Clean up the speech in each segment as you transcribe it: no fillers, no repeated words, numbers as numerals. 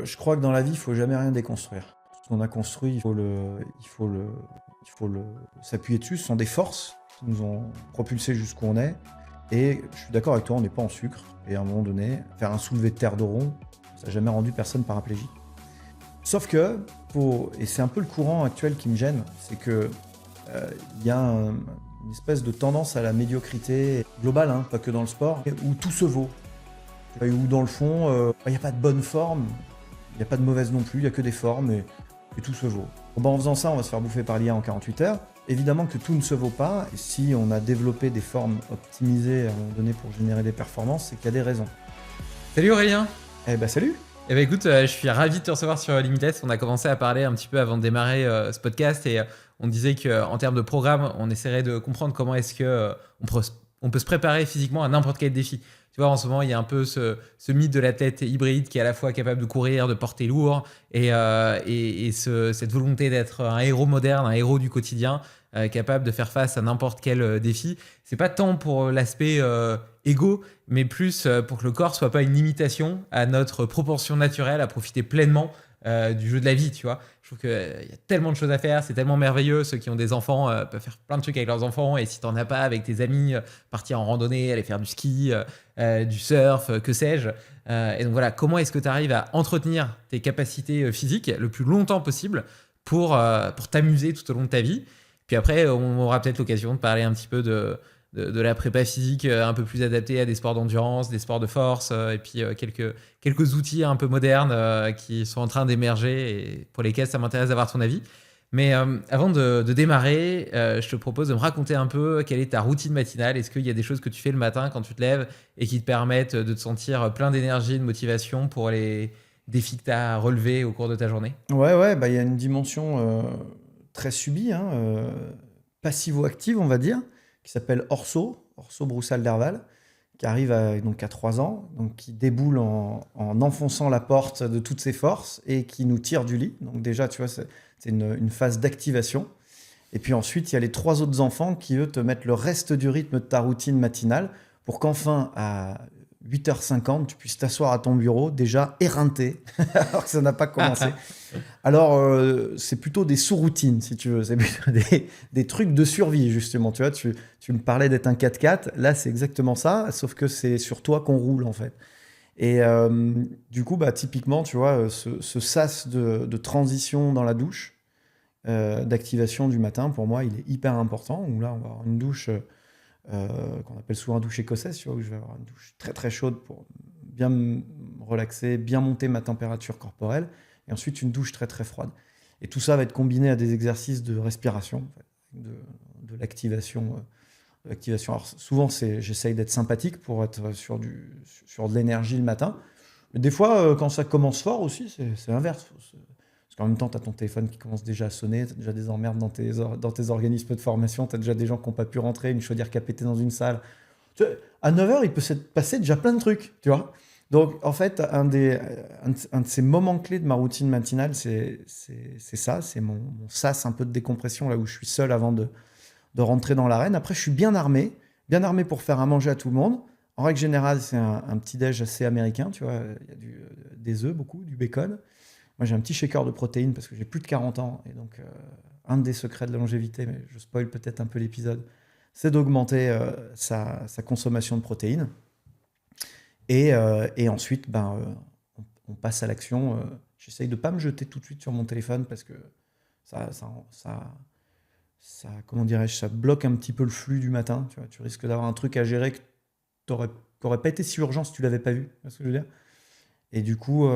je crois que dans la vie, il faut jamais rien déconstruire. Tout ce qu'on a construit, il faut s'appuyer dessus. Ce sont des forces qui nous ont propulsés jusqu'où on est. Et je suis d'accord avec toi, on n'est pas en sucre. Et à un moment donné, faire un soulevé de terre de rond, ça n'a jamais rendu personne paraplégique. Sauf que, et c'est un peu le courant actuel qui me gêne, c'est que y a une espèce de tendance à la médiocrité globale, hein, pas que dans le sport, où tout se vaut. Où dans le fond, il n'y a pas de bonne forme, il n'y a pas de mauvaise non plus, il n'y a que des formes et tout se vaut. Bon, en faisant ça, on va se faire bouffer par l'IA en 48 heures. Évidemment que tout ne se vaut pas, et si on a développé des formes optimisées à un moment donné pour générer des performances, c'est qu'il y a des raisons. Salut Aurélien. Eh ben salut. Eh ben écoute, je suis ravi de te recevoir sur Limitless. On a commencé à parler un petit peu avant de démarrer ce podcast et on disait qu'en termes de programme, on essaierait de comprendre comment est-ce que on peut se préparer physiquement à n'importe quel défi. Tu vois, en ce moment, il y a un peu ce mythe de l'athlète hybride qui est à la fois capable de courir, de porter lourd et cette volonté d'être un héros moderne, un héros du quotidien, capable de faire face à n'importe quel défi. C'est pas tant pour l'aspect égo, mais plus pour que le corps soit pas une limitation à notre propension naturelle à profiter pleinement du jeu de la vie, tu vois. Je trouve qu'il y a tellement de choses à faire, c'est tellement merveilleux. Ceux qui ont des enfants peuvent faire plein de trucs avec leurs enfants, et si t'en as pas, avec tes amis, partir en randonnée, aller faire du ski, du surf, que sais-je. Et donc voilà, comment est-ce que tu arrives à entretenir tes capacités physiques le plus longtemps possible pour t'amuser tout au long de ta vie. Puis après, on aura peut-être l'occasion de parler un petit peu de la prépa physique un peu plus adaptée à des sports d'endurance, des sports de force, et puis quelques outils un peu modernes qui sont en train d'émerger et pour lesquels ça m'intéresse d'avoir ton avis. Mais avant de démarrer, je te propose de me raconter un peu quelle est ta routine matinale. Est-ce qu'il y a des choses que tu fais le matin quand tu te lèves et qui te permettent de te sentir plein d'énergie, de motivation pour les défis que tu as relevés au cours de ta journée? Ouais, bah il y a une dimension très subie, hein, passivo-active, on va dire, qui s'appelle Orso Broussal-Derval, qui arrive donc à 3 ans, donc qui déboule en enfonçant la porte de toutes ses forces et qui nous tire du lit. Donc déjà, tu vois, c'est une phase d'activation. Et puis ensuite, il y a les 3 autres enfants qui, eux, te mettent le reste du rythme de ta routine matinale pour qu'enfin, à 8h50, tu puisses t'asseoir à ton bureau, déjà éreinté, alors que ça n'a pas commencé. Alors, c'est plutôt des sous-routines, si tu veux. C'est plutôt des trucs de survie, justement. Tu vois, tu me parlais d'être un 4x4. Là, c'est exactement ça, sauf que c'est sur toi qu'on roule, en fait. Et du coup, bah, typiquement, tu vois, ce sas de transition dans la douche, d'activation du matin, pour moi, il est hyper important. Où là, on va avoir une douche qu'on appelle souvent douche écossaise, tu vois, où je vais avoir une douche très très chaude pour bien me relaxer, bien monter ma température corporelle, et ensuite une douche très très froide. Et tout ça va être combiné à des exercices de respiration, en fait, de l'activation. L'activation. Alors souvent, j'essaye d'être sympathique pour être sur de l'énergie le matin. Mais des fois, quand ça commence fort aussi, c'est l'inverse. Parce qu'en même temps, tu as ton téléphone qui commence déjà à sonner, tu as déjà des emmerdes dans tes organismes de formation, tu as déjà des gens qui n'ont pas pu rentrer, une chaudière qui a pété dans une salle. À 9h, il peut se passer déjà plein de trucs, tu vois. Donc, en fait, un de ces moments clés de ma routine matinale, c'est ça, c'est mon sas un peu de décompression, là où je suis seul avant de rentrer dans l'arène. Après, je suis bien armé pour faire à manger à tout le monde. En règle générale, c'est un petit-déj assez américain, tu vois. Il y a des œufs, beaucoup, du bacon. Moi, j'ai un petit shaker de protéines parce que j'ai plus de 40 ans. Et donc, un des secrets de la longévité, mais je spoil peut-être un peu l'épisode, c'est d'augmenter sa consommation de protéines. Et ensuite, on passe à l'action. J'essaye de ne pas me jeter tout de suite sur mon téléphone parce que ça comment dirais-je, ça bloque un petit peu le flux du matin. Tu vois, tu risques d'avoir un truc à gérer qui n'aurait pas été si urgent si tu l'avais pas vu. Tu vois ce que je veux dire? Et du coup,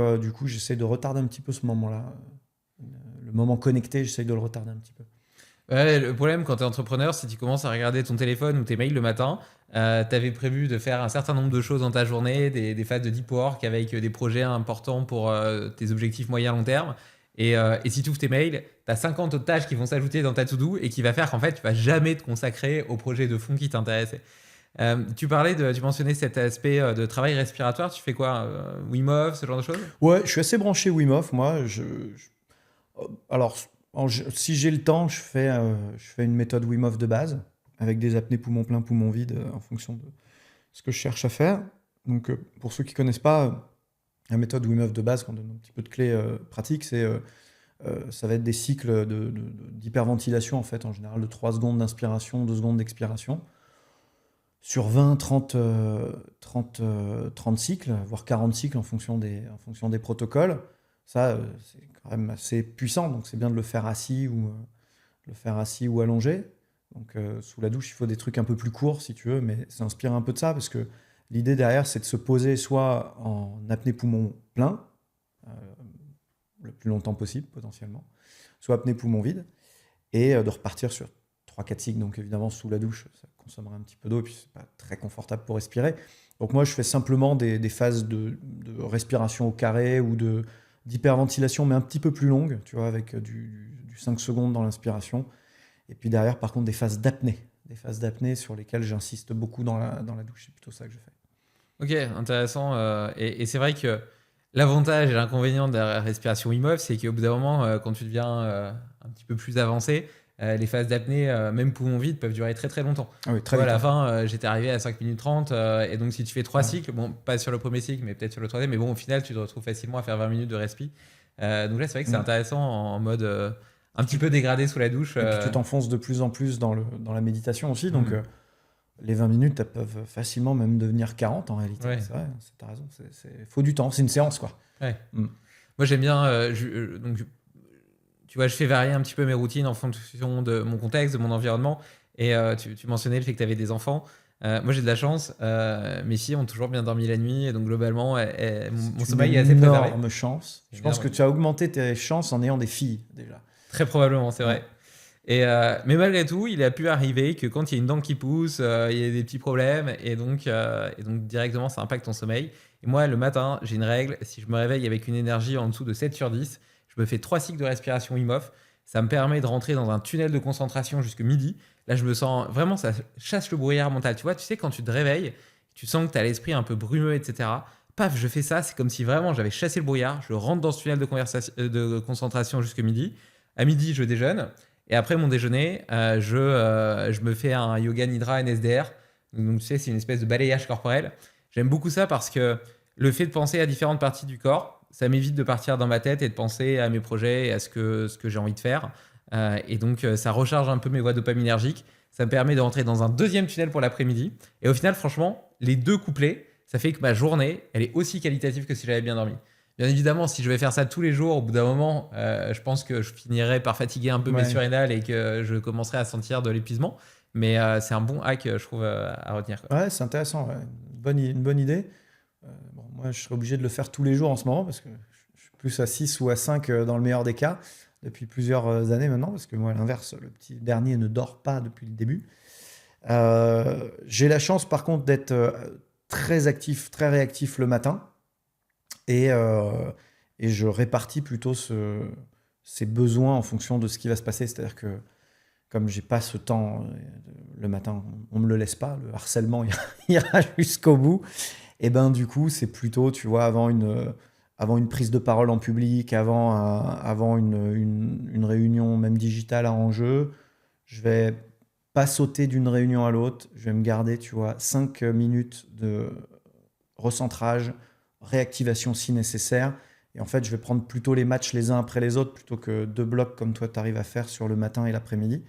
j'essaie de retarder un petit peu ce moment-là. Le moment connecté, j'essaie de le retarder un petit peu. Ouais, le problème quand tu es entrepreneur, c'est que tu commences à regarder ton téléphone ou tes mails le matin. Tu avais prévu de faire un certain nombre de choses dans ta journée, des phases de deep work avec des projets importants pour tes objectifs moyen-long terme. Et si tu ouvres tes mails, tu as 50 autres tâches qui vont s'ajouter dans ta to-do et qui va faire qu'en fait, tu vas jamais te consacrer au projet de fond qui t'intéressait. Tu mentionnais cet aspect de travail respiratoire. Tu fais quoi? Wim Hof, ce genre de choses? Ouais, je suis assez branché Wim Hof, moi. Alors, si j'ai le temps, je fais une méthode Wim Hof de base, avec des apnées poumon plein, poumon vide, en fonction de ce que je cherche à faire. Donc, pour ceux qui ne connaissent pas, La méthode Wim Hof de base, qu'on donne un petit peu de clés pratiques, ça va être des cycles d'hyperventilation, en fait, en général de 3 secondes d'inspiration, 2 secondes d'expiration, sur 20, 30 cycles, voire 40 cycles en fonction des protocoles. Ça, c'est quand même assez puissant, donc c'est bien de le faire assis ou allongé. Donc sous la douche, il faut des trucs un peu plus courts si tu veux, mais ça inspire un peu de ça, parce que l'idée derrière, c'est de se poser soit en apnée poumon plein, le plus longtemps possible potentiellement, soit apnée poumon vide, et de repartir sur 3-4 cycles. Donc évidemment, sous la douche, ça consommerait un petit peu d'eau, et puis c'est pas très confortable pour respirer. Donc moi, je fais simplement des phases de respiration au carré ou d'hyperventilation, mais un petit peu plus longues, tu vois, avec du 5 secondes dans l'inspiration. Et puis derrière, par contre, des phases d'apnée sur lesquelles j'insiste beaucoup dans la douche. C'est plutôt ça que je fais. Ok, intéressant. Et c'est vrai que l'avantage et l'inconvénient de la respiration Wim Hof, c'est qu'au bout d'un moment, quand tu deviens un petit peu plus avancé, les phases d'apnée, même poumon vide, peuvent durer très très longtemps. Ah oui, très Toi, à vite. la fin, j'étais arrivé à 5 minutes 30, et donc si tu fais 3 Ouais. cycles, bon, pas sur le premier cycle, mais peut-être sur le troisième, mais bon, au final, tu te retrouves facilement à faire 20 minutes de respi. Donc là, c'est vrai que c'est intéressant en mode un petit peu dégradé sous la douche. Et puis tu t'enfonces de plus en plus dans la méditation aussi. Donc les 20 minutes, elles peuvent facilement même devenir 40 en réalité. Ouais. C'est vrai, t'as raison. Faut du temps. C'est une séance, quoi. Ouais. Moi, j'aime bien. Donc, tu vois, je fais varier un petit peu mes routines en fonction de mon contexte, de mon environnement. Et tu mentionnais le fait que tu avais des enfants. Moi, j'ai de la chance. Mes filles ont toujours bien dormi la nuit. Et donc, globalement, mon sommeil est assez préservé. Énorme chance. C'est Je pense que tu as augmenté tes chances en ayant des filles, déjà. Très probablement, c'est vrai. Et, mais malgré tout, il a pu arriver que quand il y a une dent qui pousse, il y a des petits problèmes. Et donc directement, ça impacte ton sommeil. Et moi, le matin, j'ai une règle. Si je me réveille avec une énergie en dessous de 7 sur 10, je me fais 3 cycles de respiration Wim Hof. Ça me permet de rentrer dans un tunnel de concentration jusque midi. Là, je me sens vraiment, ça chasse le brouillard mental. Tu vois, tu sais, quand tu te réveilles, tu sens que tu as l'esprit un peu brumeux, etc. Paf, je fais ça. C'est comme si vraiment j'avais chassé le brouillard. Je rentre dans ce tunnel de concentration jusque midi. À midi, je déjeune. Et après mon déjeuner, je me fais un yoga nidra NSDR. Donc, tu sais, c'est une espèce de balayage corporel. J'aime beaucoup ça parce que le fait de penser à différentes parties du corps, ça m'évite de partir dans ma tête et de penser à mes projets et à ce que j'ai envie de faire. Et donc, ça recharge un peu mes voies dopaminergiques. Ça me permet de rentrer dans un deuxième tunnel pour l'après-midi. Et au final, franchement, les deux couplés, ça fait que ma journée, elle est aussi qualitative que si j'avais bien dormi. Bien évidemment, si je vais faire ça tous les jours, au bout d'un moment, je pense que je finirai par fatiguer un peu mes surrénales et que je commencerai à sentir de l'épuisement. Mais c'est un bon hack, je trouve, à retenir, quoi. Ouais, c'est intéressant. Ouais. Une bonne idée. Bon, moi, je serais obligé de le faire tous les jours en ce moment parce que je suis plus à 6 ou à 5 dans le meilleur des cas depuis plusieurs années maintenant, parce que moi, à l'inverse, le petit dernier ne dort pas depuis le début. J'ai la chance, par contre, d'être très actif, très réactif le matin. Et je répartis plutôt ces besoins en fonction de ce qui va se passer. C'est-à-dire que comme j'ai pas ce temps le matin, on me le laisse pas, le harcèlement ira jusqu'au bout. Et ben du coup, c'est plutôt, tu vois, avant une prise de parole en public, avant une réunion même digitale à enjeu, je vais pas sauter d'une réunion à l'autre. Je vais me garder, tu vois, 5 minutes de recentrage, réactivation si nécessaire. Et en fait, je vais prendre plutôt les matchs les uns après les autres plutôt que 2 blocs comme toi, tu arrives à faire sur le matin et l'après-midi.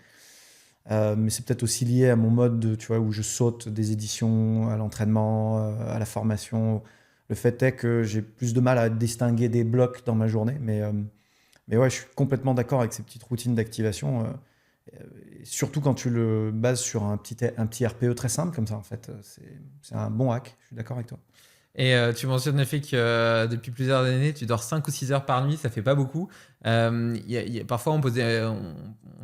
Mais c'est peut-être aussi lié à mon mode, tu vois, où je saute des éditions à l'entraînement, à la formation. Le fait est que j'ai plus de mal à distinguer des blocs dans ma journée. Mais ouais, je suis complètement d'accord avec ces petites routines d'activation. Surtout quand tu le bases sur un petit RPE très simple comme ça, en fait. C'est un bon hack, je suis d'accord avec toi. Et tu mentionnes le fait que depuis plusieurs années, tu dors 5 ou 6 heures par nuit, ça fait pas beaucoup. Parfois,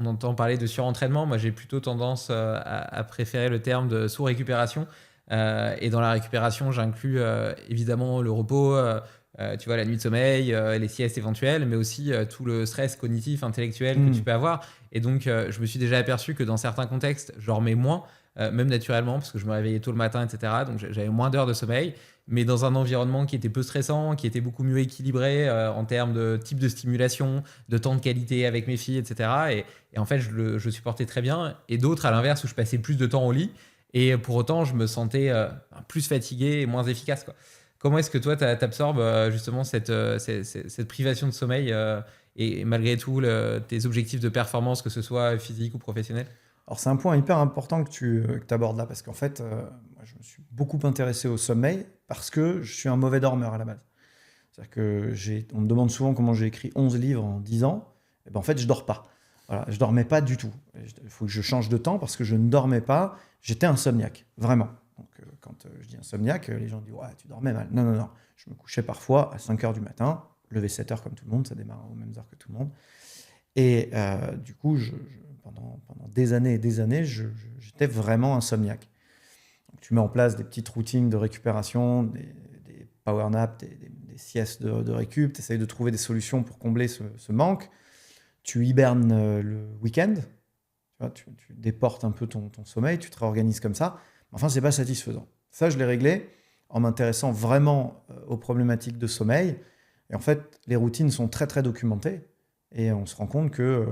on entend parler de surentraînement. Moi, j'ai plutôt tendance à préférer le terme de sous-récupération. Et dans la récupération, j'inclus évidemment le repos, tu vois, la nuit de sommeil, les siestes éventuelles, mais aussi tout le stress cognitif, intellectuel que tu peux avoir. Et donc, je me suis déjà aperçu que dans certains contextes, je dormais moins, même naturellement, parce que je me réveillais tôt le matin, etc. Donc, j'avais moins d'heures de sommeil, mais dans un environnement qui était peu stressant, qui était beaucoup mieux équilibré en termes de type de stimulation, de temps de qualité avec mes filles, etc. Et en fait, je supportais très bien. Et d'autres, à l'inverse, où je passais plus de temps au lit. Et pour autant, je me sentais plus fatigué et moins efficace, quoi. Comment est-ce que toi, tu absorbes justement cette privation de sommeil et malgré tout tes objectifs de performance, que ce soit physique ou professionnel? Alors, c'est un point hyper important que tu abordes là, parce qu'en fait, moi, je me suis beaucoup intéressé au sommeil parce que je suis un mauvais dormeur à la base. C'est-à-dire que on me demande souvent comment j'ai écrit 11 livres en 10 ans. Et ben, en fait, je dors pas. Voilà, je dormais pas du tout. Il faut que je change de temps parce que je ne dormais pas. J'étais insomniaque, vraiment. Donc, quand je dis insomniaque, les gens disent « Ouais, tu dormais mal ». Non, non, non. Je me couchais parfois à 5 heures du matin, lever 7 heures comme tout le monde, ça démarre aux mêmes heures que tout le monde. Et du coup, pendant des années et des années, j'étais vraiment insomniaque. Donc, tu mets en place des petites routines de récupération, des power naps, des siestes de récup, tu essayes de trouver des solutions pour combler ce manque. Tu hibernes le week-end, tu déportes un peu ton sommeil, tu te réorganises comme ça. Enfin, c'est pas satisfaisant. Ça, je l'ai réglé en m'intéressant vraiment aux problématiques de sommeil. Et en fait, les routines sont très, très documentées. Et on se rend compte que,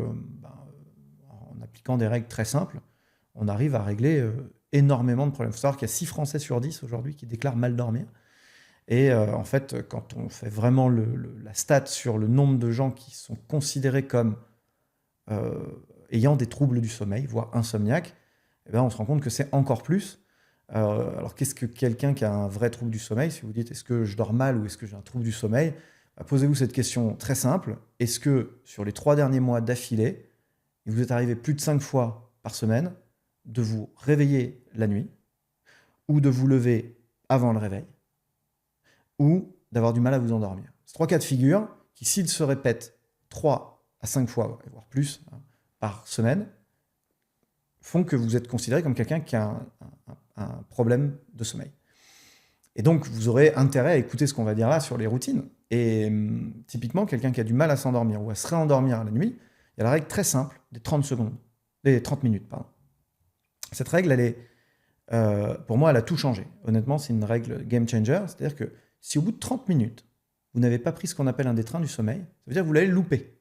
en appliquant des règles très simples, on arrive à régler énormément de problèmes. Il faut savoir qu'il y a 6 Français sur 10 aujourd'hui qui déclarent mal dormir. Et en fait, quand on fait vraiment la stat sur le nombre de gens qui sont considérés comme ayant des troubles du sommeil, voire insomniaques, eh ben, on se rend compte que c'est encore plus. Alors, qu'est-ce que quelqu'un qui a un vrai trouble du sommeil, si vous dites est-ce que je dors mal ou est-ce que j'ai un trouble du sommeil, posez-vous cette question très simple. Est-ce que sur les 3 derniers mois d'affilée, il vous est arrivé plus de 5 fois par semaine de vous réveiller la nuit ou de vous lever avant le réveil ou d'avoir du mal à vous endormir? C'est 3 cas de figure qui, s'ils se répètent 3 à 5 fois, voire plus, par semaine, font que vous êtes considéré comme quelqu'un qui a un problème de sommeil. Et donc, vous aurez intérêt à écouter ce qu'on va dire là sur les routines. Et typiquement, quelqu'un qui a du mal à s'endormir ou à se réendormir la nuit, il y a la règle très simple des 30 secondes, des 30 minutes, pardon. Cette règle, elle est, pour moi, elle a tout changé. Honnêtement, c'est une règle game changer. C'est-à-dire que si au bout de 30 minutes, vous n'avez pas pris ce qu'on appelle un des trains du sommeil, ça veut dire que vous l'avez loupé.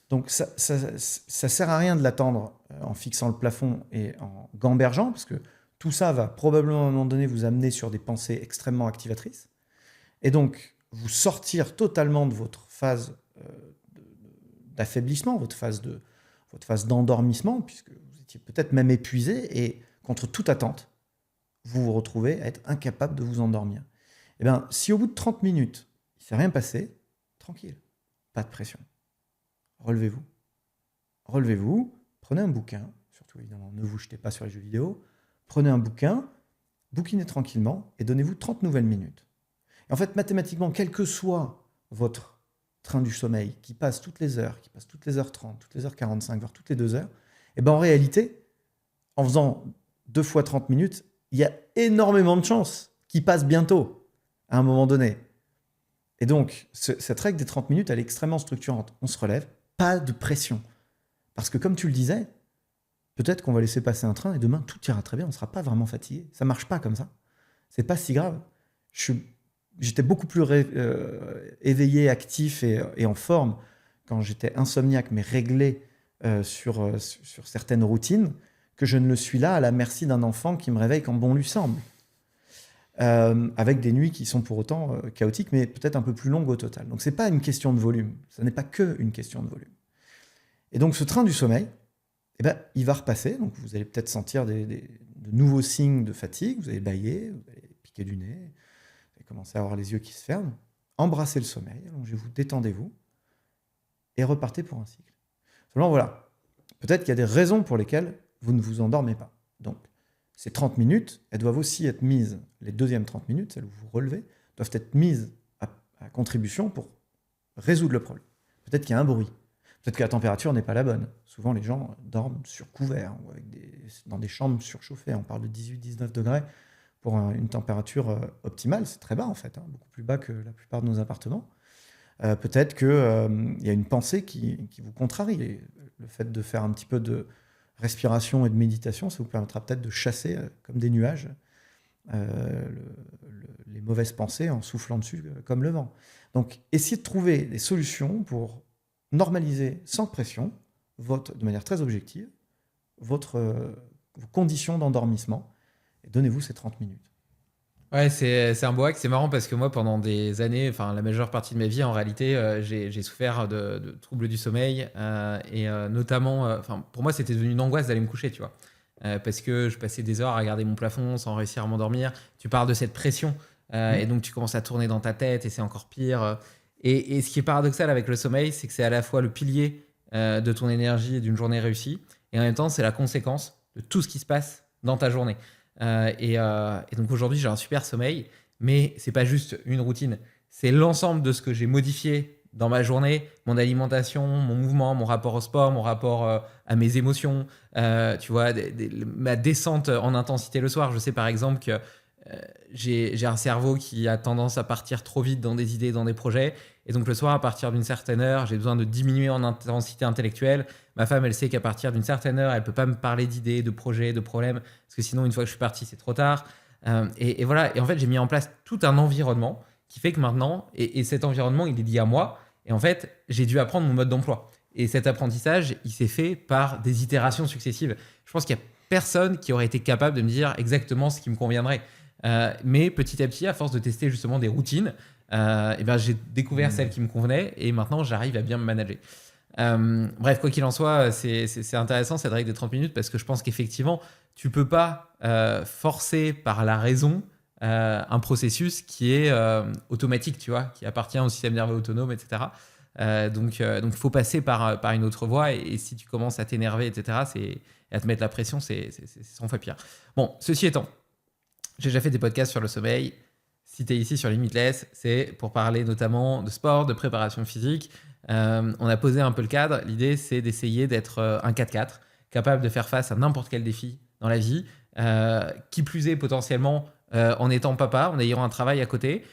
Donc, ça sert à rien de l'attendre en fixant le plafond et en gambergeant, parce que tout ça va probablement à un moment donné vous amener sur des pensées extrêmement activatrices. Et donc, vous sortir totalement de votre phase d'affaiblissement, votre phase d'endormissement, puisque vous étiez peut-être même épuisé, et contre toute attente, vous vous retrouvez à être incapable de vous endormir. Eh bien, si au bout de 30 minutes, il ne s'est rien passé, tranquille, pas de pression. Relevez-vous. Relevez-vous, prenez un bouquin, surtout évidemment, ne vous jetez pas sur les jeux vidéo, prenez un bouquin, bouquinez tranquillement et donnez-vous 30 nouvelles minutes. Et en fait, mathématiquement, quel que soit votre train du sommeil, qui passe toutes les heures, qui passe toutes les heures 30, toutes les heures 45, voire toutes les 2 heures, et ben en réalité, en faisant 2 fois 30 minutes, il y a énormément de chances qu'il passe bientôt, à un moment donné. Et donc, cette règle des 30 minutes, elle est extrêmement structurante. On se relève, pas de pression. Parce que comme tu le disais, peut-être qu'on va laisser passer un train et demain, tout ira très bien, on ne sera pas vraiment fatigué. Ça ne marche pas comme ça. C'est pas si grave. J'étais beaucoup plus éveillé, actif et en forme quand j'étais insomniaque, mais réglé sur certaines routines, que je ne le suis là à la merci d'un enfant qui me réveille quand bon lui semble. Avec des nuits qui sont pour autant chaotiques, mais peut-être un peu plus longues au total. Donc, ce n'est pas une question de volume. Ce n'est pas qu'une question de volume. Et donc, ce train du sommeil, eh ben, il va repasser. Donc, vous allez peut-être sentir de nouveaux signes de fatigue. Vous allez bâiller, vous allez piquer du nez, vous allez commencer à avoir les yeux qui se ferment. Embrassez le sommeil, allongez-vous, détendez-vous et repartez pour un cycle. Seulement, voilà. Peut-être qu'il y a des raisons pour lesquelles vous ne vous endormez pas. Donc, ces 30 minutes, elles doivent aussi être mises, les deuxièmes 30 minutes, celles où vous relevez, doivent être mises à contribution pour résoudre le problème. Peut-être qu'il y a un bruit. Peut-être que la température n'est pas la bonne. Souvent, les gens dorment sur couvert ou dans des chambres surchauffées. On parle de 18-19 degrés pour une température optimale. C'est très bas, en fait, beaucoup plus bas que la plupart de nos appartements. Peut-être qu'il y a une pensée qui vous contrarie. Le fait de faire un petit peu de respiration et de méditation, ça vous permettra peut-être de chasser, comme des nuages, les mauvaises pensées en soufflant dessus comme le vent. Donc, essayez de trouver des solutions pour normaliser sans pression, de manière très objective, vos conditions d'endormissement et donnez-vous ces 30 minutes. Ouais, c'est un beau hack. C'est marrant parce que moi, pendant des années, enfin la majeure partie de ma vie, en réalité, j'ai souffert de troubles du sommeil notamment, enfin pour moi, c'était devenu une angoisse d'aller me coucher, tu vois. Parce que je passais des heures à regarder mon plafond sans réussir à m'endormir. Tu parles de cette pression et donc tu commences à tourner dans ta tête et c'est encore pire. Et ce qui est paradoxal avec le sommeil, c'est que c'est à la fois le pilier de ton énergie et d'une journée réussie, et en même temps, c'est la conséquence de tout ce qui se passe dans ta journée. Et donc aujourd'hui, j'ai un super sommeil, mais c'est pas juste une routine. C'est l'ensemble de ce que j'ai modifié dans ma journée, mon alimentation, mon mouvement, mon rapport au sport, mon rapport à mes émotions, tu vois, ma descente en intensité le soir. Je sais par exemple que j'ai un cerveau qui a tendance à partir trop vite dans des idées, dans des projets. Et donc le soir, à partir d'une certaine heure, j'ai besoin de diminuer en intensité intellectuelle. Ma femme, elle sait qu'à partir d'une certaine heure, elle peut pas me parler d'idées, de projets, de problèmes, parce que sinon, une fois que je suis parti, c'est trop tard. Et voilà. Et en fait, j'ai mis en place tout un environnement qui fait que maintenant, et cet environnement, il est lié à moi. Et en fait, j'ai dû apprendre mon mode d'emploi. Et cet apprentissage, il s'est fait par des itérations successives. Je pense qu'il y a personne qui aurait été capable de me dire exactement ce qui me conviendrait. Mais petit à petit, à force de tester justement des routines, et ben, j'ai découvert celle qui me convenait et maintenant j'arrive à bien me manager. Bref, quoi qu'il en soit, c'est intéressant cette règle des 30 minutes parce que je pense qu'effectivement, tu peux pas forcer par la raison un processus qui est automatique, tu vois, qui appartient au système nerveux autonome, etc. Donc, il faut passer par une autre voie et si tu commences à t'énerver, etc., et à te mettre la pression, c'est 100 fois pire. Bon, ceci étant, j'ai déjà fait des podcasts sur le sommeil. Si tu es ici sur Limitless, c'est pour parler notamment de sport, de préparation physique. On a posé un peu le cadre. L'idée, c'est d'essayer d'être un 4x4, capable de faire face à n'importe quel défi dans la vie. Qui plus est, potentiellement, en étant papa, en ayant un travail à côté.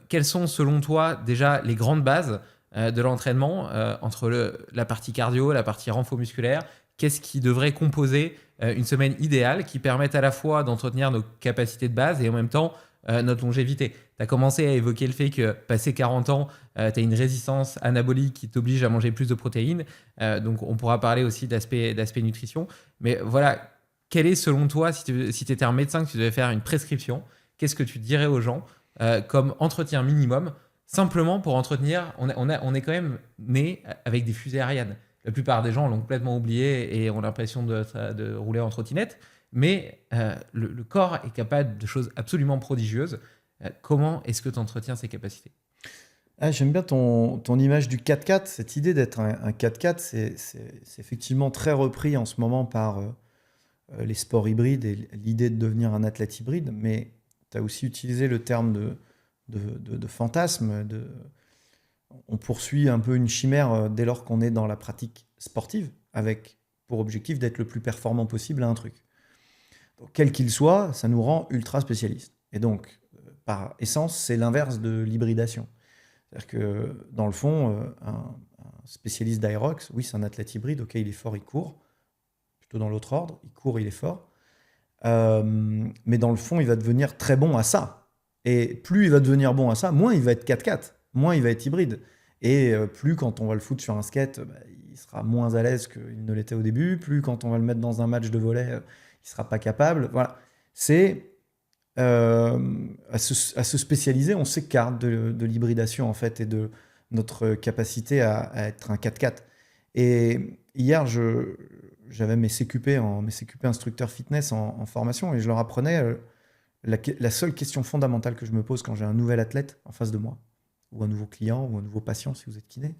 Quelles sont, selon toi, déjà les grandes bases de l'entraînement entre la partie cardio, la partie renfort musculaire? Qu'est-ce qui devrait composer une semaine idéale qui permette à la fois d'entretenir nos capacités de base et en même temps notre longévité? Tu as commencé à évoquer le fait que passé 40 ans, tu as une résistance anabolique qui t'oblige à manger plus de protéines. Donc on pourra parler aussi d'aspect nutrition. Mais voilà, quel est selon toi, si tu étais un médecin, que tu devais faire une prescription, qu'est-ce que tu dirais aux gens comme entretien minimum, simplement pour entretenir? On est quand même né avec des fusées Ariane. La plupart des gens l'ont complètement oublié et ont l'impression de rouler en trottinette. Mais le corps est capable de choses absolument prodigieuses. Comment est-ce que tu entretiens ces capacités? J'aime bien ton image du 4x4. Cette idée d'être un 4x4, c'est effectivement très repris en ce moment par les sports hybrides et l'idée de devenir un athlète hybride. Mais tu as aussi utilisé le terme de fantasme. On poursuit un peu une chimère dès lors qu'on est dans la pratique sportive, avec pour objectif d'être le plus performant possible à un truc. Donc, quel qu'il soit, ça nous rend ultra spécialistes. Et donc, par essence, c'est l'inverse de l'hybridation. C'est-à-dire que, dans le fond, un spécialiste d'Aerox, oui, c'est un athlète hybride, ok, il est fort, il court, plutôt dans l'autre ordre, il court, il est fort, mais dans le fond, il va devenir très bon à ça. Et plus il va devenir bon à ça, moins il va être 4x4, moins il va être hybride. Et plus quand on va le foutre sur un skate, il sera moins à l'aise qu'il ne l'était au début, plus quand on va le mettre dans un match de volley, il ne sera pas capable. Voilà. C'est à se spécialiser, on s'écarte de l'hybridation en fait et de notre capacité à être un 4x4. Et hier, j'avais mes CQP instructeurs fitness en formation et je leur apprenais la seule question fondamentale que je me pose quand j'ai un nouvel athlète en face de moi, ou un nouveau client, ou un nouveau patient si vous êtes kiné.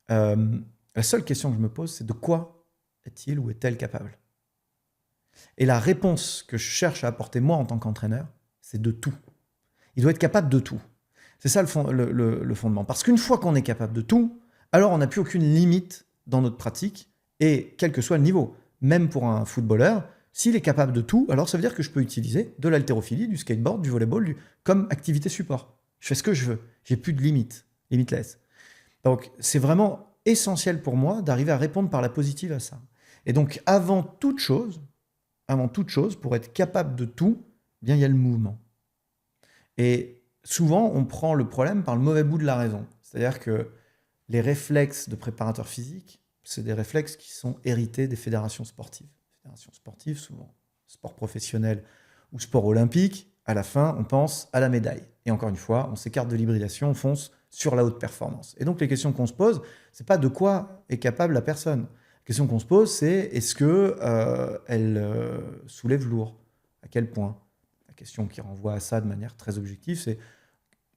La seule question que je me pose, c'est de quoi est-il ou est-elle capable? Et la réponse que je cherche à apporter moi en tant qu'entraîneur, c'est de tout. Il doit être capable de tout. C'est ça le fondement. Parce qu'une fois qu'on est capable de tout, alors on n'a plus aucune limite dans notre pratique, et quel que soit le niveau. Même pour un footballeur, s'il est capable de tout, alors ça veut dire que je peux utiliser de l'haltérophilie, du skateboard, du volleyball, comme activité support. Je fais ce que je veux. J'ai plus de limites. Limitless. Donc, c'est vraiment essentiel pour moi d'arriver à répondre par la positive à ça. Et donc, avant toute chose, pour être capable de tout, eh bien, il y a le mouvement. Et souvent, on prend le problème par le mauvais bout de la raison. C'est-à-dire que les réflexes de préparateur physique, c'est des réflexes qui sont hérités des fédérations sportives. Fédérations sportives, souvent sport professionnel ou sport olympique, à la fin, on pense à la médaille. Et encore une fois, on s'écarte de l'hybridation, on fonce sur la haute performance. Et donc les questions qu'on se pose, c'est pas de quoi est capable la personne. La question qu'on se pose, c'est est-ce que elle soulève lourd? À quel point? La question qui renvoie à ça de manière très objective, c'est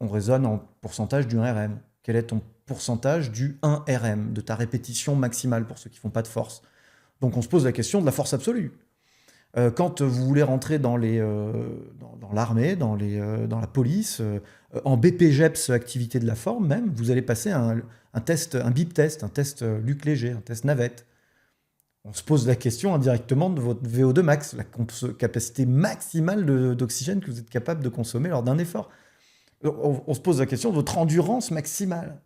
on raisonne en pourcentage du 1RM. Quel est ton pourcentage du 1RM, de ta répétition maximale pour ceux qui font pas de force? Donc on se pose la question de la force absolue. Quand vous voulez rentrer dans l'armée, dans la police, en BPGEPS, activité de la forme même, vous allez passer un test, un BIP test, un test Luc Léger, un test navette. On se pose la question indirectement de votre VO2 max, la capacité maximale d'oxygène que vous êtes capable de consommer lors d'un effort. On se pose la question de votre endurance maximale.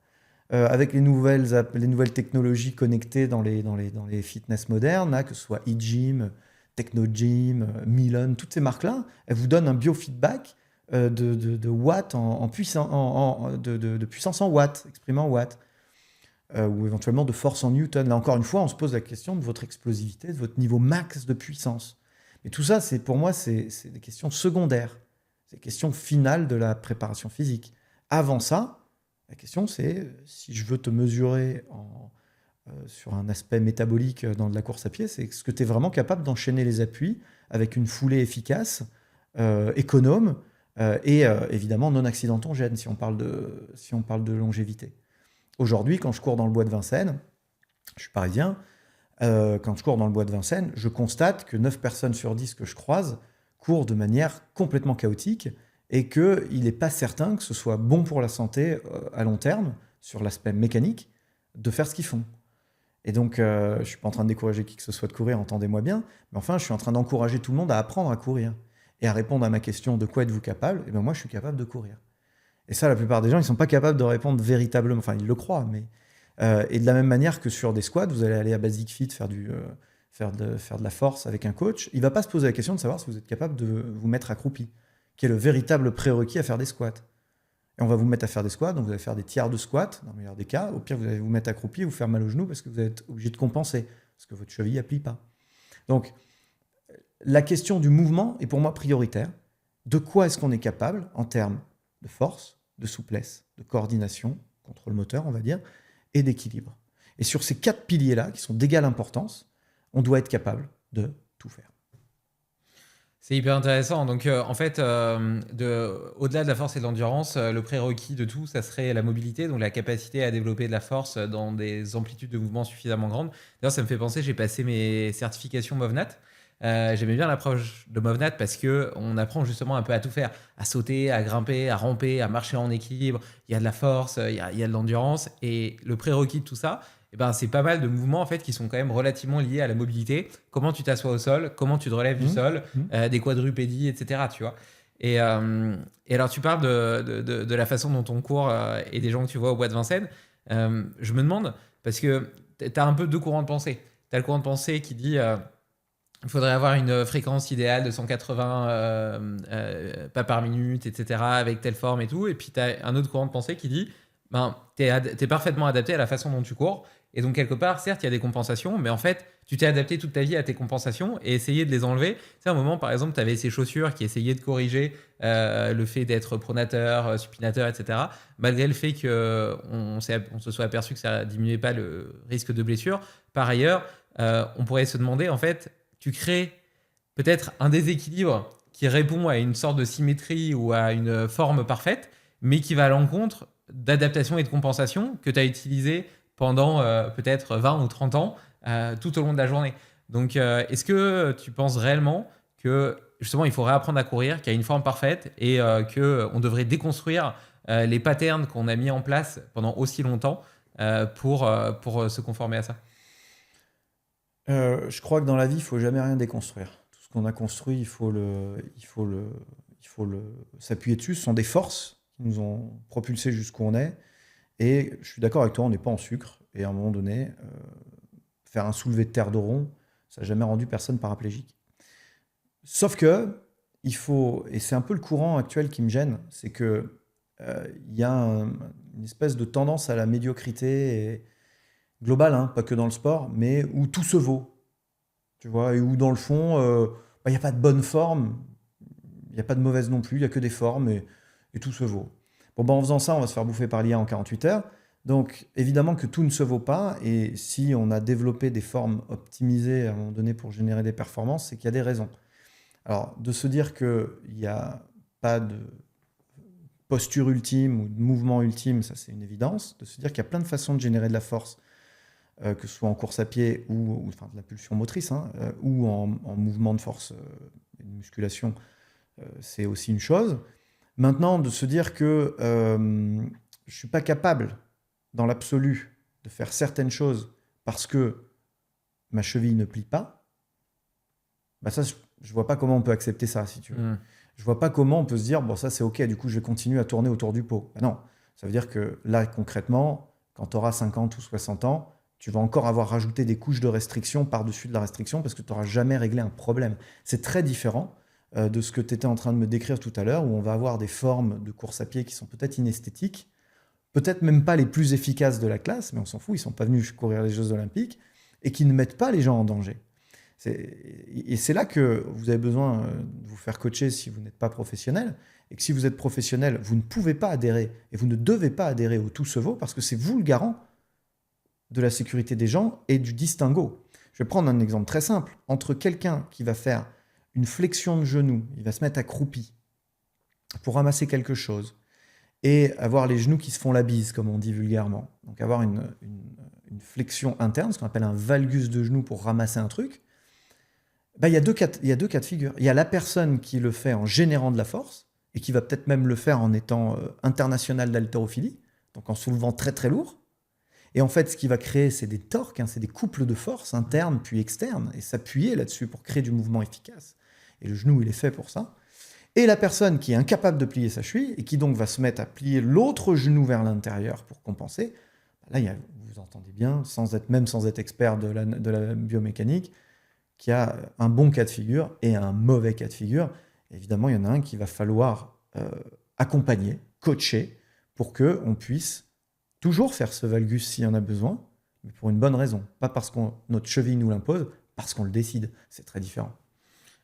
Avec les nouvelles technologies connectées dans les fitness modernes, là, que ce soit eGym, Technogym, Milon, toutes ces marques-là, elles vous donnent un biofeedback de watts de puissance en watts, exprimé en watts, ou éventuellement de force en newton. Là encore une fois, on se pose la question de votre explosivité, de votre niveau max de puissance. Et tout ça, pour moi, c'est des questions secondaires. C'est des questions finales de la préparation physique. Avant ça, la question c'est, si je veux te mesurer sur un aspect métabolique dans de la course à pied, c'est est-ce que tu es vraiment capable d'enchaîner les appuis avec une foulée efficace, économe, et évidemment non accidentogène si on parle de longévité. Aujourd'hui, quand je cours dans le bois de Vincennes, je suis parisien, quand je cours dans le bois de Vincennes, je constate que 9 personnes sur 10 que je croise courent de manière complètement chaotique et qu'il n'est pas certain que ce soit bon pour la santé à long terme, sur l'aspect mécanique, de faire ce qu'ils font. Et donc, je ne suis pas en train de décourager qui que ce soit de courir, entendez-moi bien, mais enfin, je suis en train d'encourager tout le monde à apprendre à courir et à répondre à ma question de quoi êtes-vous capable? Et bien moi, je suis capable de courir. Et ça, la plupart des gens, ils ne sont pas capables de répondre véritablement, enfin, ils le croient, mais... et de la même manière que sur des squats, vous allez aller à Basic Fit faire de la force avec un coach, il ne va pas se poser la question de savoir si vous êtes capable de vous mettre accroupi, qui est le véritable prérequis à faire des squats. Et on va vous mettre à faire des squats, donc vous allez faire des tiers de squat, dans le meilleur des cas. Au pire, vous allez vous mettre accroupi et vous faire mal au genou parce que vous êtes obligé de compenser, parce que votre cheville n'appuie pas. Donc, la question du mouvement est pour moi prioritaire. De quoi est-ce qu'on est capable en termes de force, de souplesse, de coordination, contrôle moteur, on va dire, et d'équilibre. Et sur ces 4 piliers-là, qui sont d'égale importance, on doit être capable de tout faire. C'est hyper intéressant. Donc, en fait, au-delà de la force et de l'endurance, le prérequis de tout, ça serait la mobilité, donc la capacité à développer de la force dans des amplitudes de mouvement suffisamment grandes. D'ailleurs, ça me fait penser, j'ai passé mes certifications MovNat. J'aimais bien l'approche de MovNat parce qu'on apprend justement un peu à tout faire, à sauter, à grimper, à ramper, à marcher en équilibre. Il y a de la force, il y a de l'endurance. Et le prérequis de tout ça, eh ben, c'est pas mal de mouvements en fait, qui sont quand même relativement liés à la mobilité. Comment tu t'assois au sol, comment tu te relèves du sol, des quadrupédies, etc. Tu vois. Et alors, tu parles de la façon dont on court et des gens que tu vois au bois de Vincennes. Je me demande, parce que tu as un peu deux courants de pensée. Tu as le courant de pensée qui dit il faudrait avoir une fréquence idéale de 180 pas par minute, etc., avec telle forme et tout. Et puis, tu as un autre courant de pensée qui dit ben, tu es parfaitement adapté à la façon dont tu cours. Et donc, quelque part, certes, il y a des compensations, mais en fait, tu t'es adapté toute ta vie à tes compensations et essayer de les enlever. Tu sais, à un moment, par exemple, tu avais ces chaussures qui essayaient de corriger le fait d'être pronateur, supinateur, etc., malgré le fait qu'on se soit aperçu que ça ne diminuait pas le risque de blessure. Par ailleurs, on pourrait se demander, en fait, tu crées peut-être un déséquilibre qui répond à une sorte de symétrie ou à une forme parfaite, mais qui va à l'encontre d'adaptation et de compensation que tu as utilisé pendant peut-être 20 ou 30 ans tout au long de la journée. Donc, est-ce que tu penses réellement que justement il faut réapprendre à courir, qu'il y a une forme parfaite et qu'on devrait déconstruire les patterns qu'on a mis en place pendant aussi longtemps pour se conformer à ça? Je crois que dans la vie, il ne faut jamais rien déconstruire. Tout ce qu'on a construit, il faut s'appuyer dessus. Ce sont des forces qui nous ont propulsés jusqu'où on est. Et je suis d'accord avec toi, on n'est pas en sucre. Et à un moment donné, faire un soulevé de terre de rond, ça n'a jamais rendu personne paraplégique. Sauf que, il faut, et c'est un peu le courant actuel qui me gêne, c'est qu'il y a une espèce de tendance à la médiocrité globale, hein, pas que dans le sport, mais où tout se vaut. Tu vois, et où dans le fond, il n'y a pas de bonne forme. Il n'y a pas de mauvaise non plus, il n'y a que des formes et tout se vaut. Bon, ben, en faisant ça, on va se faire bouffer par l'IA en 48 heures. Donc, évidemment que tout ne se vaut pas. Et si on a développé des formes optimisées à un moment donné pour générer des performances, c'est qu'il y a des raisons. Alors, de se dire qu'il n'y a pas de posture ultime ou de mouvement ultime, ça c'est une évidence. De se dire qu'il y a plein de façons de générer de la force, que ce soit en course à pied ou enfin, de la pulsion motrice, hein, ou en mouvement de force et de musculation, c'est aussi une chose. Maintenant, de se dire que je ne suis pas capable, dans l'absolu, de faire certaines choses parce que ma cheville ne plie pas, bah ça, je ne vois pas comment on peut accepter ça, si tu veux. Je ne vois pas comment on peut se dire, bon, ça c'est OK, du coup, je vais continuer à tourner autour du pot. Bah non, ça veut dire que là, concrètement, quand tu auras 50 ou 60 ans, tu vas encore avoir rajouté des couches de restriction par-dessus de la restriction parce que tu n'auras jamais réglé un problème. C'est très différent de ce que tu étais en train de me décrire tout à l'heure, où on va avoir des formes de course à pied qui sont peut-être inesthétiques, peut-être même pas les plus efficaces de la classe, mais on s'en fout, ils ne sont pas venus courir les Jeux Olympiques, et qui ne mettent pas les gens en danger. Et c'est là que vous avez besoin de vous faire coacher si vous n'êtes pas professionnel, et que si vous êtes professionnel, vous ne pouvez pas adhérer, et vous ne devez pas adhérer au tout se vaut, parce que c'est vous le garant de la sécurité des gens et du distinguo. Je vais prendre un exemple très simple. Entre quelqu'un qui va faire une flexion de genou, il va se mettre accroupi pour ramasser quelque chose, et avoir les genoux qui se font la bise, comme on dit vulgairement. Donc avoir une flexion interne, ce qu'on appelle un valgus de genou pour ramasser un truc. Il y a deux cas de figure. Il y a la personne qui le fait en générant de la force, et qui va peut-être même le faire en étant international d'haltérophilie, donc en soulevant très très lourd. Et en fait, ce qui va créer, c'est des torques, hein, c'est des couples de force internes puis externes, et s'appuyer là-dessus pour créer du mouvement efficace. Et le genou, il est fait pour ça. Et la personne qui est incapable de plier sa cheville, et qui donc va se mettre à plier l'autre genou vers l'intérieur pour compenser, là, vous entendez bien, sans être expert de la biomécanique, qu'il y a un bon cas de figure et un mauvais cas de figure. Évidemment, il y en a un qu'il va falloir accompagner, coacher, pour qu'on puisse toujours faire ce valgus s'il y en a besoin, mais pour une bonne raison. Pas parce que notre cheville nous l'impose, parce qu'on le décide. C'est très différent.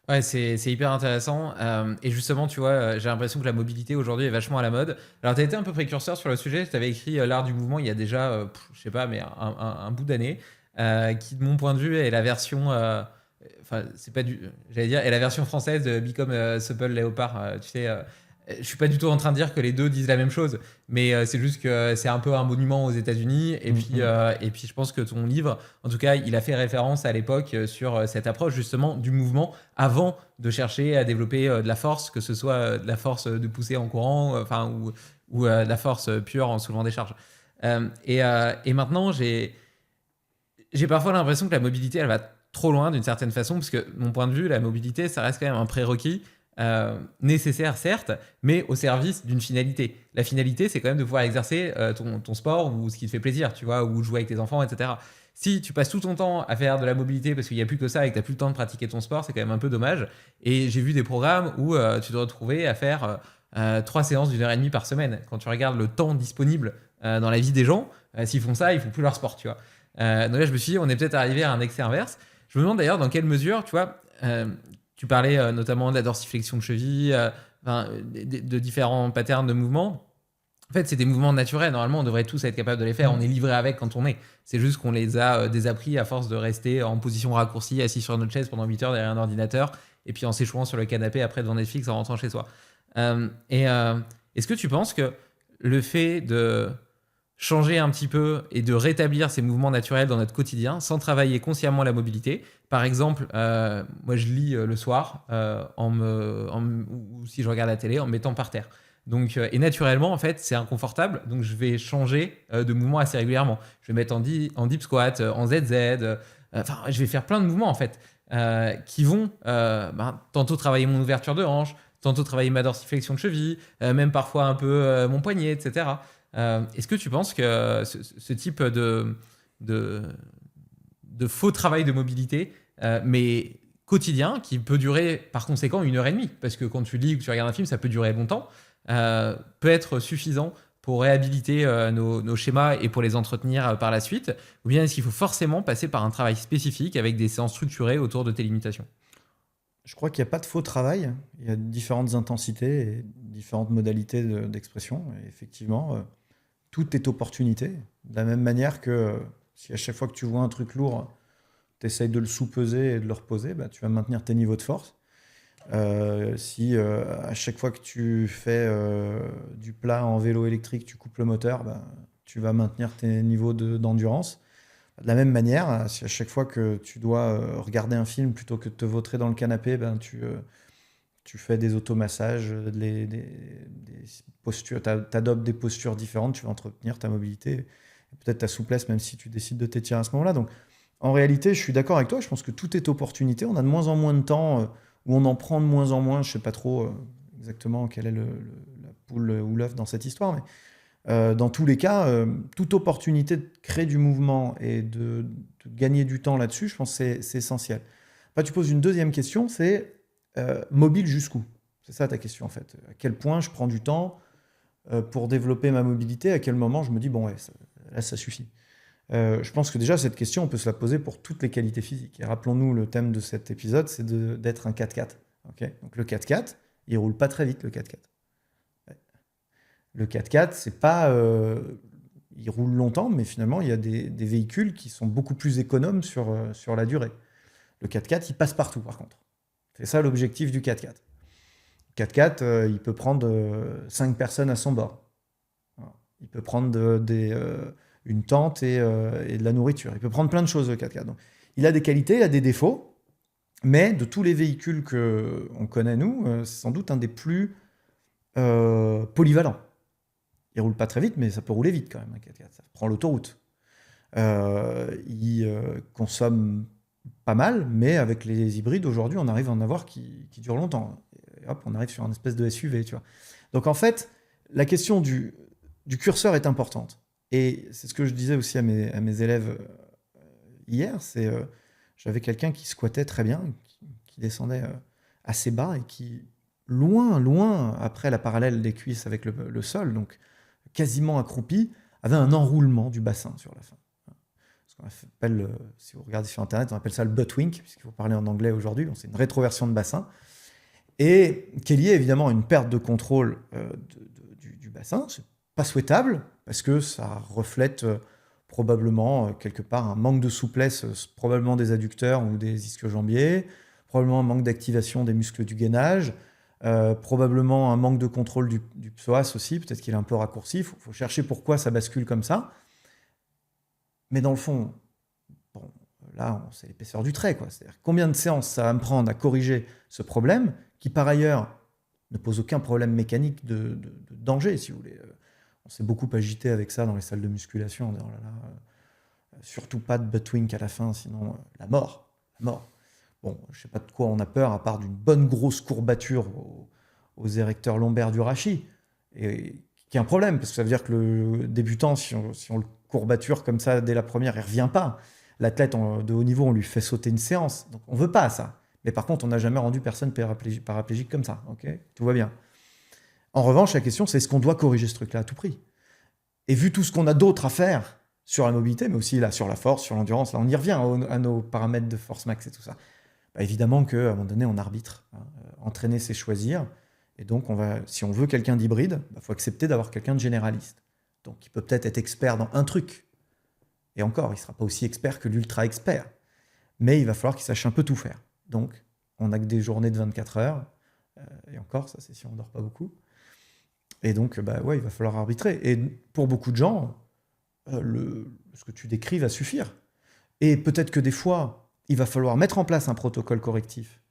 Ouais, c'est hyper intéressant. Et justement, tu vois, j'ai l'impression que la mobilité aujourd'hui est vachement à la mode. Alors, tu as été un peu précurseur sur le sujet. Tu avais écrit L'art du mouvement il y a déjà, je sais pas, mais un bout d'année, qui, de mon point de vue, est la version. Enfin, c'est pas du. J'allais dire, est la version française de Become Supple Léopard. Tu sais. Je suis pas du tout en train de dire que les deux disent la même chose, mais c'est juste que c'est un peu un monument aux États-Unis. Et puis je pense que ton livre, en tout cas, il a fait référence à l'époque sur cette approche justement du mouvement avant de chercher à développer de la force, que ce soit de la force de pousser en courant, ou de la force pure en soulevant des charges. Et maintenant, j'ai parfois l'impression que la mobilité, elle va trop loin d'une certaine façon, parce que de mon point de vue, la mobilité, ça reste quand même un prérequis. Nécessaire certes, mais au service d'une finalité. La finalité, c'est quand même de pouvoir exercer ton sport ou ce qui te fait plaisir, tu vois, ou jouer avec tes enfants, etc. Si tu passes tout ton temps à faire de la mobilité parce qu'il n'y a plus que ça et que tu n'as plus le temps de pratiquer ton sport, c'est quand même un peu dommage. Et j'ai vu des programmes où tu te retrouvais à faire 3 séances d'1h30 par semaine. Quand tu regardes le temps disponible dans la vie des gens, s'ils font ça, ils font plus leur sport, tu vois. Donc là, je me suis dit, on est peut-être arrivé à un excès inverse. Je me demande d'ailleurs dans quelle mesure, tu vois, tu parlais notamment de la dorsiflexion de cheville, de différents patterns de mouvements. En fait, c'est des mouvements naturels. Normalement, on devrait tous être capable de les faire. On est livré avec quand on est. C'est juste qu'on les a désappris à force de rester en position raccourcie, assis sur notre chaise pendant 8 heures derrière un ordinateur, et puis en s'échouant sur le canapé après devant Netflix en rentrant chez soi. Est-ce que tu penses que le fait de changer un petit peu et de rétablir ces mouvements naturels dans notre quotidien sans travailler consciemment la mobilité. Par exemple, moi je lis le soir ou si je regarde la télé en me mettant par terre. Donc, et naturellement, en fait, c'est inconfortable. Donc, je vais changer de mouvement assez régulièrement. Je vais mettre en deep squat, en ZZ. Je vais faire plein de mouvements, en fait, qui vont tantôt travailler mon ouverture de hanche, tantôt travailler ma dorsiflexion de cheville, même parfois un peu mon poignet, etc. Est-ce que tu penses que ce type de faux travail de mobilité, mais quotidien, qui peut durer par conséquent 1h30, parce que quand tu lis ou que tu regardes un film, ça peut durer longtemps, peut être suffisant pour réhabiliter nos schémas et pour les entretenir par la suite, ou bien est-ce qu'il faut forcément passer par un travail spécifique avec des séances structurées autour de tes limitations ? Je crois qu'il n'y a pas de faux travail. Il y a différentes intensités et différentes modalités d'expression. Et effectivement, tout est opportunité. De la même manière que si à chaque fois que tu vois un truc lourd, tu essayes de le sous-peser et de le reposer, bah, tu vas maintenir tes niveaux de force. Si à chaque fois que tu fais du plat en vélo électrique, tu coupes le moteur, bah, tu vas maintenir tes niveaux d'endurance. De la même manière, si à chaque fois que tu dois regarder un film plutôt que de te vautrer dans le canapé, ben, tu fais des automassages, des postures, t'adoptes des postures différentes, tu vas entretenir ta mobilité, et peut-être ta souplesse, même si tu décides de t'étirer à ce moment-là. Donc, en réalité, je suis d'accord avec toi, je pense que tout est opportunité. On a de moins en moins de temps, ou on en prend de moins en moins, je sais pas trop exactement quelle est la poule ou l'œuf dans cette histoire, mais dans tous les cas, toute opportunité de créer du mouvement et de gagner du temps là-dessus, je pense que c'est essentiel. Après, tu poses une deuxième question, c'est mobile jusqu'où? C'est ça ta question en fait. À quel point je prends du temps pour développer ma mobilité? À quel moment je me dis, bon, ouais, là, ça suffit. Je pense que déjà, cette question, on peut se la poser pour toutes les qualités physiques. Et rappelons-nous, le thème de cet épisode, c'est d'être un 4x4. Ok. Donc le 4x4, il roule pas très vite, le 4x4. Le 4x4, c'est pas, il roule longtemps, mais finalement, il y a des véhicules qui sont beaucoup plus économes sur la durée. Le 4x4, il passe partout, par contre. C'est ça l'objectif du 4x4. Le 4x4, il peut prendre 5 personnes à son bord. Voilà. Il peut prendre une tente et de la nourriture. Il peut prendre plein de choses, le 4x4. Donc, il a des qualités, il a des défauts, mais de tous les véhicules qu'on connaît, nous, c'est sans doute un des plus polyvalents. Il roule pas très vite, mais ça peut rouler vite quand même, un 4x4. Ça prend l'autoroute. Il consomme pas mal, mais avec les hybrides, aujourd'hui, on arrive à en avoir qui durent longtemps. Et hop, on arrive sur une espèce de SUV, tu vois. Donc en fait, la question du curseur est importante. Et c'est ce que je disais aussi à mes élèves hier, c'est j'avais quelqu'un qui squattait très bien, qui descendait assez bas et qui, loin, après la parallèle des cuisses avec le sol, donc quasiment accroupi, avait un enroulement du bassin sur la fin. Ce qu'on appelle, si vous regardez sur Internet, on appelle ça le butt wink, puisqu'il faut parler en anglais aujourd'hui, donc c'est une rétroversion de bassin, et qui est liée évidemment à une perte de contrôle du bassin. C'est pas souhaitable, parce que ça reflète probablement quelque part un manque de souplesse, probablement des adducteurs ou des ischio-jambiers, probablement un manque d'activation des muscles du gainage, probablement un manque de contrôle du psoas aussi, peut-être qu'il est un peu raccourci, il faut chercher pourquoi ça bascule comme ça. Mais dans le fond, bon, là, c'est l'épaisseur du trait, quoi. C'est-à-dire combien de séances ça va me prendre à corriger ce problème, qui par ailleurs ne pose aucun problème mécanique de danger, si vous voulez. On s'est beaucoup agité avec ça dans les salles de musculation, en disant, oh là là, surtout pas de butt wink à la fin, sinon la mort. La mort. Bon, je ne sais pas de quoi on a peur, à part d'une bonne grosse courbature aux érecteurs lombaires du rachis, et qui est un problème, parce que ça veut dire que le débutant, si on le courbature comme ça dès la première, il ne revient pas. L'athlète de haut niveau, on lui fait sauter une séance. Donc on ne veut pas ça. Mais par contre, on n'a jamais rendu personne paraplégique comme ça. Okay, tout va bien. En revanche, la question, c'est est-ce qu'on doit corriger ce truc-là à tout prix? Et vu tout ce qu'on a d'autre à faire sur la mobilité, mais aussi là, sur la force, sur l'endurance, là on y revient à nos paramètres de force max et tout ça. Bah, évidemment qu'à un moment donné, on arbitre. Hein. Entraîner, c'est choisir. Et donc, si on veut quelqu'un d'hybride, il faut accepter d'avoir quelqu'un de généraliste. Donc, il peut peut-être être expert dans un truc. Et encore, il ne sera pas aussi expert que l'ultra-expert. Mais il va falloir qu'il sache un peu tout faire. Donc, on n'a que des journées de 24 heures. Et encore, ça, c'est si on ne dort pas beaucoup. Et donc, il va falloir arbitrer. Et pour beaucoup de gens, ce que tu décris va suffire. Et peut-être que des fois, il va falloir mettre en place un protocole correctif,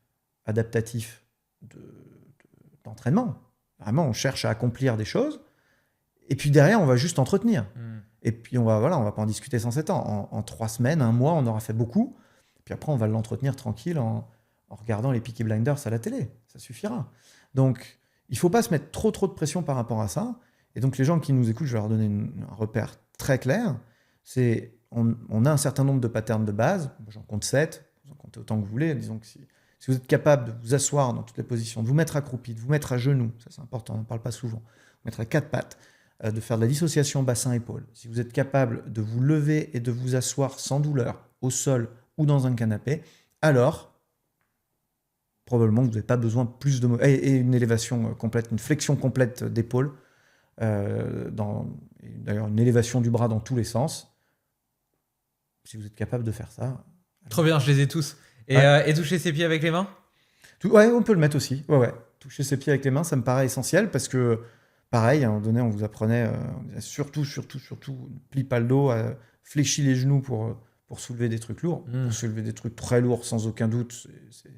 adaptatif d'entraînement. Vraiment, on cherche à accomplir des choses. Et puis derrière, on va juste entretenir. Et puis on va pas en discuter sans 7 ans. En 3 semaines, 1 mois, on aura fait beaucoup. Puis après, on va l'entretenir tranquille en regardant les Peaky Blinders à la télé. Ça suffira. Donc, il ne faut pas se mettre trop de pression par rapport à ça. Et donc, les gens qui nous écoutent, je vais leur donner un repère très clair. C'est, on a un certain nombre de patterns de base. J'en compte 7. Vous en comptez autant que vous voulez. Disons que si vous êtes capable de vous asseoir dans toutes les positions, de vous mettre accroupi, de vous mettre à genoux, ça c'est important, on n'en parle pas souvent, vous mettre à 4 pattes, de faire de la dissociation bassin-épaule. Si vous êtes capable de vous lever et de vous asseoir sans douleur au sol ou dans un canapé, alors probablement que vous n'avez pas besoin de plus de... Et une élévation complète, une flexion complète d'épaule, d'ailleurs une élévation du bras dans tous les sens. Si vous êtes capable de faire ça... Trop bien, je les ai tous. Et toucher ses pieds avec les mains? Ouais, on peut le mettre aussi. Ouais. Toucher ses pieds avec les mains, ça me paraît essentiel parce que, pareil, à un moment donné, on vous apprenait on disait surtout, ne plie pas le dos, fléchis les genoux pour soulever des trucs lourds. Pour soulever des trucs très lourds, sans aucun doute, c'est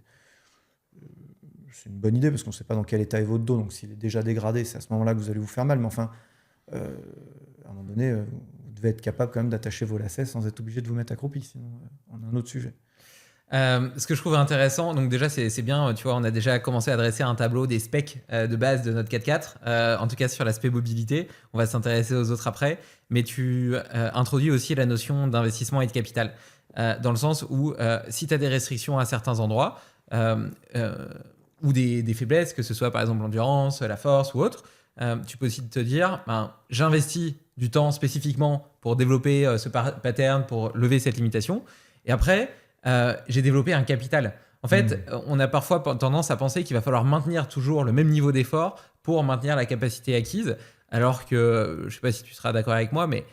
une bonne idée parce qu'on ne sait pas dans quel état est votre dos. Donc, s'il est déjà dégradé, c'est à ce moment-là que vous allez vous faire mal. Mais enfin, à un moment donné, vous devez être capable quand même d'attacher vos lacets sans être obligé de vous mettre accroupi. Sinon, on a un autre sujet. Ce que je trouve intéressant, donc déjà c'est bien, tu vois, on a déjà commencé à dresser un tableau des specs de base de notre 4x4, en tout cas sur l'aspect mobilité. On va s'intéresser aux autres après, mais tu introduis aussi la notion d'investissement et de capital, dans le sens où si tu as des restrictions à certains endroits ou des faiblesses, que ce soit par exemple l'endurance, la force ou autre, tu peux aussi te dire, j'investis du temps spécifiquement pour développer ce pattern, pour lever cette limitation, et après j'ai développé un capital. En fait, on a parfois tendance à penser qu'il va falloir maintenir toujours le même niveau d'effort pour maintenir la capacité acquise, alors que, je ne sais pas si tu seras d'accord avec moi, mais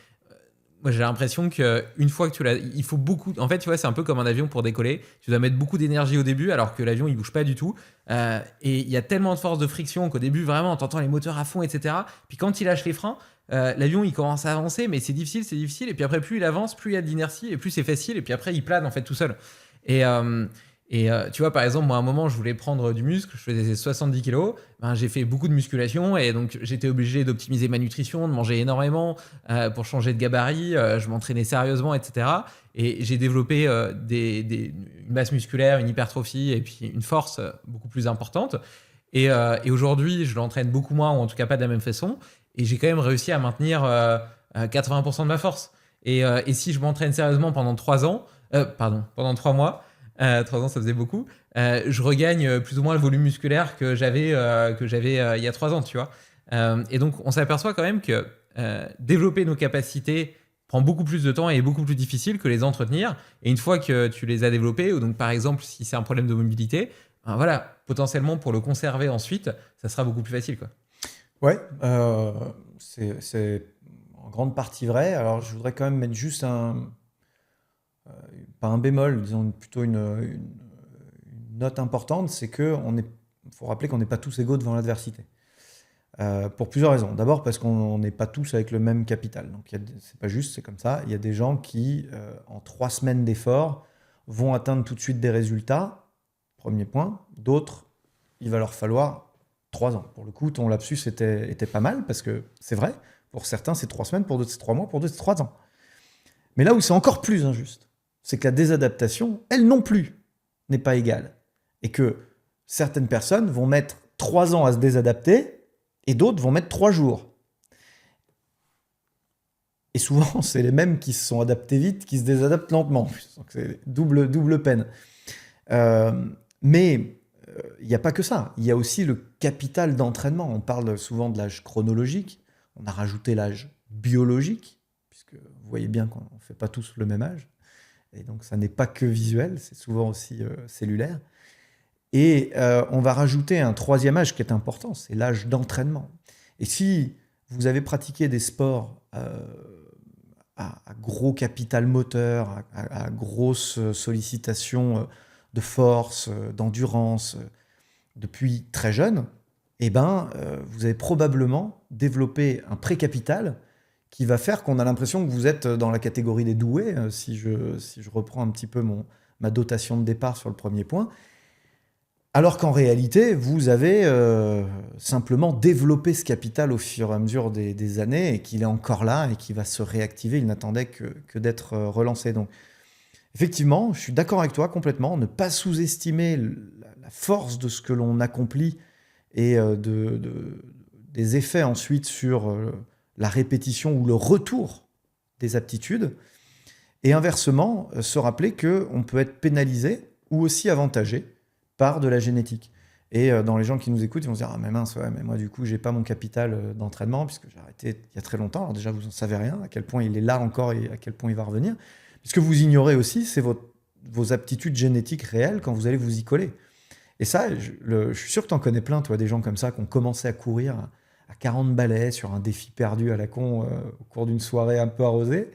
moi j'ai l'impression qu'une fois que tu l'as... Il faut beaucoup... En fait, tu vois, c'est un peu comme un avion pour décoller. Tu dois mettre beaucoup d'énergie au début, alors que l'avion, il ne bouge pas du tout. Et il y a tellement de force de friction qu'au début, vraiment, tu entends les moteurs à fond, etc. Puis quand il lâche les freins, l'avion il commence à avancer, mais c'est difficile, et puis après plus il avance, plus il y a de l'inertie, et plus c'est facile, et puis après il plane en fait tout seul. Et tu vois, par exemple, moi à un moment je voulais prendre du muscle, je faisais 70 kilos, j'ai fait beaucoup de musculation, et donc j'étais obligé d'optimiser ma nutrition, de manger énormément pour changer de gabarit, je m'entraînais sérieusement, etc. Et j'ai développé une masse musculaire, une hypertrophie, et puis une force beaucoup plus importante. Et aujourd'hui, je l'entraîne beaucoup moins, ou en tout cas pas de la même façon. Et j'ai quand même réussi à maintenir 80% de ma force. Et si je m'entraîne sérieusement pendant 3 ans, pendant 3 mois, 3 ans ça faisait beaucoup, je regagne plus ou moins le volume musculaire que j'avais il y a 3 ans, tu vois. Et donc on s'aperçoit quand même que développer nos capacités prend beaucoup plus de temps et est beaucoup plus difficile que les entretenir. Et une fois que tu les as développées, ou donc par exemple si c'est un problème de mobilité, voilà, potentiellement pour le conserver ensuite, ça sera beaucoup plus facile, quoi. Ouais, c'est en grande partie vrai. Alors, je voudrais quand même mettre juste pas un bémol, disons plutôt une note importante, c'est faut rappeler qu'on n'est pas tous égaux devant l'adversité. Pour plusieurs raisons. D'abord parce qu'on n'est pas tous avec le même capital. Donc, c'est pas juste, c'est comme ça. Il y a des gens qui, en 3 semaines d'effort, vont atteindre tout de suite des résultats. Premier point. D'autres, il va leur falloir 3 ans. Pour le coup, ton lapsus était pas mal, parce que c'est vrai, pour certains c'est 3 semaines, pour d'autres c'est 3 mois, pour d'autres c'est 3 ans. Mais là où c'est encore plus injuste, c'est que la désadaptation, elle non plus, n'est pas égale. Et que certaines personnes vont mettre 3 ans à se désadapter, et d'autres vont mettre 3 jours. Et souvent, c'est les mêmes qui se sont adaptés vite, qui se désadaptent lentement. Donc c'est double peine. Mais il n'y a pas que ça. Il y a aussi le capital d'entraînement. On parle souvent de l'âge chronologique. On a rajouté l'âge biologique, puisque vous voyez bien qu'on ne fait pas tous le même âge. Et donc, ça n'est pas que visuel, c'est souvent aussi cellulaire. Et on va rajouter un 3e âge qui est important, c'est l'âge d'entraînement. Et si vous avez pratiqué des sports à gros capital moteur, à grosse sollicitation de force, d'endurance, depuis très jeune, vous avez probablement développé un pré-capital qui va faire qu'on a l'impression que vous êtes dans la catégorie des doués, si je reprends un petit peu ma dotation de départ sur le premier point, alors qu'en réalité, vous avez simplement développé ce capital au fur et à mesure des années, et qu'il est encore là et qui va se réactiver. Il n'attendait que d'être relancé. Donc, effectivement, je suis d'accord avec toi complètement. Ne pas sous-estimer la force de ce que l'on accomplit et des effets ensuite sur la répétition ou le retour des aptitudes. Et inversement, se rappeler qu'on peut être pénalisé ou aussi avantagé par de la génétique. Et dans les gens qui nous écoutent, ils vont se dire « Ah mais mince, ouais, mais moi du coup, j'ai pas mon capital d'entraînement puisque j'ai arrêté il y a très longtemps. » Alors déjà, vous n'en savez rien, à quel point il est là encore et à quel point il va revenir. Ce que vous ignorez aussi, c'est vos aptitudes génétiques réelles quand vous allez vous y coller. Et ça, je suis sûr que tu en connais plein, toi, des gens comme ça qui ont commencé à courir à 40 balais sur un défi perdu à la con au cours d'une soirée un peu arrosée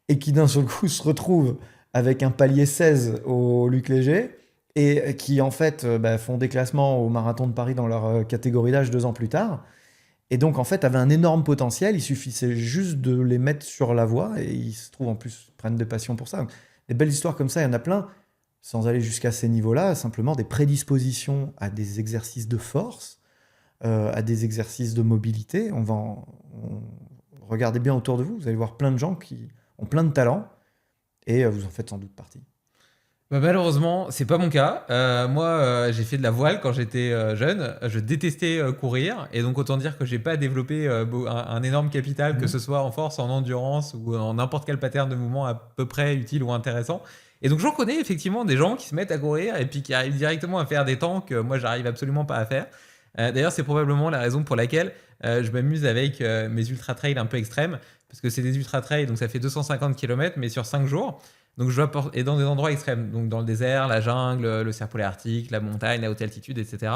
et qui d'un seul coup se retrouvent avec un palier 16 au Luc Léger et qui en fait font des classements au Marathon de Paris dans leur catégorie d'âge 2 ans plus tard. Et donc en fait avaient un énorme potentiel, il suffisait juste de les mettre sur la voie et ils se trouvent en plus prennent de passion pour ça. Donc, des belles histoires comme ça, il y en a plein, sans aller jusqu'à ces niveaux-là, simplement des prédispositions à des exercices de force, à des exercices de mobilité. Regardez bien autour de vous, vous allez voir plein de gens qui ont plein de talents et vous en faites sans doute partie. Bah, malheureusement, c'est pas mon cas. Moi, j'ai fait de la voile quand j'étais jeune. Je détestais courir. Et donc, autant dire que j'ai pas développé un énorme capital, que ce soit en force, en endurance ou en n'importe quel pattern de mouvement à peu près utile ou intéressant. Et donc, j'en connais effectivement des gens qui se mettent à courir et puis qui arrivent directement à faire des temps que moi, j'arrive absolument pas à faire. D'ailleurs, c'est probablement la raison pour laquelle je m'amuse avec mes ultra-trails un peu extrêmes. Parce que c'est des ultra-trails, donc ça fait 250 km, mais sur 5 jours. Donc je dois et dans des endroits extrêmes, donc dans le désert, la jungle, le cerf polaire arctique, la montagne, la haute altitude, etc.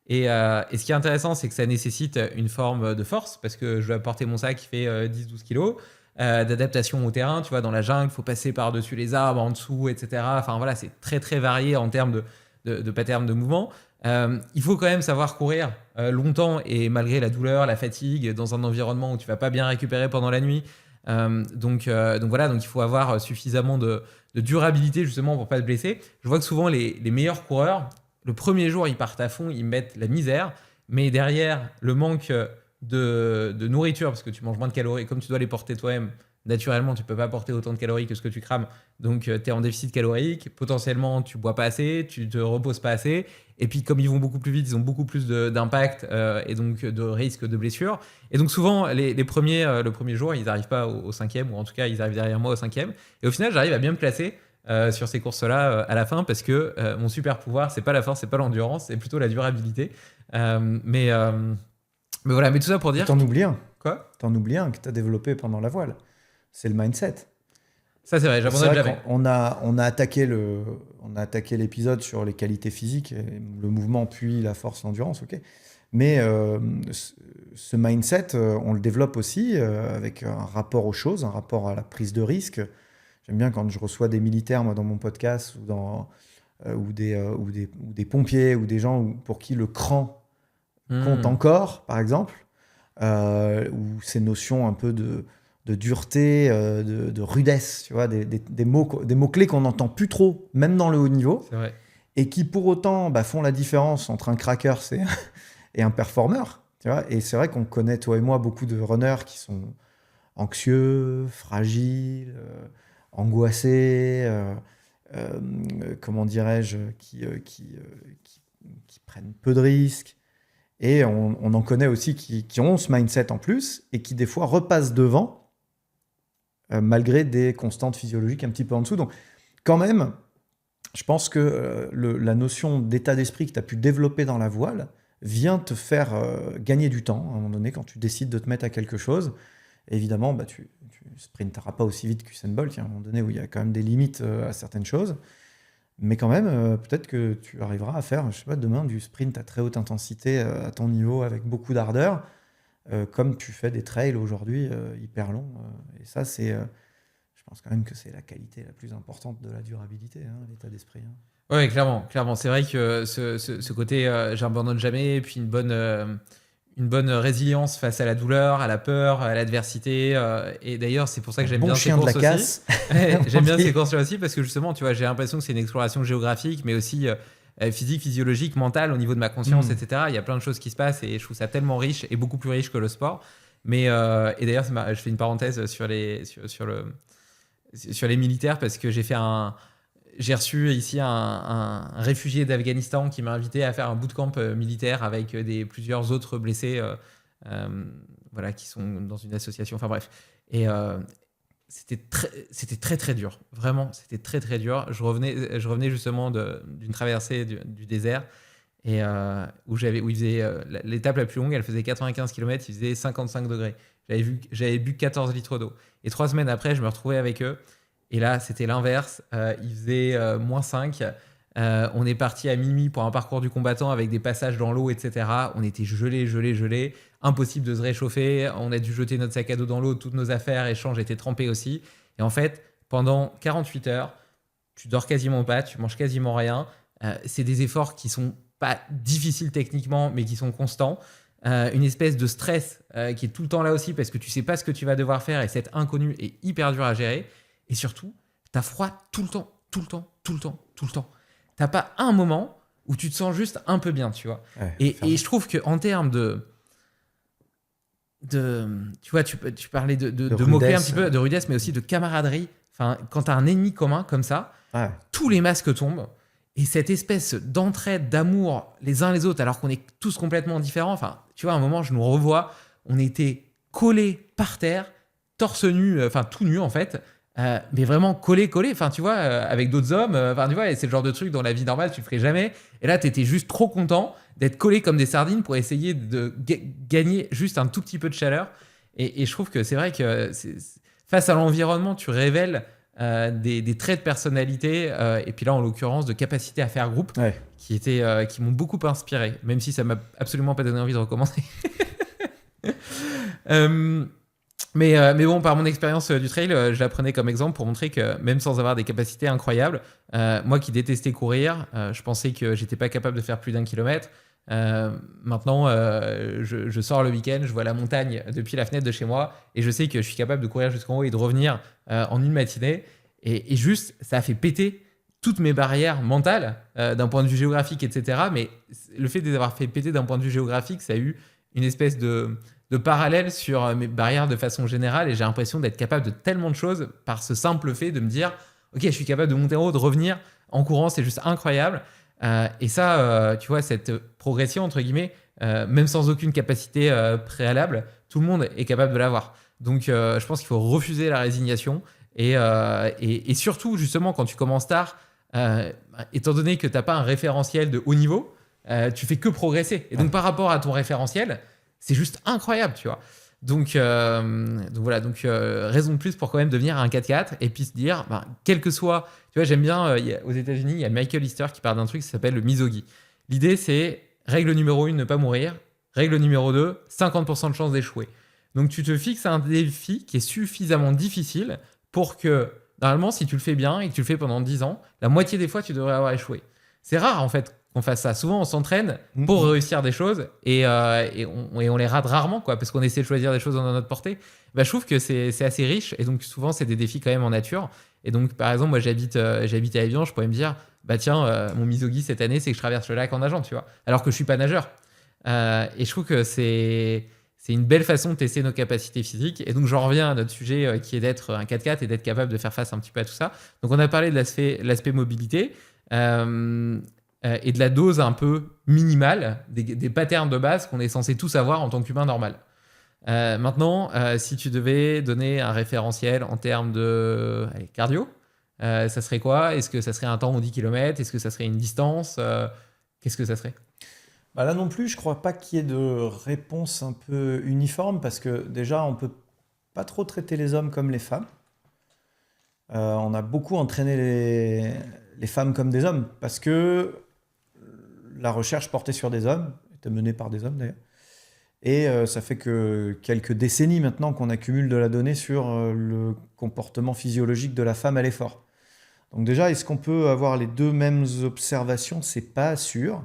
Et ce qui est intéressant, c'est que ça nécessite une forme de force, parce que je dois porter mon sac qui fait 10-12 kilos, d'adaptation au terrain, tu vois, dans la jungle, il faut passer par-dessus les arbres, en dessous, etc. Enfin voilà, c'est très très varié en termes de pattern de mouvement. Il faut quand même savoir courir longtemps et malgré la douleur, la fatigue, dans un environnement où tu vas pas bien récupérer pendant la nuit. Donc voilà, donc il faut avoir suffisamment de durabilité justement pour pas se blesser. Je vois que souvent les meilleurs coureurs, le premier jour ils partent à fond, ils mettent la misère, mais derrière le manque de nourriture, parce que tu manges moins de calories, comme tu dois les porter toi-même, naturellement tu peux pas porter autant de calories que ce que tu crames, donc tu es en déficit calorique, potentiellement tu bois pas assez, tu te reposes pas assez, et puis comme ils vont beaucoup plus vite, ils ont beaucoup plus d'impact et donc de risque de blessure. Et donc souvent les premiers, le premier jour ils n'arrivent pas au cinquième, ou en tout cas ils arrivent derrière moi au cinquième, et au final j'arrive à bien me placer sur ces courses-là à la fin, parce que mon super pouvoir c'est pas la force, c'est pas l'endurance, c'est plutôt la durabilité. Mais voilà, mais tout ça pour dire... T'en oublies un. Quoi ? T'en oublies un que tu as développé pendant la voile. C'est le mindset. Ça, c'est vrai, j'abandonne jamais. On a attaqué l'épisode sur les qualités physiques, et le mouvement, puis la force, l'endurance, ok. Mais ce mindset, on le développe aussi avec un rapport aux choses, un rapport à la prise de risque. J'aime bien quand je reçois des militaires, moi, dans mon podcast, ou des pompiers, ou des gens pour qui le cran compte encore, par exemple, ou ces notions un peu de dureté, de rudesse, tu vois, des mots-clés qu'on n'entend plus trop, même dans le haut niveau, C'est vrai. et qui pour autant font la différence entre un cracker et un performeur. Tu vois, et c'est vrai qu'on connaît, toi et moi, beaucoup de runners qui sont anxieux, fragiles, angoissés, comment dirais-je, qui prennent peu de risques. Et on en connaît aussi qui ont ce mindset en plus et qui des fois repassent devant malgré des constantes physiologiques un petit peu en dessous. Donc quand même, je pense que la notion d'état d'esprit que tu as pu développer dans la voile vient te faire gagner du temps à un moment donné quand tu décides de te mettre à quelque chose. Et évidemment, tu sprinteras pas aussi vite qu'Usain Bolt. Il y a un moment donné où il y a quand même des limites à certaines choses. Mais quand même, peut-être que tu arriveras à faire, je sais pas, demain du sprint à très haute intensité à ton niveau avec beaucoup d'ardeur, comme tu fais des trails aujourd'hui hyper longs. Et ça, je pense quand même que c'est la qualité la plus importante de la durabilité, hein, l'état d'esprit. Hein. Oui, clairement. C'est vrai que ce côté j'abandonne jamais, et puis une bonne résilience face à la douleur, à la peur, à l'adversité. Et d'ailleurs, c'est pour ça que j'aime bien ces courses aussi. J'aime bien ces courses-là aussi parce que justement, tu vois, j'ai l'impression que c'est une exploration géographique, mais aussi physique, physiologique, mentale, au niveau de ma conscience, etc. Il y a plein de choses qui se passent et je trouve ça tellement riche et beaucoup plus riche que le sport. Mais et d'ailleurs, je fais une parenthèse sur les militaires parce que j'ai reçu ici un réfugié d'Afghanistan qui m'a invité à faire un bootcamp militaire avec plusieurs autres blessés voilà, qui sont dans une association. Enfin bref. Et c'était très très dur. Vraiment, c'était très très dur. Je revenais justement d'une traversée du désert et où il faisait l'étape la plus longue, elle faisait 95 km, il faisait 55 degrés. J'avais bu 14 litres d'eau. Et 3 semaines après, je me retrouvais avec eux. Et là, c'était l'inverse. Il faisait -5. On est parti à minuit pour un parcours du combattant avec des passages dans l'eau, etc. On était gelés. Impossible de se réchauffer. On a dû jeter notre sac à dos dans l'eau. Toutes nos affaires, échanges étaient trempés aussi. Et en fait, pendant 48 heures, tu dors quasiment pas, tu manges quasiment rien. C'est des efforts qui sont pas difficiles techniquement, mais qui sont constants. Une espèce de stress qui est tout le temps là aussi parce que tu sais pas ce que tu vas devoir faire et cet inconnu est hyper dur à gérer. Et surtout, t'as froid tout le temps. T'as pas un moment où tu te sens juste un peu bien, tu vois. Ouais, Et je trouve qu'en termes tu vois, tu parlais de moquer un rudesse, petit peu, de rudesse, mais aussi de camaraderie. Enfin, quand t'as un ennemi commun comme ça, ouais. tous les masques tombent. Et cette espèce d'entraide, d'amour les uns les autres, alors qu'on est tous complètement différents. Enfin, tu vois, à un moment, je nous revois, on était collés par terre, torse nu, enfin tout nu en fait, mais vraiment collés. Enfin, tu vois, avec d'autres hommes. Enfin, tu vois, et c'est le genre de truc dans la vie normale, tu le ferais jamais. Et là, t'étais juste trop content d'être collés comme des sardines pour essayer de gagner juste un tout petit peu de chaleur. Et je trouve que c'est vrai que face à l'environnement, tu révèles des traits de personnalité et puis là en l'occurrence de capacité à faire groupe Ouais. qui m'ont beaucoup inspiré, même si ça m'a absolument pas donné envie de recommencer. Mais bon, par mon expérience du trail, je la prenais comme exemple pour montrer que même sans avoir des capacités incroyables, moi qui détestais courir, je pensais que j'étais pas capable de faire plus d'1 kilomètre. Maintenant, je sors le week-end, je vois la montagne depuis la fenêtre de chez moi et je sais que je suis capable de courir jusqu'en haut et de revenir en une matinée. Et juste, ça a fait péter toutes mes barrières mentales d'un point de vue géographique, etc. Mais le fait de les avoir fait péter d'un point de vue géographique, ça a eu une espèce de parallèle sur mes barrières de façon générale et j'ai l'impression d'être capable de tellement de choses par ce simple fait de me dire ok, je suis capable de monter en haut, de revenir en courant, c'est juste incroyable. Et ça, tu vois, cette progression, entre guillemets, même sans aucune capacité préalable, tout le monde est capable de l'avoir. Donc, je pense qu'il faut refuser la résignation. Et surtout, justement, quand tu commences tard, étant donné que tu n'as pas un référentiel de haut niveau, tu fais que progresser. Et donc, par rapport à ton référentiel, c'est juste incroyable, tu vois. Donc voilà, raison de plus pour quand même devenir un 4x4 et puis se dire, quel que soit, tu vois, j'aime bien, aux États-Unis, il y a Michael Easter qui parle d'un truc qui s'appelle le misogi. L'idée, c'est règle numéro 1, ne pas mourir. Règle numéro 2, 50% de chance d'échouer. Donc tu te fixes un défi qui est suffisamment difficile pour que, normalement, si tu le fais bien et que tu le fais pendant 10 ans, la moitié des fois, tu devrais avoir échoué. C'est rare, en fait, qu'on fasse ça. Souvent, on s'entraîne pour réussir des choses et on les rate rarement, quoi, parce qu'on essaie de choisir des choses dans notre portée. Je trouve que c'est assez riche et donc souvent, c'est des défis quand même en nature. Et donc, par exemple, moi, j'habite à Evian, je pourrais me dire, tiens, mon misogi cette année, c'est que je traverse le lac en nageant, tu vois, alors que je suis pas nageur. Et je trouve que c'est une belle façon de tester nos capacités physiques. Et donc, j'en reviens à notre sujet qui est d'être un 4x4 et d'être capable de faire face un petit peu à tout ça. Donc, on a parlé de l'aspect mobilité. Et de la dose un peu minimale, des patterns de base qu'on est censé tous avoir en tant qu'humain normal. Maintenant, si tu devais donner un référentiel en termes de cardio, ça serait quoi ? Est-ce que ça serait un temps aux 10 km ? Est-ce que ça serait une distance ? Qu'est-ce que ça serait ? Là non plus, je crois pas qu'il y ait de réponse un peu uniforme parce que déjà, on peut pas trop traiter les hommes comme les femmes. On a beaucoup entraîné les femmes comme des hommes parce que la recherche portait sur des hommes, était menée par des hommes d'ailleurs. Et ça fait que quelques décennies maintenant qu'on accumule de la donnée sur le comportement physiologique de la femme à l'effort. Donc déjà, est-ce qu'on peut avoir les deux mêmes observations ? C'est pas sûr.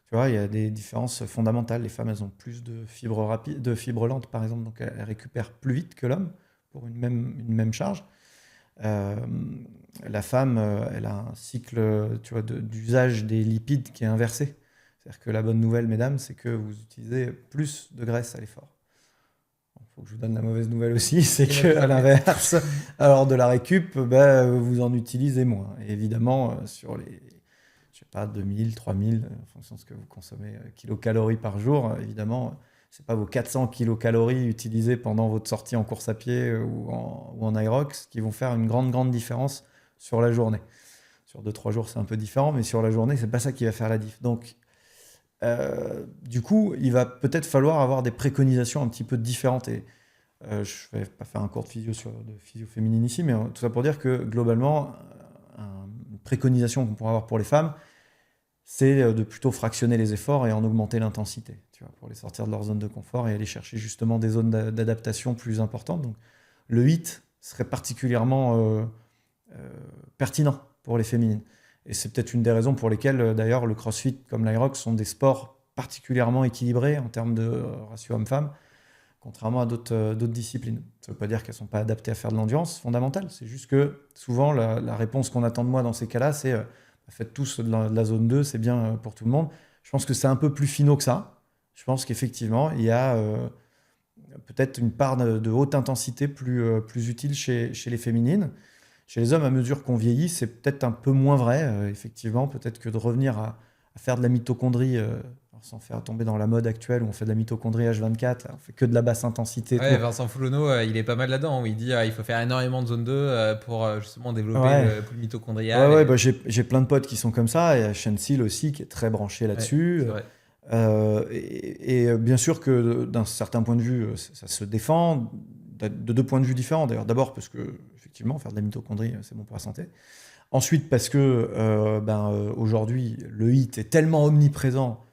Tu vois, il y a des différences fondamentales. Les femmes, elles ont plus de fibres rapides, de fibres lentes, par exemple, donc elles récupèrent plus vite que l'homme pour une même charge. La femme, elle a un cycle, tu vois, d'usage des lipides qui est inversé. C'est-à-dire que la bonne nouvelle, mesdames, c'est que vous utilisez plus de graisse à l'effort. Il faut que je vous donne la mauvaise nouvelle aussi, c'est qu'à l'inverse, alors de la récup, vous en utilisez moins. Et évidemment, sur les, je sais pas, 2000, 3000, en fonction de ce que vous consommez, kilocalories par jour, évidemment, c'est pas vos 400 kilocalories utilisées pendant votre sortie en course à pied ou en aerox qui vont faire une grande différence sur la journée. Sur 2-3 jours, c'est un peu différent, mais sur la journée, c'est pas ça qui va faire la diff. Donc, du coup, il va peut-être falloir avoir des préconisations un petit peu différentes. Et je vais pas faire un cours de physio féminine ici, mais tout ça pour dire que globalement, une préconisation qu'on pourrait avoir pour les femmes, c'est de plutôt fractionner les efforts et en augmenter l'intensité, tu vois, pour les sortir de leur zone de confort et aller chercher justement des zones d'adaptation plus importantes. Donc, le HIIT serait particulièrement pertinent pour les féminines. Et c'est peut-être une des raisons pour lesquelles, d'ailleurs, le CrossFit comme l'Aerox sont des sports particulièrement équilibrés en termes de ratio homme-femme, contrairement à d'autres disciplines. Ça ne veut pas dire qu'elles ne sont pas adaptées à faire de l'endurance fondamentale, c'est juste que souvent, la réponse qu'on attend de moi dans ces cas-là, c'est faites tous de la zone 2, c'est bien pour tout le monde. Je pense que c'est un peu plus finaux que ça. Je pense qu'effectivement, il y a peut-être une part de haute intensité plus utile chez les féminines. Chez les hommes, à mesure qu'on vieillit, c'est peut-être un peu moins vrai, effectivement. Peut-être que de revenir à faire de la mitochondrie, sans faire tomber dans la mode actuelle où on fait de la mitochondrie H24, là, on fait que de la basse intensité. Ouais, Vincent Foulonneau, il est pas mal là-dedans, où il dit il faut faire énormément de zone 2 pour justement développer Ouais. le mitochondrial. Ouais, bah, j'ai plein de potes qui sont comme ça. Il y a Shensil aussi qui est très branché là-dessus. C'est vrai. Et bien sûr que d'un certain point de vue, ça se défend de deux points de vue différents. D'ailleurs, d'abord parce que effectivement, faire de la mitochondrie, c'est bon pour la santé. Ensuite, parce que aujourd'hui, le HIIT est tellement omniprésent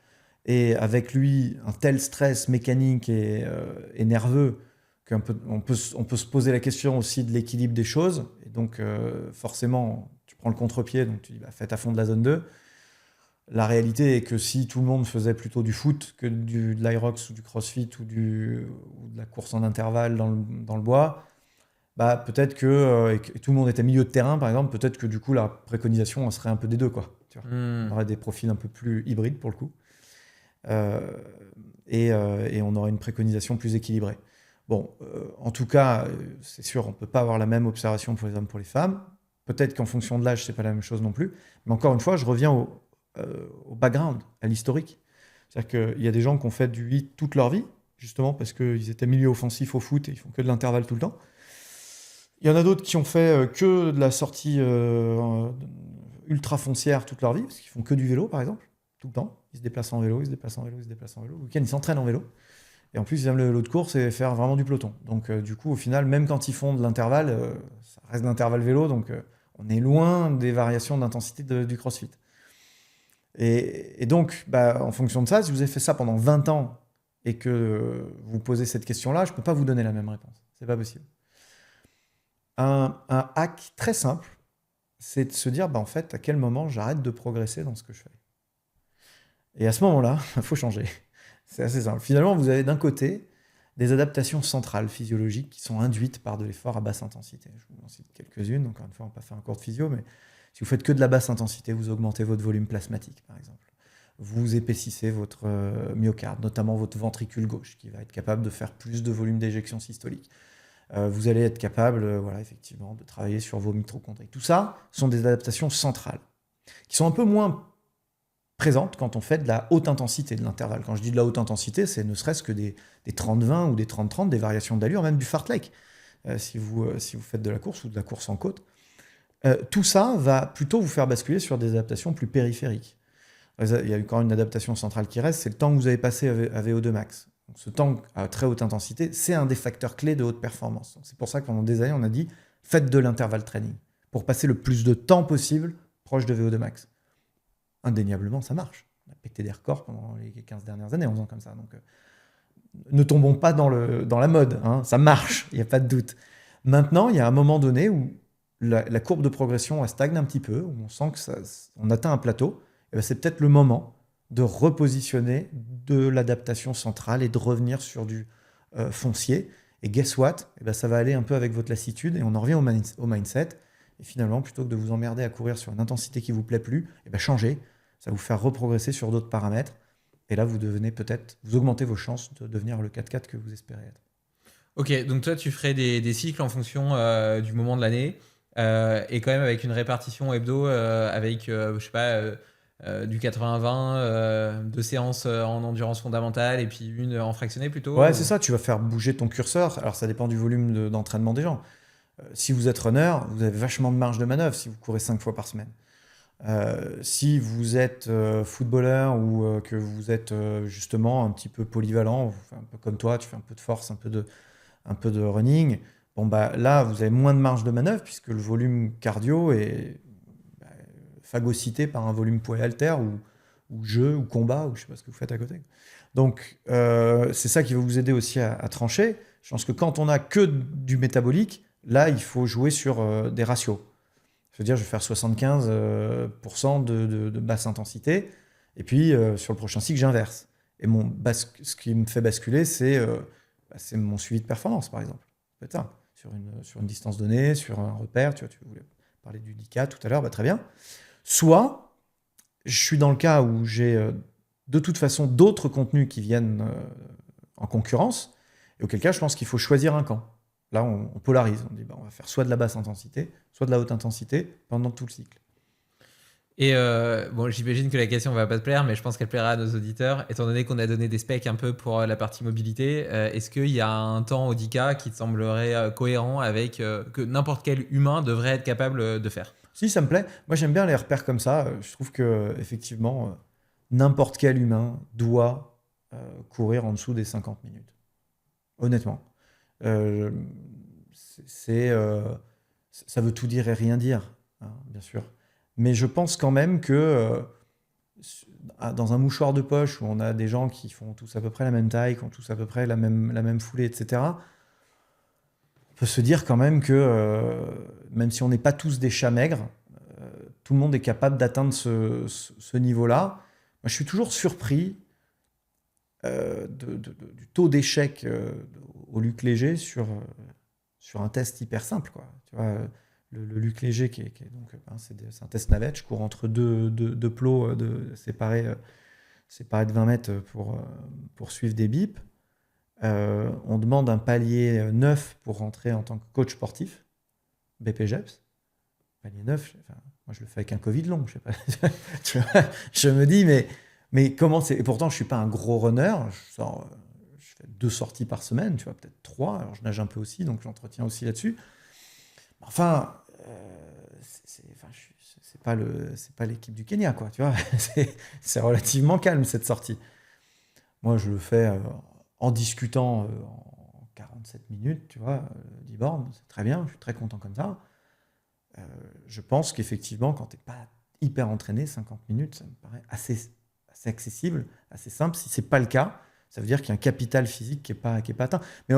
et avec lui un tel stress mécanique et nerveux qu'on peut se poser la question aussi de l'équilibre des choses. Et donc, forcément, tu prends le contre-pied, donc tu dis faites à fond de la zone 2. La réalité est que si tout le monde faisait plutôt du foot que de l'Aerox ou du CrossFit ou de la course en intervalle dans le bois, peut-être que, et tout le monde était milieu de terrain, par exemple, peut-être que du coup, la préconisation serait un peu des deux, quoi. Tu vois. On aurait des profils un peu plus hybrides, pour le coup. Et on aurait une préconisation plus équilibrée. Bon, en tout cas, c'est sûr, on ne peut pas avoir la même observation pour les hommes pour les femmes. Peut-être qu'en fonction de l'âge, c'est pas la même chose non plus. Mais encore une fois, je reviens au background, à l'historique. C'est-à-dire qu'il y a des gens qui ont fait du HIIT toute leur vie, justement parce qu'ils étaient milieu offensif au foot et ils font que de l'intervalle tout le temps. Il y en a d'autres qui ont fait que de la sortie ultra foncière toute leur vie, parce qu'ils font que du vélo, par exemple, tout le temps. Ils se déplacent en vélo, ils se déplacent en vélo, ils se déplacent en vélo. Le week-end, ils s'entraînent en vélo. Et en plus, ils aiment le vélo de course et faire vraiment du peloton. Donc, du coup, au final, même quand ils font de l'intervalle, ça reste de l'intervalle vélo. Donc, on est loin des variations d'intensité du CrossFit. Et donc, en fonction de ça, si vous avez fait ça pendant 20 ans et que vous posez cette question-là, je ne peux pas vous donner la même réponse. C'est pas possible. Un hack très simple, c'est de se dire, en fait, à quel moment j'arrête de progresser dans ce que je fais. Et à ce moment-là, il faut changer. C'est assez simple. Finalement, vous avez d'un côté des adaptations centrales physiologiques qui sont induites par de l'effort à basse intensité. Je vous en cite quelques-unes. Encore une fois, on n'a pas fait un cours de physio, mais si vous faites que de la basse intensité, vous augmentez votre volume plasmatique, par exemple. Vous épaississez votre myocarde, notamment votre ventricule gauche, qui va être capable de faire plus de volume d'éjection systolique. Vous allez être capable, effectivement, de travailler sur vos mitochondries. Tout ça sont des adaptations centrales, qui sont un peu moins présentes quand on fait de la haute intensité de l'intervalle. Quand je dis de la haute intensité, c'est ne serait-ce que des 30-20 ou des 30-30, des variations d'allure, même du fartlek, si vous faites de la course ou de la course en côte. Tout ça va plutôt vous faire basculer sur des adaptations plus périphériques. Il y a encore une adaptation centrale qui reste, c'est le temps que vous avez passé à VO2 max. Donc, ce temps à très haute intensité, c'est un des facteurs clés de haute performance. Donc, c'est pour ça que pendant des années, on a dit faites de l'intervalle training pour passer le plus de temps possible proche de VO2 max. Indéniablement, ça marche. On a pété des records pendant les 15 dernières années en faisant comme ça. Donc, ne tombons pas dans la mode. Hein. Ça marche, il n'y a pas de doute. Maintenant, il y a un moment donné où la courbe de progression elle stagne un petit peu, où on sent qu'on atteint un plateau. Et c'est peut-être le moment de repositionner de l'adaptation centrale et de revenir sur du foncier. Et guess what ? Ça va aller un peu avec votre lassitude et on en revient au mindset. Et finalement, plutôt que de vous emmerder à courir sur une intensité qui ne vous plaît plus, changez. Ça va vous faire reprogresser sur d'autres paramètres. Et là, vous augmentez vos chances de devenir le 4x4 que vous espérez être. Ok, donc toi, tu ferais des cycles en fonction du moment de l'année et quand même avec une répartition hebdo avec, je sais pas... du 80-20, 2 séances en endurance fondamentale et puis une en fractionné plutôt. Ouais, c'est ça, tu vas faire bouger ton curseur. Alors ça dépend du volume d'entraînement des gens. Si vous êtes runner, vous avez vachement de marge de manœuvre si vous courez 5 fois par semaine. Si vous êtes footballeur ou que vous êtes justement un petit peu polyvalent, un peu comme toi, tu fais un peu de force, un peu de running, là vous avez moins de marge de manœuvre puisque le volume cardio est phagocyté par un volume poids et haltère ou jeu ou combat ou je sais pas ce que vous faites à côté. Donc c'est ça qui va vous aider aussi à trancher. Je pense que quand on a que du métabolique, là il faut jouer sur des ratios. C'est-à-dire je vais faire 75% de basse intensité et puis sur le prochain cycle j'inverse. Et ce qui me fait basculer c'est mon suivi de performance par exemple. Ça peut être ça. Sur une distance donnée, sur un repère, tu voulais parler du 10K tout à l'heure, très bien. Soit, je suis dans le cas où j'ai de toute façon d'autres contenus qui viennent en concurrence, et auquel cas je pense qu'il faut choisir un camp. Là, on polarise, on dit on va faire soit de la basse intensité, soit de la haute intensité pendant tout le cycle. Et bon, j'imagine que la question va pas te plaire, mais je pense qu'elle plaira à nos auditeurs. Étant donné qu'on a donné des specs un peu pour la partie mobilité, est-ce qu'il y a un temps au 10K qui te semblerait cohérent avec que n'importe quel humain devrait être capable de faire? Si, ça me plaît. Moi, j'aime bien les repères comme ça. Je trouve que effectivement, n'importe quel humain doit courir en dessous des 50 minutes. Honnêtement. Ça veut tout dire et rien dire, hein, bien sûr. Mais je pense quand même que dans un mouchoir de poche où on a des gens qui font tous à peu près la même taille, qui ont tous à peu près la même foulée, etc., on peut se dire quand même que même si on n'est pas tous des chats maigres, tout le monde est capable d'atteindre ce niveau-là. Moi, je suis toujours surpris du taux d'échec au Luc Léger sur un test hyper simple, quoi. Tu vois, le Luc Léger, donc, c'est un test navette. Je cours entre deux plots séparés de 20 mètres pour suivre des bips. On demande un palier 9 pour rentrer en tant que coach sportif, BPGEPS. Palier 9, moi je le fais avec un Covid long, je sais pas. Tu vois, je me dis, mais comment c'est. Et pourtant, je suis pas un gros runner. Je fais 2 sorties par semaine, tu vois, peut-être 3. Alors je nage un peu aussi, donc j'entretiens aussi là-dessus. Enfin, c'est pas l'équipe du Kenya, quoi, tu vois. C'est relativement calme cette sortie. Moi, je le fais en discutant en 47 minutes, tu vois, 10 bornes, c'est très bien, je suis très content comme ça. Je pense qu'effectivement, quand tu n'es pas hyper entraîné, 50 minutes, ça me paraît assez accessible, assez simple. Si ce n'est pas le cas, ça veut dire qu'il y a un capital physique qui n'est pas atteint. Mais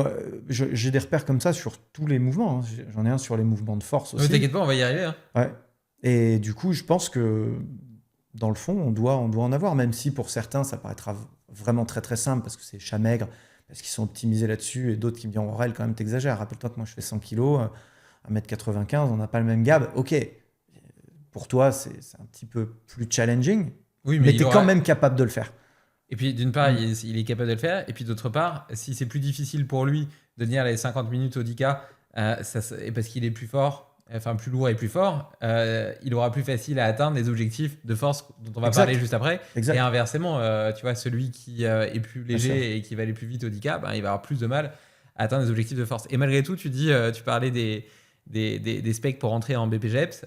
j'ai des repères comme ça sur tous les mouvements, hein. J'en ai un sur les mouvements de force aussi. Ne t'inquiète pas, on va y arriver. Hein. Ouais. Et du coup, je pense que dans le fond, on doit en avoir, même si pour certains, ça paraîtra vraiment très très simple parce que c'est chat maigre, parce qu'ils sont optimisés là-dessus, et d'autres qui me diront, Aurel, quand même, t'exagères. Rappelle-toi que moi, je fais 100 kilos, 1m95, on n'a pas le même gab. Ok, pour toi, c'est un petit peu plus challenging, oui, mais tu es quand même capable de le faire. Et puis, d'une part, il est capable de le faire. Et puis, d'autre part, si c'est plus difficile pour lui de tenir les 50 minutes au 10K, et parce qu'il est plus fort, enfin plus lourd et plus fort, il aura plus facile à atteindre les objectifs de force dont on va parler juste après. Exact. Et inversement, tu vois, celui qui est plus léger et qui va aller plus vite au 10K, il va avoir plus de mal à atteindre les objectifs de force. Et malgré tout, tu parlais des specs pour rentrer en BPGEPS.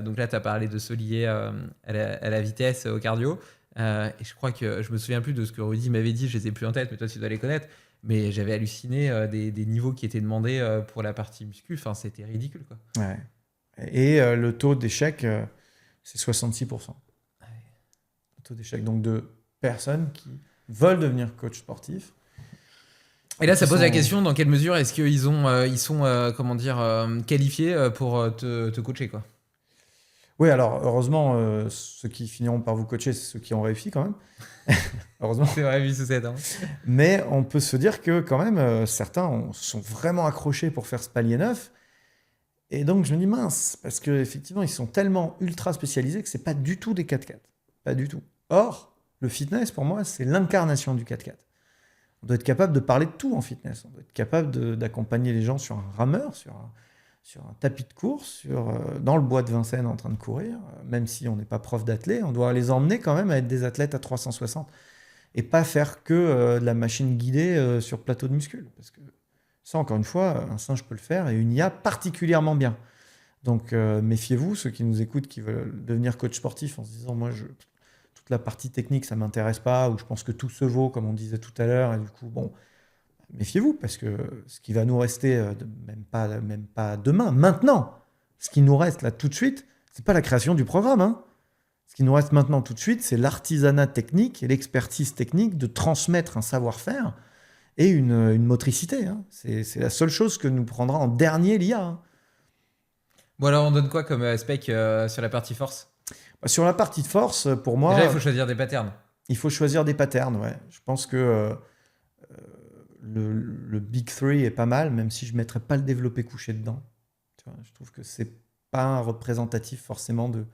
Donc là, tu as parlé de ceux liés à la vitesse, au cardio. Et je crois que je me souviens plus de ce que Rudy m'avait dit, je les ai plus en tête, mais toi tu dois les connaître. Mais j'avais halluciné des niveaux qui étaient demandés pour la partie muscu. Enfin, c'était ridicule, quoi. Ouais. Et le taux d'échec, c'est 66%. Ouais. Le taux d'échec, donc de personnes qui veulent devenir coach sportif. Et là, ça pose la question, dans quelle mesure est-ce qu'ils sont comment dire, qualifiés pour te coacher, quoi. Oui, alors heureusement, ceux qui finiront par vous coacher, c'est ceux qui ont réussi quand même. Heureusement. C'est vrai, vu sous cette. Hein. Mais on peut se dire que quand même, certains sont vraiment accrochés pour faire ce palier 9. Et donc je me dis mince, parce qu'effectivement, ils sont tellement ultra spécialisés que c'est pas du tout des 4x4. Pas du tout. Or, le fitness, pour moi, c'est l'incarnation du 4x4. On doit être capable de parler de tout en fitness. On doit être capable d'accompagner les gens sur un rameur, sur un tapis de course, dans le bois de Vincennes en train de courir, même si on n'est pas prof d'athlète, on doit les emmener quand même à être des athlètes à 360 et pas faire que de la machine guidée sur plateau de muscles. Parce que ça, encore une fois, un singe peut le faire et une IA particulièrement bien. Donc méfiez-vous, ceux qui nous écoutent, qui veulent devenir coach sportif en se disant, moi, toute la partie technique, ça ne m'intéresse pas, ou je pense que tout se vaut, comme on disait tout à l'heure, et du coup, bon... Méfiez-vous, parce que ce qui va nous rester, même pas demain, maintenant, ce qui nous reste là tout de suite, c'est pas la création du programme. Hein. Ce qui nous reste maintenant tout de suite, c'est l'artisanat technique et l'expertise technique de transmettre un savoir-faire et une motricité. Hein. C'est la seule chose que nous prendra en dernier l'IA. Hein. Bon, alors on donne quoi comme spec sur la partie force? Sur la partie de force, pour moi, Déjà, il faut choisir des patterns. il faut choisir des patterns. Ouais. Je pense que le Big Three est pas mal, même si je ne mettrais pas le développé couché dedans. Tu vois, je trouve que c'est pas représentatif forcément de.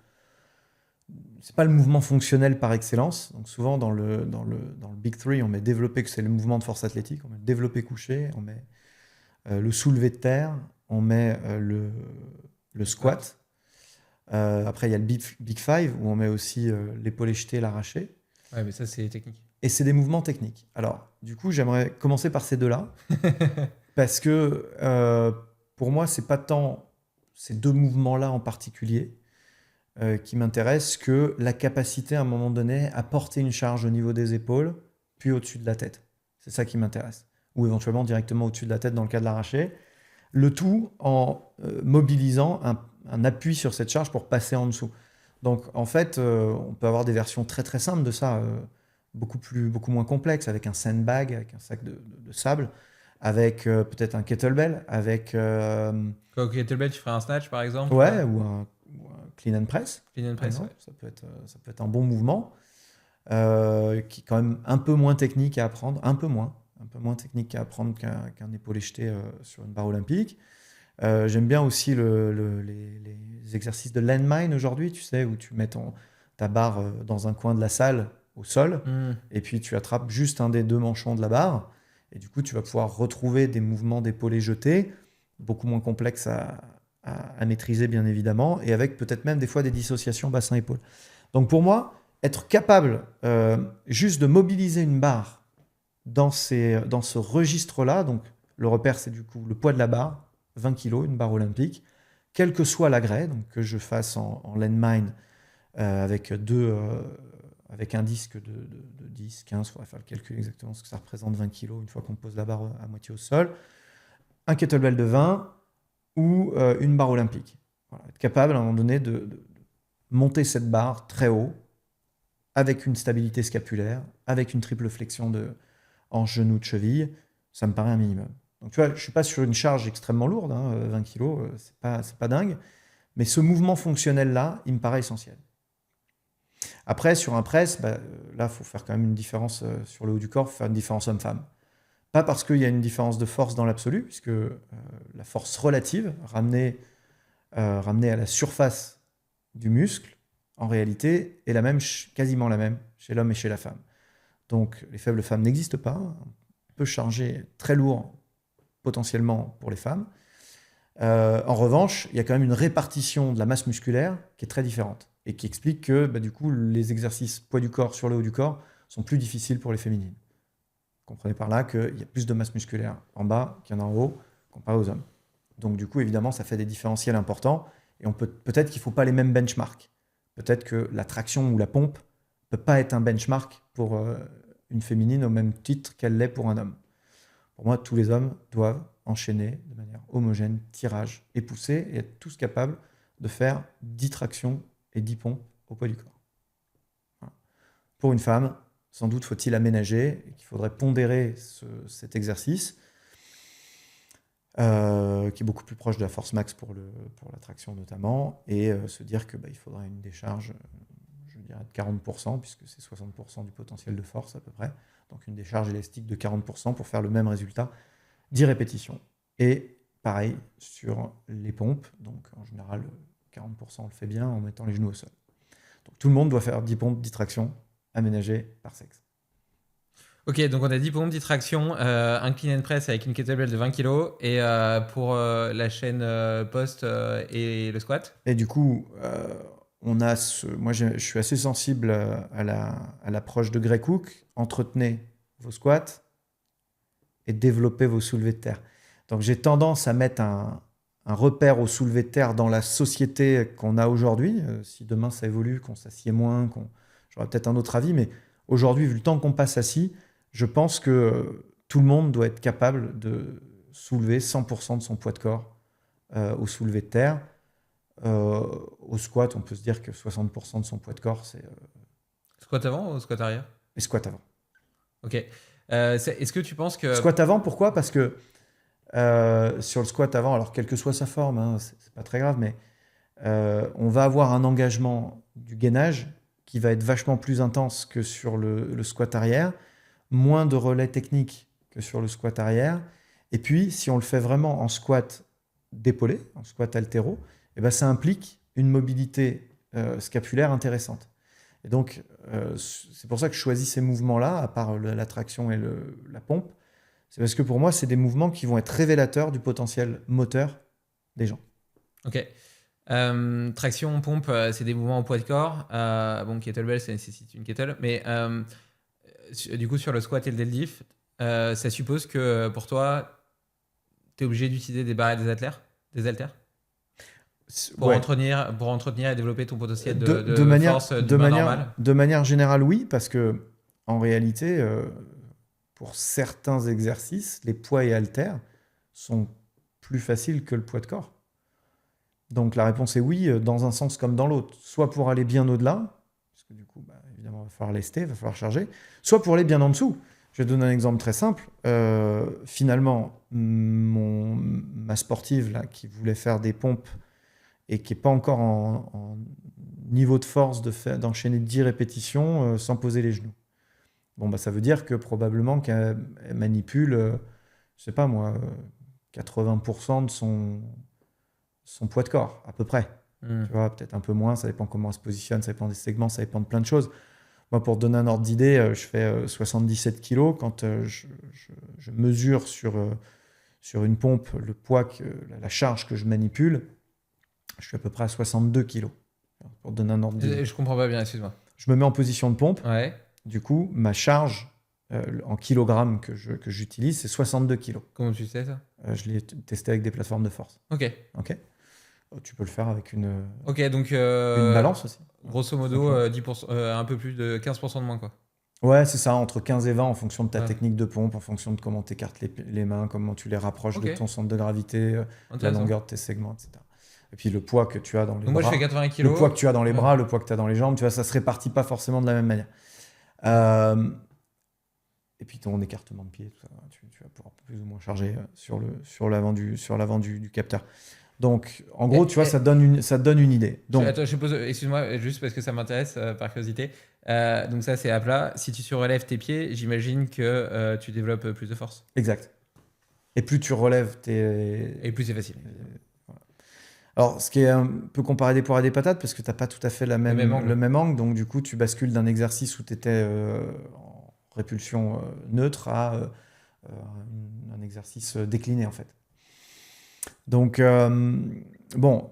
C'est pas le mouvement fonctionnel par excellence. Donc souvent dans le Big Three, on met développé, que c'est le mouvement de force athlétique, on met développé couché, on met le soulevé de terre, on met le squat. Après, il y a le Big Five où on met aussi l'épaulé jeté, l'arraché. Ouais, mais ça, c'est technique. Et c'est des mouvements techniques. Alors, du coup, j'aimerais commencer par ces deux-là. Parce que pour moi, c'est pas tant ces deux mouvements-là en particulier qui m'intéressent que la capacité à un moment donné à porter une charge au niveau des épaules, puis au-dessus de la tête. C'est ça qui m'intéresse. Ou éventuellement directement au-dessus de la tête dans le cas de l'arraché. Le tout en mobilisant un appui sur cette charge pour passer en dessous. Donc en fait, on peut avoir des versions très très simples de ça, beaucoup moins complexes, avec un sandbag, avec un sac de sable, avec peut-être un kettlebell, avec Au kettlebell, tu ferais un snatch par exemple? ouais, ou un clean and press. Clean and par press, exemple. ouais. Ça peut être un bon mouvement qui est quand même un peu moins technique à apprendre, un peu moins technique à apprendre qu'un épaulé jeté sur une barre olympique. J'aime bien aussi les exercices de landmine aujourd'hui, tu sais, où tu mets ta barre dans un coin de la salle au sol, et puis tu attrapes juste un des deux manchons de la barre, et du coup tu vas pouvoir retrouver des mouvements d'épaulé jeté, beaucoup moins complexes à maîtriser bien évidemment, et avec peut-être même des fois des dissociations bassin-épaule. Donc pour moi, être capable juste de mobiliser une barre dans ce registre-là, donc le repère c'est du coup le poids de la barre, 20 kg, une barre olympique, quel que soit l'agrès, donc que je fasse en landmine avec un disque de 10, 15, il faudrait faire le calcul exactement ce que ça représente 20 kg une fois qu'on pose la barre à moitié au sol, un kettlebell de 20 ou une barre olympique. Voilà, être capable à un moment donné de monter cette barre très haut avec une stabilité scapulaire, avec une triple flexion en genou de cheville, ça me paraît un minimum. Donc tu vois, je ne suis pas sur une charge extrêmement lourde, 20 kg, c'est pas dingue, mais ce mouvement fonctionnel-là, il me paraît essentiel. Après, sur un press, là, il faut faire quand même une différence sur le haut du corps, il faut faire une différence homme-femme. Pas parce qu'il y a une différence de force dans l'absolu, puisque la force relative, ramenée à la surface du muscle, en réalité, est quasiment la même chez l'homme et chez la femme. Donc les faibles femmes n'existent pas. On peut charger très lourd potentiellement pour les femmes. En revanche, il y a quand même une répartition de la masse musculaire qui est très différente et qui explique que du coup, les exercices poids du corps sur le haut du corps sont plus difficiles pour les féminines. Comprenez par là qu'il y a plus de masse musculaire en bas qu'il y en a en haut comparé aux hommes. Donc du coup, évidemment, ça fait des différentiels importants et peut-être qu'il ne faut pas les mêmes benchmarks. Peut-être que la traction ou la pompe ne peut pas être un benchmark pour une féminine au même titre qu'elle l'est pour un homme. Pour moi, tous les hommes doivent enchaîner de manière homogène, tirage et pousser et être tous capables de faire 10 tractions et 10 pompes au poids du corps. Voilà. Pour une femme, sans doute faut-il aménager et qu'il faudrait pondérer cet exercice qui est beaucoup plus proche de la force max pour la traction notamment, et se dire qu'il faudrait une décharge, je dirais de 40%, puisque c'est 60% du potentiel de force à peu près, donc une décharge élastique de 40% pour faire le même résultat, 10 répétitions. Et pareil sur les pompes, donc en général 40% on le fait bien en mettant les genoux au sol. Donc tout le monde doit faire 10 pompes, 10 tractions aménagées par sexe. Ok, donc on a 10 pompes, 10 tractions, un clean and press avec une kettlebell de 20 kg et pour la chaîne post et le squat. Et du coup, moi je suis assez sensible à l'approche de Gray Cook. Entretenez vos squats et développez vos soulevés de terre. Donc j'ai tendance à mettre un repère au soulevé de terre dans la société qu'on a aujourd'hui. Si demain ça évolue, qu'on s'assied moins, j'aurai peut-être un autre avis, mais aujourd'hui, vu le temps qu'on passe assis, je pense que tout le monde doit être capable de soulever 100% de son poids de corps au soulevé de terre. Au squat, on peut se dire que 60% de son poids de corps, c'est Squat avant ou squat arrière? les squats avant. Ok. Est-ce que tu penses que... Squat avant, pourquoi? Parce que sur le squat avant, alors quelle que soit sa forme, hein, c'est pas très grave, mais on va avoir un engagement du gainage qui va être vachement plus intense que sur le squat arrière, moins de relais techniques que sur le squat arrière. Et puis, si on le fait vraiment en squat d'épaulé, en squat haltéro, eh ben, ça implique une mobilité scapulaire intéressante. Et donc, c'est pour ça que je choisis ces mouvements-là, à part la traction et la pompe. C'est parce que pour moi, c'est des mouvements qui vont être révélateurs du potentiel moteur des gens. Ok. Traction, pompe, c'est des mouvements au poids de corps. Bon, kettlebell, ça nécessite une kettle. Mais du coup, sur le squat et le deadlift, ça suppose que pour toi, tu es obligé d'utiliser des barres et des haltères pour, Ouais. entretenir et développer ton potentiel de force d'humain normal. De manière générale, oui, parce que en réalité, pour certains exercices, les poids et haltères sont plus faciles que le poids de corps. Donc la réponse est oui, dans un sens comme dans l'autre. Soit pour aller bien au-delà, parce que du coup, évidemment, il va falloir lester, il va falloir charger, soit pour aller bien en dessous. Je vais te donner un exemple très simple. Finalement, ma sportive là, qui voulait faire des pompes et qui n'est pas encore en niveau de force d'enchaîner 10 répétitions sans poser les genoux. Bon, ça veut dire que probablement qu'elle manipule, je sais pas moi, 80% de son poids de corps, à peu près. Tu vois, peut-être un peu moins, ça dépend comment elle se positionne, ça dépend des segments, ça dépend de plein de choses. Moi, pour te donner un ordre d'idée, je fais 77 kilos. Quand je mesure sur une pompe le poids, la charge que je manipule, je suis à peu près à 62 kilos. Pour te donner un ordre d'idée. Je comprends pas bien, excuse-moi. Je me mets en position de pompe. Ouais. Du coup, ma charge en kilogrammes que j'utilise, c'est 62 kilos. Comment tu sais ça? Je l'ai testé avec des plateformes de force. Ok. Tu peux le faire avec une balance aussi. Grosso modo, 10%, un peu plus de 15% de moins, quoi. Ouais, c'est ça, entre 15 et 20 en fonction de ta technique de pompe, en fonction de comment tu écartes les mains, comment tu les rapproches de ton centre de gravité, la longueur de tes segments, etc. Et puis le poids que tu as dans les bras. Moi, je fais 80 kilos. Le poids que tu as dans les bras, le poids que tu as dans les jambes, tu vois, ça se répartit pas forcément de la même manière. Et puis ton écartement de pied, tout ça, tu vas pouvoir plus ou moins charger sur l'avant du capteur. Donc, en gros, tu vois, ça te donne une idée. Donc, Attends, je pose, excuse-moi, juste parce que ça m'intéresse par curiosité. Donc ça, c'est à plat. Si tu surélèves tes pieds, j'imagine que tu développes plus de force. Exact. Et plus tu relèves Et plus c'est facile. Voilà. Alors, ce qui est un peu comparé des poires et des patates, parce que tu n'as pas tout à fait le même angle. Donc, du coup, tu bascules d'un exercice où tu étais en répulsion neutre à un exercice décliné, en fait. Donc, bon,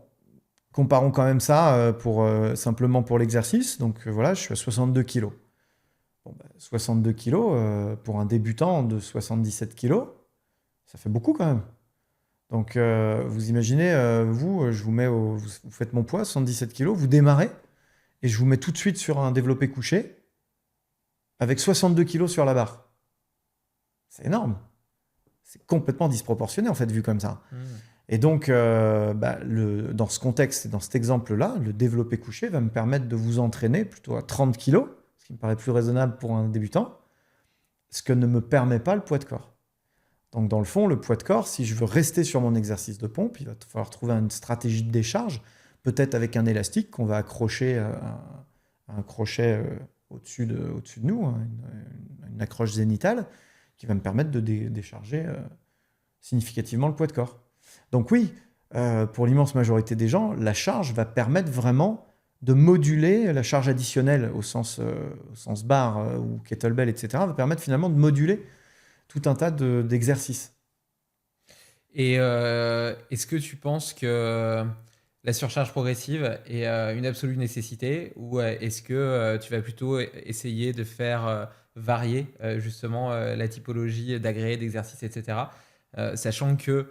comparons quand même ça simplement pour l'exercice. Donc, voilà, je suis à 62 kilos. 62 kilos, pour un débutant de 77 kilos, ça fait beaucoup quand même. Donc, vous imaginez, je vous mets vous faites mon poids, 77 kilos, vous démarrez, et je vous mets tout de suite sur un développé couché avec 62 kilos sur la barre. C'est énorme. C'est complètement disproportionné, en fait, vu comme ça. Et donc, dans ce contexte et dans cet exemple-là, le développé couché va me permettre de vous entraîner plutôt à 30 kilos, ce qui me paraît plus raisonnable pour un débutant, ce que ne me permet pas le poids de corps. Donc, dans le fond, le poids de corps, si je veux rester sur mon exercice de pompe, il va falloir trouver une stratégie de décharge, peut-être avec un élastique qu'on va accrocher à un crochet au-dessus de nous, hein, une accroche zénitale, qui va me permettre de décharger significativement le poids de corps. Donc oui, pour l'immense majorité des gens, la charge va permettre vraiment de moduler la charge additionnelle au sens barre ou kettlebell, etc., va permettre finalement de moduler tout un tas d'exercices. Et est-ce que tu penses que la surcharge progressive est une absolue nécessité, ou est-ce que tu vas plutôt essayer de faire varier justement la typologie d'agrégés, d'exercices, etc., sachant que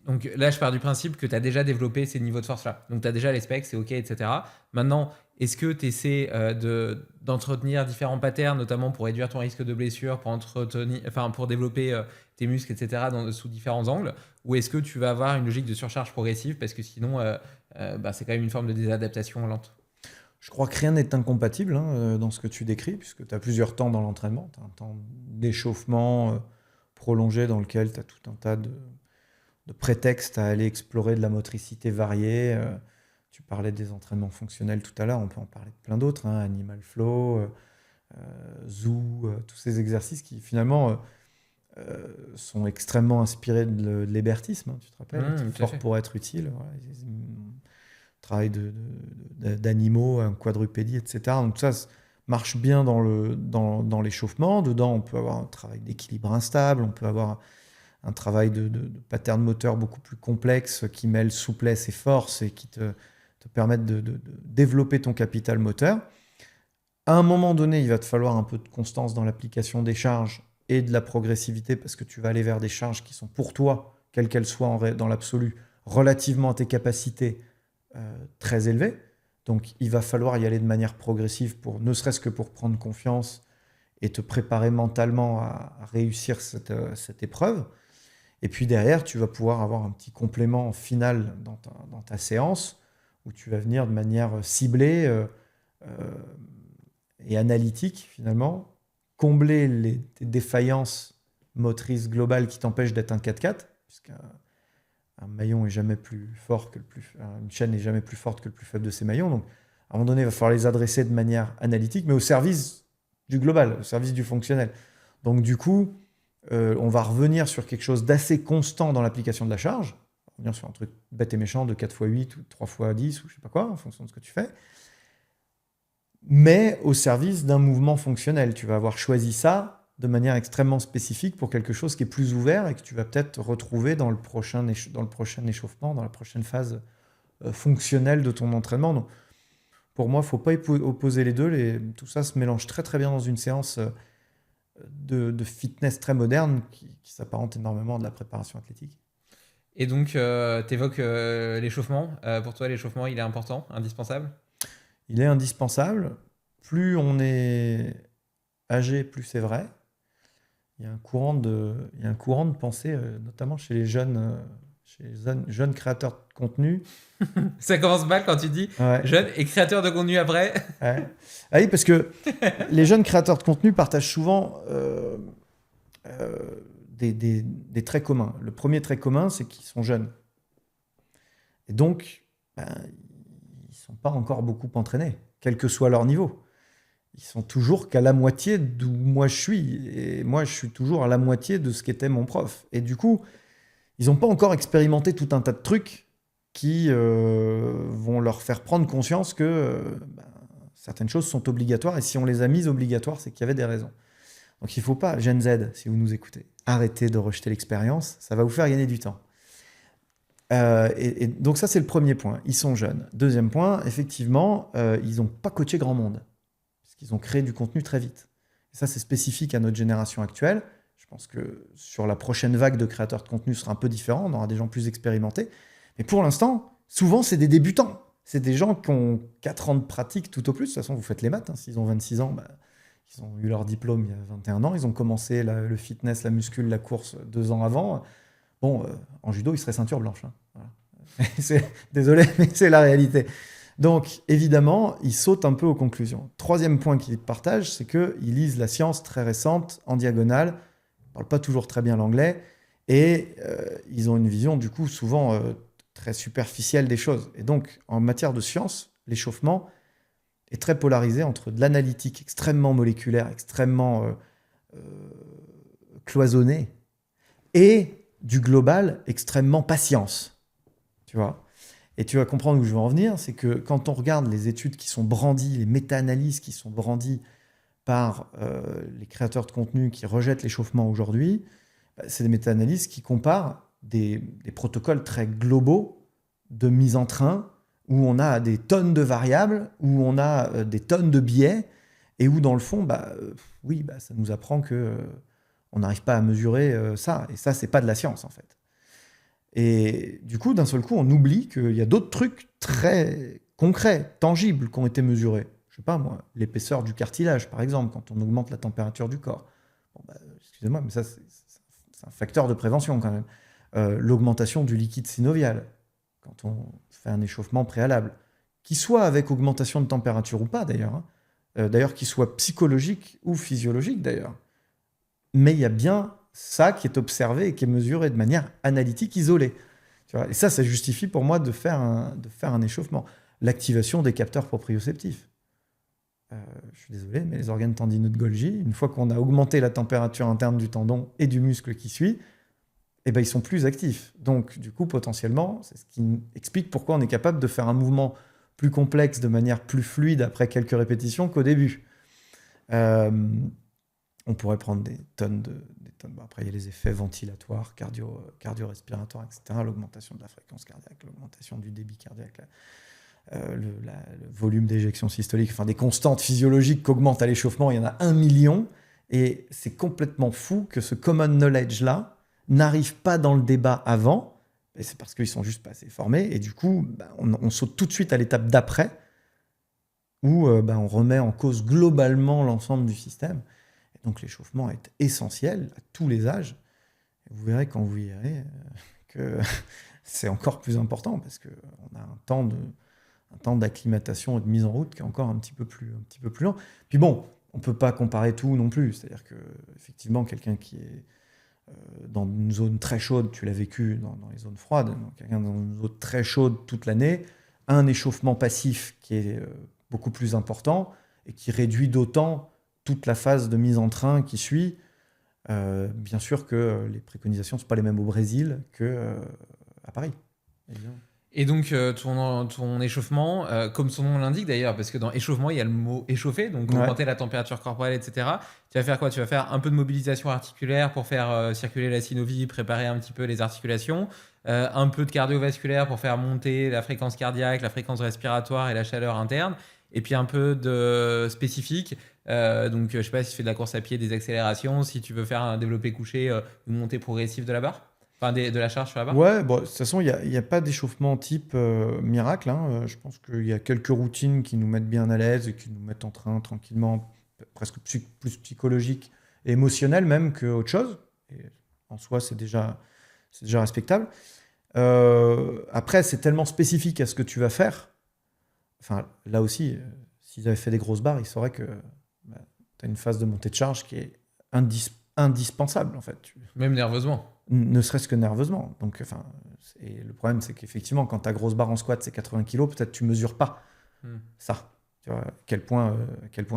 donc là, je pars du principe que tu as déjà développé ces niveaux de force-là. Donc, tu as déjà les specs, c'est OK, etc. Maintenant, est-ce que tu essaies d'entretenir différents patterns, notamment pour réduire ton risque de blessure, pour développer tes muscles, etc., sous différents angles? Ou est-ce que tu vas avoir une logique de surcharge progressive parce que sinon, c'est quand même une forme de désadaptation lente? Je crois que rien n'est incompatible dans ce que tu décris, puisque tu as plusieurs temps dans l'entraînement. Tu as un temps d'échauffement prolongé dans lequel tu as tout un tas de prétextes à aller explorer de la motricité variée. Tu parlais des entraînements fonctionnels tout à l'heure, on peut en parler de plein d'autres, Animal Flow, Zoo, tous ces exercices qui finalement sont extrêmement inspirés de l'hébertisme, tu te rappelles, être fort pour être utile. Voilà. Travail d'animaux, quadrupédie, etc. Donc ça marche bien dans l'échauffement. Dedans, on peut avoir un travail d'équilibre instable, on peut avoir un travail de pattern moteur beaucoup plus complexe qui mêle souplesse et force et qui te permettent de développer ton capital moteur. À un moment donné, il va te falloir un peu de constance dans l'application des charges et de la progressivité parce que tu vas aller vers des charges qui sont pour toi, quelles qu'elles soient dans l'absolu, relativement à tes capacités, très élevées. Donc il va falloir y aller de manière progressive ne serait-ce que pour prendre confiance et te préparer mentalement à réussir cette épreuve. Et puis derrière, tu vas pouvoir avoir un petit complément final dans ta séance où tu vas venir de manière ciblée et analytique finalement, combler tes défaillances motrices globales qui t'empêchent d'être un 4x4, puisqu'un maillon est jamais plus fort une chaîne n'est jamais plus forte que le plus faible de ses maillons. Donc à un moment donné, il va falloir les adresser de manière analytique, mais au service du global, au service du fonctionnel. Donc du coup, on va revenir sur quelque chose d'assez constant dans l'application de la charge. On va revenir sur un truc bête et méchant de 4x8 ou 3x10 ou je sais pas quoi, en fonction de ce que tu fais. Mais au service d'un mouvement fonctionnel. Tu vas avoir choisi ça de manière extrêmement spécifique pour quelque chose qui est plus ouvert et que tu vas peut-être retrouver dans le prochain échauffement, dans la prochaine phase fonctionnelle de ton entraînement. Donc, pour moi, il ne faut pas opposer les deux. Tout ça se mélange très très bien dans une séance de fitness très moderne qui s'apparente énormément à de la préparation athlétique. Et donc, tu évoques l'échauffement. Pour toi, l'échauffement, il est important, indispensable? Il est indispensable. Plus on est âgé, plus c'est vrai. Il y a un courant de pensée, notamment chez les jeunes créateurs de contenu. Ça commence mal quand tu dis jeune et créateur de contenu après. Ouais. Ah oui, parce que les jeunes créateurs de contenu partagent souvent des traits communs. Le premier trait commun, c'est qu'ils sont jeunes. Et donc, ils ne sont pas encore beaucoup entraînés, quel que soit leur niveau. Ils sont toujours qu'à la moitié d'où moi je suis. Et moi, je suis toujours à la moitié de ce qu'était mon prof. Et du coup, ils n'ont pas encore expérimenté tout un tas de trucs qui vont leur faire prendre conscience que certaines choses sont obligatoires. Et si on les a mises obligatoires, c'est qu'il y avait des raisons. Donc il ne faut pas, Gen Z, si vous nous écoutez, arrêtez de rejeter l'expérience. Ça va vous faire gagner du temps. Et donc ça, c'est le premier point. Ils sont jeunes. Deuxième point, effectivement, ils n'ont pas coaché grand monde. Ils ont créé du contenu très vite. Et ça, c'est spécifique à notre génération actuelle. Je pense que sur la prochaine vague de créateurs de contenu, ce sera un peu différent. On aura des gens plus expérimentés. Mais pour l'instant, souvent, c'est des débutants. C'est des gens qui ont 4 ans de pratique tout au plus. De toute façon, vous faites les maths. S'ils ont 26 ans, ils ont eu leur diplôme il y a 21 ans. Ils ont commencé le fitness, la muscule, la course 2 ans avant. Bon, en judo, ils seraient ceinture blanche. Voilà. Désolé, mais c'est la réalité. Donc, évidemment, ils sautent un peu aux conclusions. Troisième point qu'ils partagent, c'est qu'ils lisent la science très récente, en diagonale, ils ne parlent pas toujours très bien l'anglais, et ils ont une vision, du coup, souvent très superficielle des choses. Et donc, en matière de science, l'échauffement est très polarisé entre de l'analytique extrêmement moléculaire, extrêmement cloisonné, et du global extrêmement patience. Tu vois ? Et tu vas comprendre où je veux en venir, c'est que quand on regarde les études qui sont brandies, les méta-analyses qui sont brandies par les créateurs de contenu qui rejettent l'échauffement aujourd'hui, c'est des méta-analyses qui comparent des protocoles très globaux de mise en train où on a des tonnes de variables, où on a des tonnes de biais, et où dans le fond, ça nous apprend qu'on n'arrive pas à mesurer ça. Et ça, c'est pas de la science en fait. Et du coup, d'un seul coup, on oublie qu'il y a d'autres trucs très concrets, tangibles, qui ont été mesurés. Je sais pas moi, l'épaisseur du cartilage, par exemple, quand on augmente la température du corps. Bon, excusez-moi, mais ça c'est un facteur de prévention quand même. L'augmentation du liquide synovial, quand on fait un échauffement préalable, qu'il soit avec augmentation de température ou pas d'ailleurs, hein. D'ailleurs qu'il soit psychologique ou physiologique d'ailleurs. Mais il y a bien ça qui est observé et qui est mesuré de manière analytique isolée. Tu vois, et ça justifie pour moi de faire un échauffement. L'activation des capteurs proprioceptifs. Je suis désolé, mais les organes tendineux de Golgi, une fois qu'on a augmenté la température interne du tendon et du muscle qui suit, eh ben, ils sont plus actifs. Donc, du coup, potentiellement, c'est ce qui explique pourquoi on est capable de faire un mouvement plus complexe de manière plus fluide après quelques répétitions qu'au début. On pourrait prendre des tonnes. Bon, après, il y a les effets ventilatoires, cardio-respiratoires, etc. L'augmentation de la fréquence cardiaque, l'augmentation du débit cardiaque, le volume d'éjection systolique, enfin des constantes physiologiques qu'augmentent à l'échauffement, il y en a 1 million. Et c'est complètement fou que ce common knowledge-là n'arrive pas dans le débat avant. Et c'est parce qu'ils sont juste pas assez formés. Et du coup, on saute tout de suite à l'étape d'après, où on remet en cause globalement l'ensemble du système. Et donc l'échauffement est essentiel à tous les âges. Et vous verrez quand vous verrez que c'est encore plus important, parce qu'on a un temps d'acclimatation et de mise en route qui est encore un petit peu plus lent. Puis bon, on ne peut pas comparer tout non plus. C'est-à-dire qu'effectivement, quelqu'un qui est dans une zone très chaude, tu l'as vécu dans les zones froides, donc quelqu'un dans une zone très chaude toute l'année, a un échauffement passif qui est beaucoup plus important et qui réduit d'autant toute la phase de mise en train qui suit. Bien sûr que les préconisations ne sont pas les mêmes au Brésil qu'à Paris, évidemment. Et donc, ton échauffement, comme son nom l'indique d'ailleurs, parce que dans échauffement, il y a le mot échauffer, donc augmenter la température corporelle, etc. Tu vas faire quoi? Tu vas faire un peu de mobilisation articulaire pour faire circuler la synovie, préparer un petit peu les articulations, un peu de cardiovasculaire pour faire monter la fréquence cardiaque, la fréquence respiratoire et la chaleur interne, et puis un peu de spécifique. Donc, je sais pas si tu fais de la course à pied, des accélérations, si tu veux faire un développé couché, une montée progressive de la barre. Enfin, de la charge sur la barre. Ouais, bon, de toute façon, il n'y a pas d'échauffement type miracle, hein. Je pense qu'il y a quelques routines qui nous mettent bien à l'aise et qui nous mettent en train tranquillement, presque plus psychologique et émotionnel même qu'autre chose. Et en soi, c'est déjà respectable. Après, c'est tellement spécifique à ce que tu vas faire. Enfin, là aussi, s'ils avaient fait des grosses barres, ils sauraient que tu as une phase de montée de charge qui est indispensable, en fait. Même nerveusement. Ne serait-ce que nerveusement. Donc, et le problème, c'est qu'effectivement, quand ta grosse barre en squat, c'est 80 kg, peut-être tu ne mesures pas ça. Tu vois, à quel point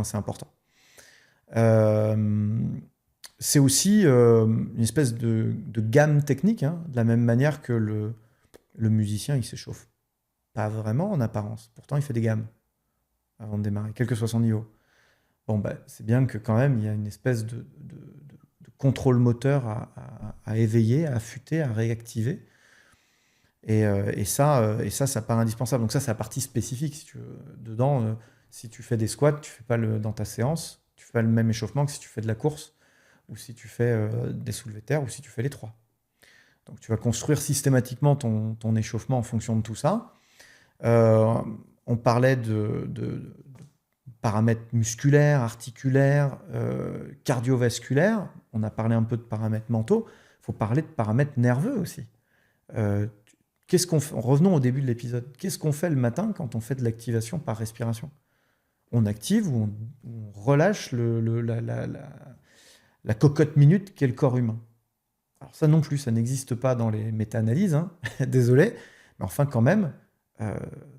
c'est important. C'est aussi une espèce de gamme technique, hein, de la même manière que le musicien, il s'échauffe pas vraiment en apparence. Pourtant, il fait des gammes avant de démarrer, quel que soit son niveau. Bon, c'est bien que quand même, il y a une espèce de contrôle moteur à éveiller, à affûter, à réactiver. Et ça paraît indispensable. Donc ça, c'est la partie spécifique, si tu veux. Dedans, si tu fais des squats, tu fais pas dans ta séance, tu fais pas le même échauffement que si tu fais de la course, ou si tu fais des soulevés de terre, ou si tu fais les trois. Donc tu vas construire systématiquement ton échauffement en fonction de tout ça. On parlait de paramètres musculaires, articulaires, cardiovasculaires. On a parlé un peu de paramètres mentaux. Il faut parler de paramètres nerveux aussi. Revenons au début de l'épisode. Qu'est-ce qu'on fait le matin quand on fait de l'activation par respiration? On active ou on relâche la cocotte minute qu'est le corps humain. Alors ça non plus, ça n'existe pas dans les méta-analyses, hein. Désolé. Mais enfin quand même,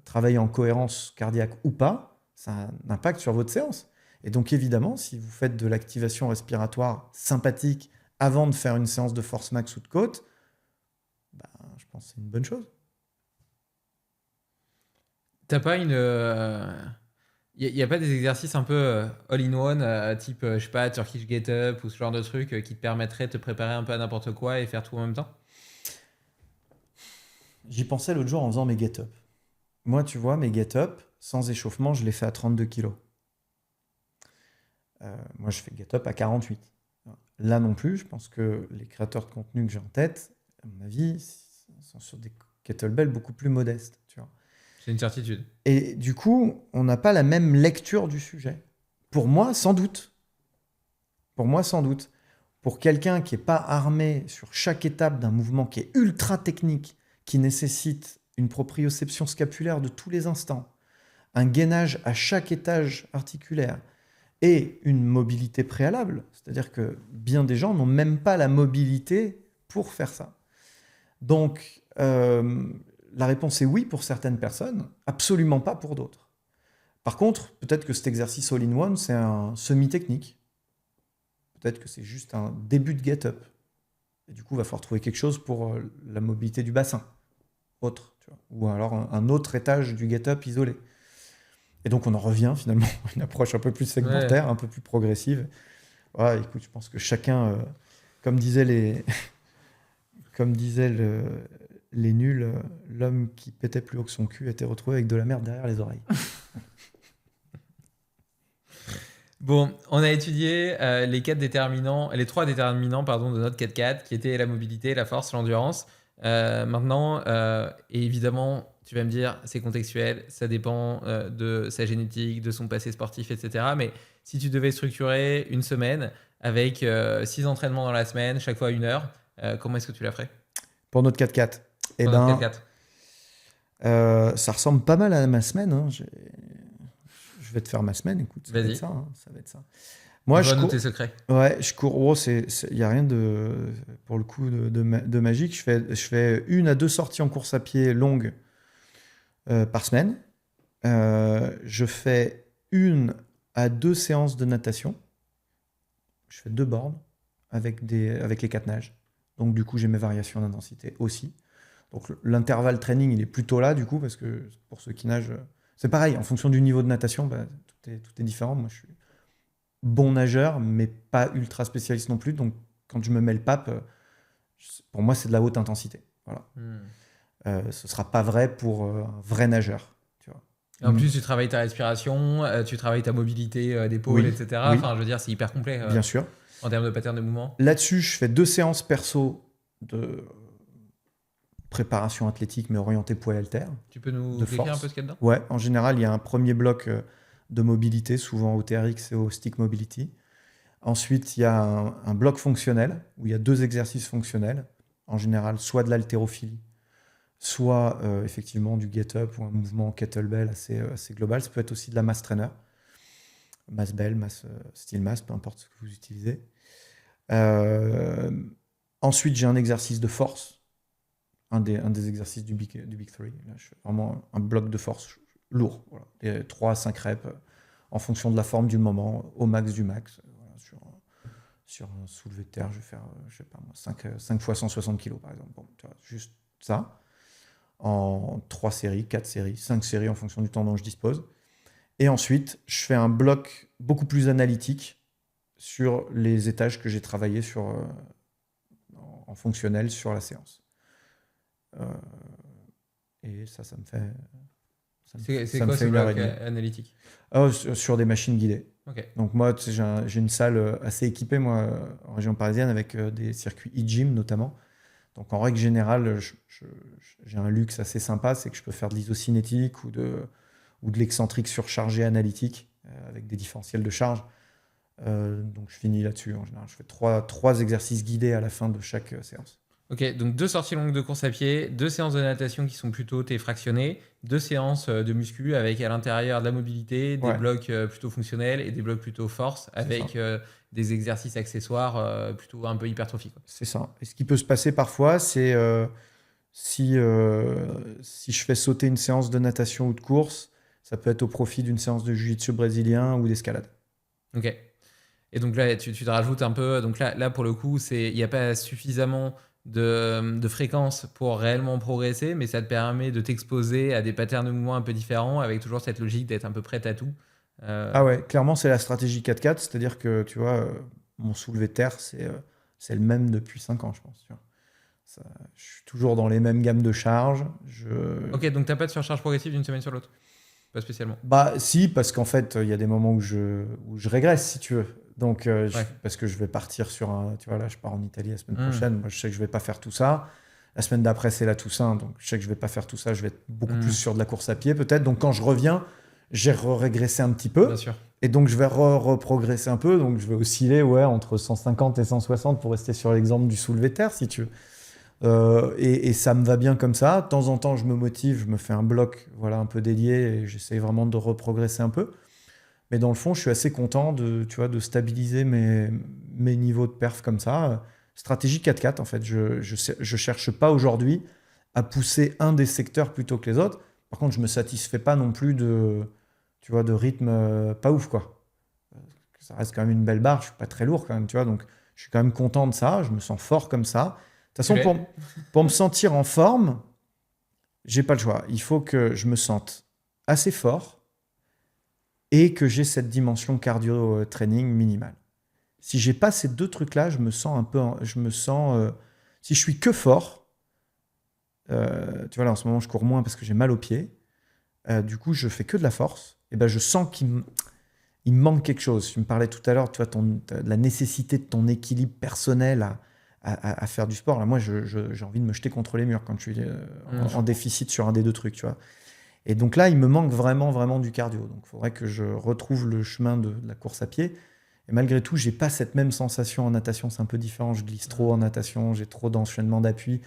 travailler en cohérence cardiaque ou pas, ça a un impact sur votre séance. Et donc évidemment, si vous faites de l'activation respiratoire sympathique avant de faire une séance de force max ou de côte, je pense que c'est une bonne chose. T'as pas une... Il n'y a pas des exercices un peu all-in-one, type, je sais pas, Turkish Get-Up ou ce genre de truc qui te permettraient de te préparer un peu à n'importe quoi et faire tout en même temps? J'y pensais l'autre jour en faisant mes get-up. Moi, tu vois, mes get-up, sans échauffement, je les fais à 32 kg. Moi, je fais get-up à 48. Là non plus, je pense que les créateurs de contenu que j'ai en tête, à mon avis, sont sur des kettlebells beaucoup plus modestes. Tu vois. C'est une certitude. Et du coup, on n'a pas la Même lecture du sujet. Pour moi, sans doute. pour quelqu'un qui n'est pas armé sur chaque étape d'un mouvement qui est ultra technique, qui nécessite une proprioception scapulaire de tous les instants, un gainage à chaque étage articulaire et une mobilité préalable, c'est-à-dire que bien des gens n'ont même pas la mobilité pour faire ça. Donc, la réponse est oui pour certaines personnes, absolument pas pour d'autres. Par contre, peut-être que cet exercice all-in-one, c'est un semi-technique. Peut-être que c'est juste un début de get-up. Et du coup, il va falloir trouver quelque chose pour la mobilité du bassin, autre, tu vois. Ou alors un autre étage du get-up isolé. Et donc, on en revient finalement à une approche un peu plus segmentaire, un peu plus progressive. Voilà, écoute, je pense que chacun, comme disaient les nuls, l'homme qui pétait plus haut que son cul était retrouvé avec de la merde derrière les oreilles. Bon, on a étudié les trois déterminants de notre 4x4, qui étaient la mobilité, la force, l'endurance. Maintenant, et évidemment, tu vas me dire, c'est contextuel, ça dépend de sa génétique, de son passé sportif, etc. Mais si tu devais structurer une semaine avec 6 entraînements dans la semaine, chaque fois 1 heure, comment est-ce que tu la ferais? Pour notre 4x4, Pour notre 4x4. ça ressemble pas mal à ma semaine. Hein. Je vais te faire ma semaine, écoute, ça va être ça. Hein, ça va être ça. Moi, je cours. Tes secrets. Ouais, je cours. Il n'y a rien de, pour le coup, de magique. Je fais 1 à 2 sorties en course à pied longues par semaine. Je fais 1 à 2 séances de natation. Je fais 2 bornes avec les 4 nages. Donc, du coup, j'ai mes variations d'intensité aussi. Donc, l'intervalle training, il est plutôt là, du coup, parce que pour ceux qui nagent, c'est pareil. En fonction du niveau de natation, tout est différent. Moi, je suis bon nageur, mais pas ultra spécialiste non plus. Donc, quand je me mets le pape, pour moi, c'est de la haute intensité. Voilà. Ce ne sera pas vrai pour un vrai nageur. Tu vois. En plus, tu travailles ta respiration, tu travailles ta mobilité d'épaule, etc. Oui. Enfin, je veux dire, c'est hyper complet. Bien sûr. En termes de pattern de mouvement. Là-dessus, je fais 2 séances perso de préparation athlétique, mais orientée poids haltère. Tu peux nous décrire un peu ce qu'il y a dedans? Ouais, en général, il y a un premier bloc de mobilité, souvent au TRX et au stick mobility. Ensuite, il y a un bloc fonctionnel, où il y a 2 exercices fonctionnels, en général, soit de l'haltérophilie, soit effectivement du get-up ou un mouvement kettlebell assez global. Ça peut être aussi de la mass trainer, mass bell, mass steel mass, peu importe ce que vous utilisez. Ensuite, j'ai un exercice de force, un des exercices du Big Three. Là, je fais vraiment un bloc de force lourd, voilà. Et 3 à 5 reps en fonction de la forme du moment, au max du max. Voilà, sur un soulevé de terre, je vais faire, je sais pas moi, 5 fois 160 kg par exemple. Bon, tu vois, juste ça, en 3 séries, 4 séries, 5 séries en fonction du temps dont je dispose. Et ensuite, je fais un bloc beaucoup plus analytique sur les étages que j'ai travaillé en fonctionnel sur la séance. Et ça me fait... C'est quoi ce bloc analytique? Sur des machines guidées. Okay. Donc moi, j'ai une salle assez équipée, moi, en région parisienne, avec des circuits e-gym notamment. Donc en règle générale, j'ai un luxe assez sympa, c'est que je peux faire de l'isocinétique ou de l'excentrique surchargé analytique avec des différentiels de charge. Donc je finis là-dessus en général. Je fais 3 exercices guidés à la fin de chaque séance. Ok, donc 2 sorties longues de course à pied, 2 séances de natation qui sont plutôt fractionnées, 2 séances de muscu avec à l'intérieur de la mobilité, des blocs plutôt fonctionnels et des blocs plutôt force avec des exercices accessoires plutôt un peu hypertrophiques. C'est ça. Et ce qui peut se passer parfois, c'est si je fais sauter une séance de natation ou de course, ça peut être au profit d'une séance de jiu-jitsu brésilien ou d'escalade. Ok. Et donc là, tu te rajoutes un peu. Donc là pour le coup, il n'y a pas suffisamment de fréquence pour réellement progresser, mais ça te permet de t'exposer à des patterns de mouvement un peu différents avec toujours cette logique d'être un peu prête à tout. Ah ouais, clairement, c'est la stratégie 4-4, c'est-à-dire que, tu vois, mon soulevé de terre, c'est le même depuis 5 ans, je pense. Tu vois. Je suis toujours dans les mêmes gammes de charges. Ok, donc tu n'as pas de surcharge progressive d'une semaine sur l'autre? Pas spécialement. Bah si, parce qu'en fait, il y a des moments où je régresse, si tu veux. Donc, parce que je vais partir sur tu vois, là, je pars en Italie la semaine prochaine. Moi, je sais que je vais pas faire tout ça. La semaine d'après, c'est la Toussaint. Donc, je sais que je vais pas faire tout ça. Je vais être beaucoup plus sur de la course à pied, peut-être. Donc, quand je reviens, j'ai régressé un petit peu. Bien sûr. Et donc, je vais reprogresser un peu. Donc, je vais osciller entre 150 et 160 pour rester sur l'exemple du soulevé de terre, si tu veux. Et ça me va bien comme ça. De temps en temps, je me motive, je me fais un bloc un peu dédié et j'essaye vraiment de reprogresser un peu. Mais dans le fond, je suis assez content de stabiliser mes niveaux de perf comme ça. Stratégie 4-4, en fait. Je cherche pas aujourd'hui à pousser un des secteurs plutôt que les autres. Par contre, je me satisfais pas non plus de rythme pas ouf, quoi. Ça reste quand même une belle barre, je suis pas très lourd quand même, tu vois. Donc, je suis quand même content de ça, je me sens fort comme ça. De toute façon, pour me sentir en forme, j'ai pas le choix. Il faut que je me sente assez fort et que j'ai cette dimension cardio training minimale. Si j'ai pas ces deux trucs-là, je me sens un peu, si je suis que fort, tu vois là en ce moment je cours moins parce que j'ai mal aux pieds. Du coup, je fais que de la force. Et ben je sens il me manque quelque chose. Tu me parlais tout à l'heure, tu vois, la nécessité de ton équilibre personnel à faire du sport. Là, moi, j'ai envie de me jeter contre les murs quand je suis en déficit sur un des deux trucs, tu vois. Et donc là, il me manque vraiment, vraiment du cardio. Donc, il faudrait que je retrouve le chemin de la course à pied. Et malgré tout, j'ai pas cette même sensation en natation. C'est un peu différent. Je glisse trop en natation. J'ai trop d'enchaînement d'appui.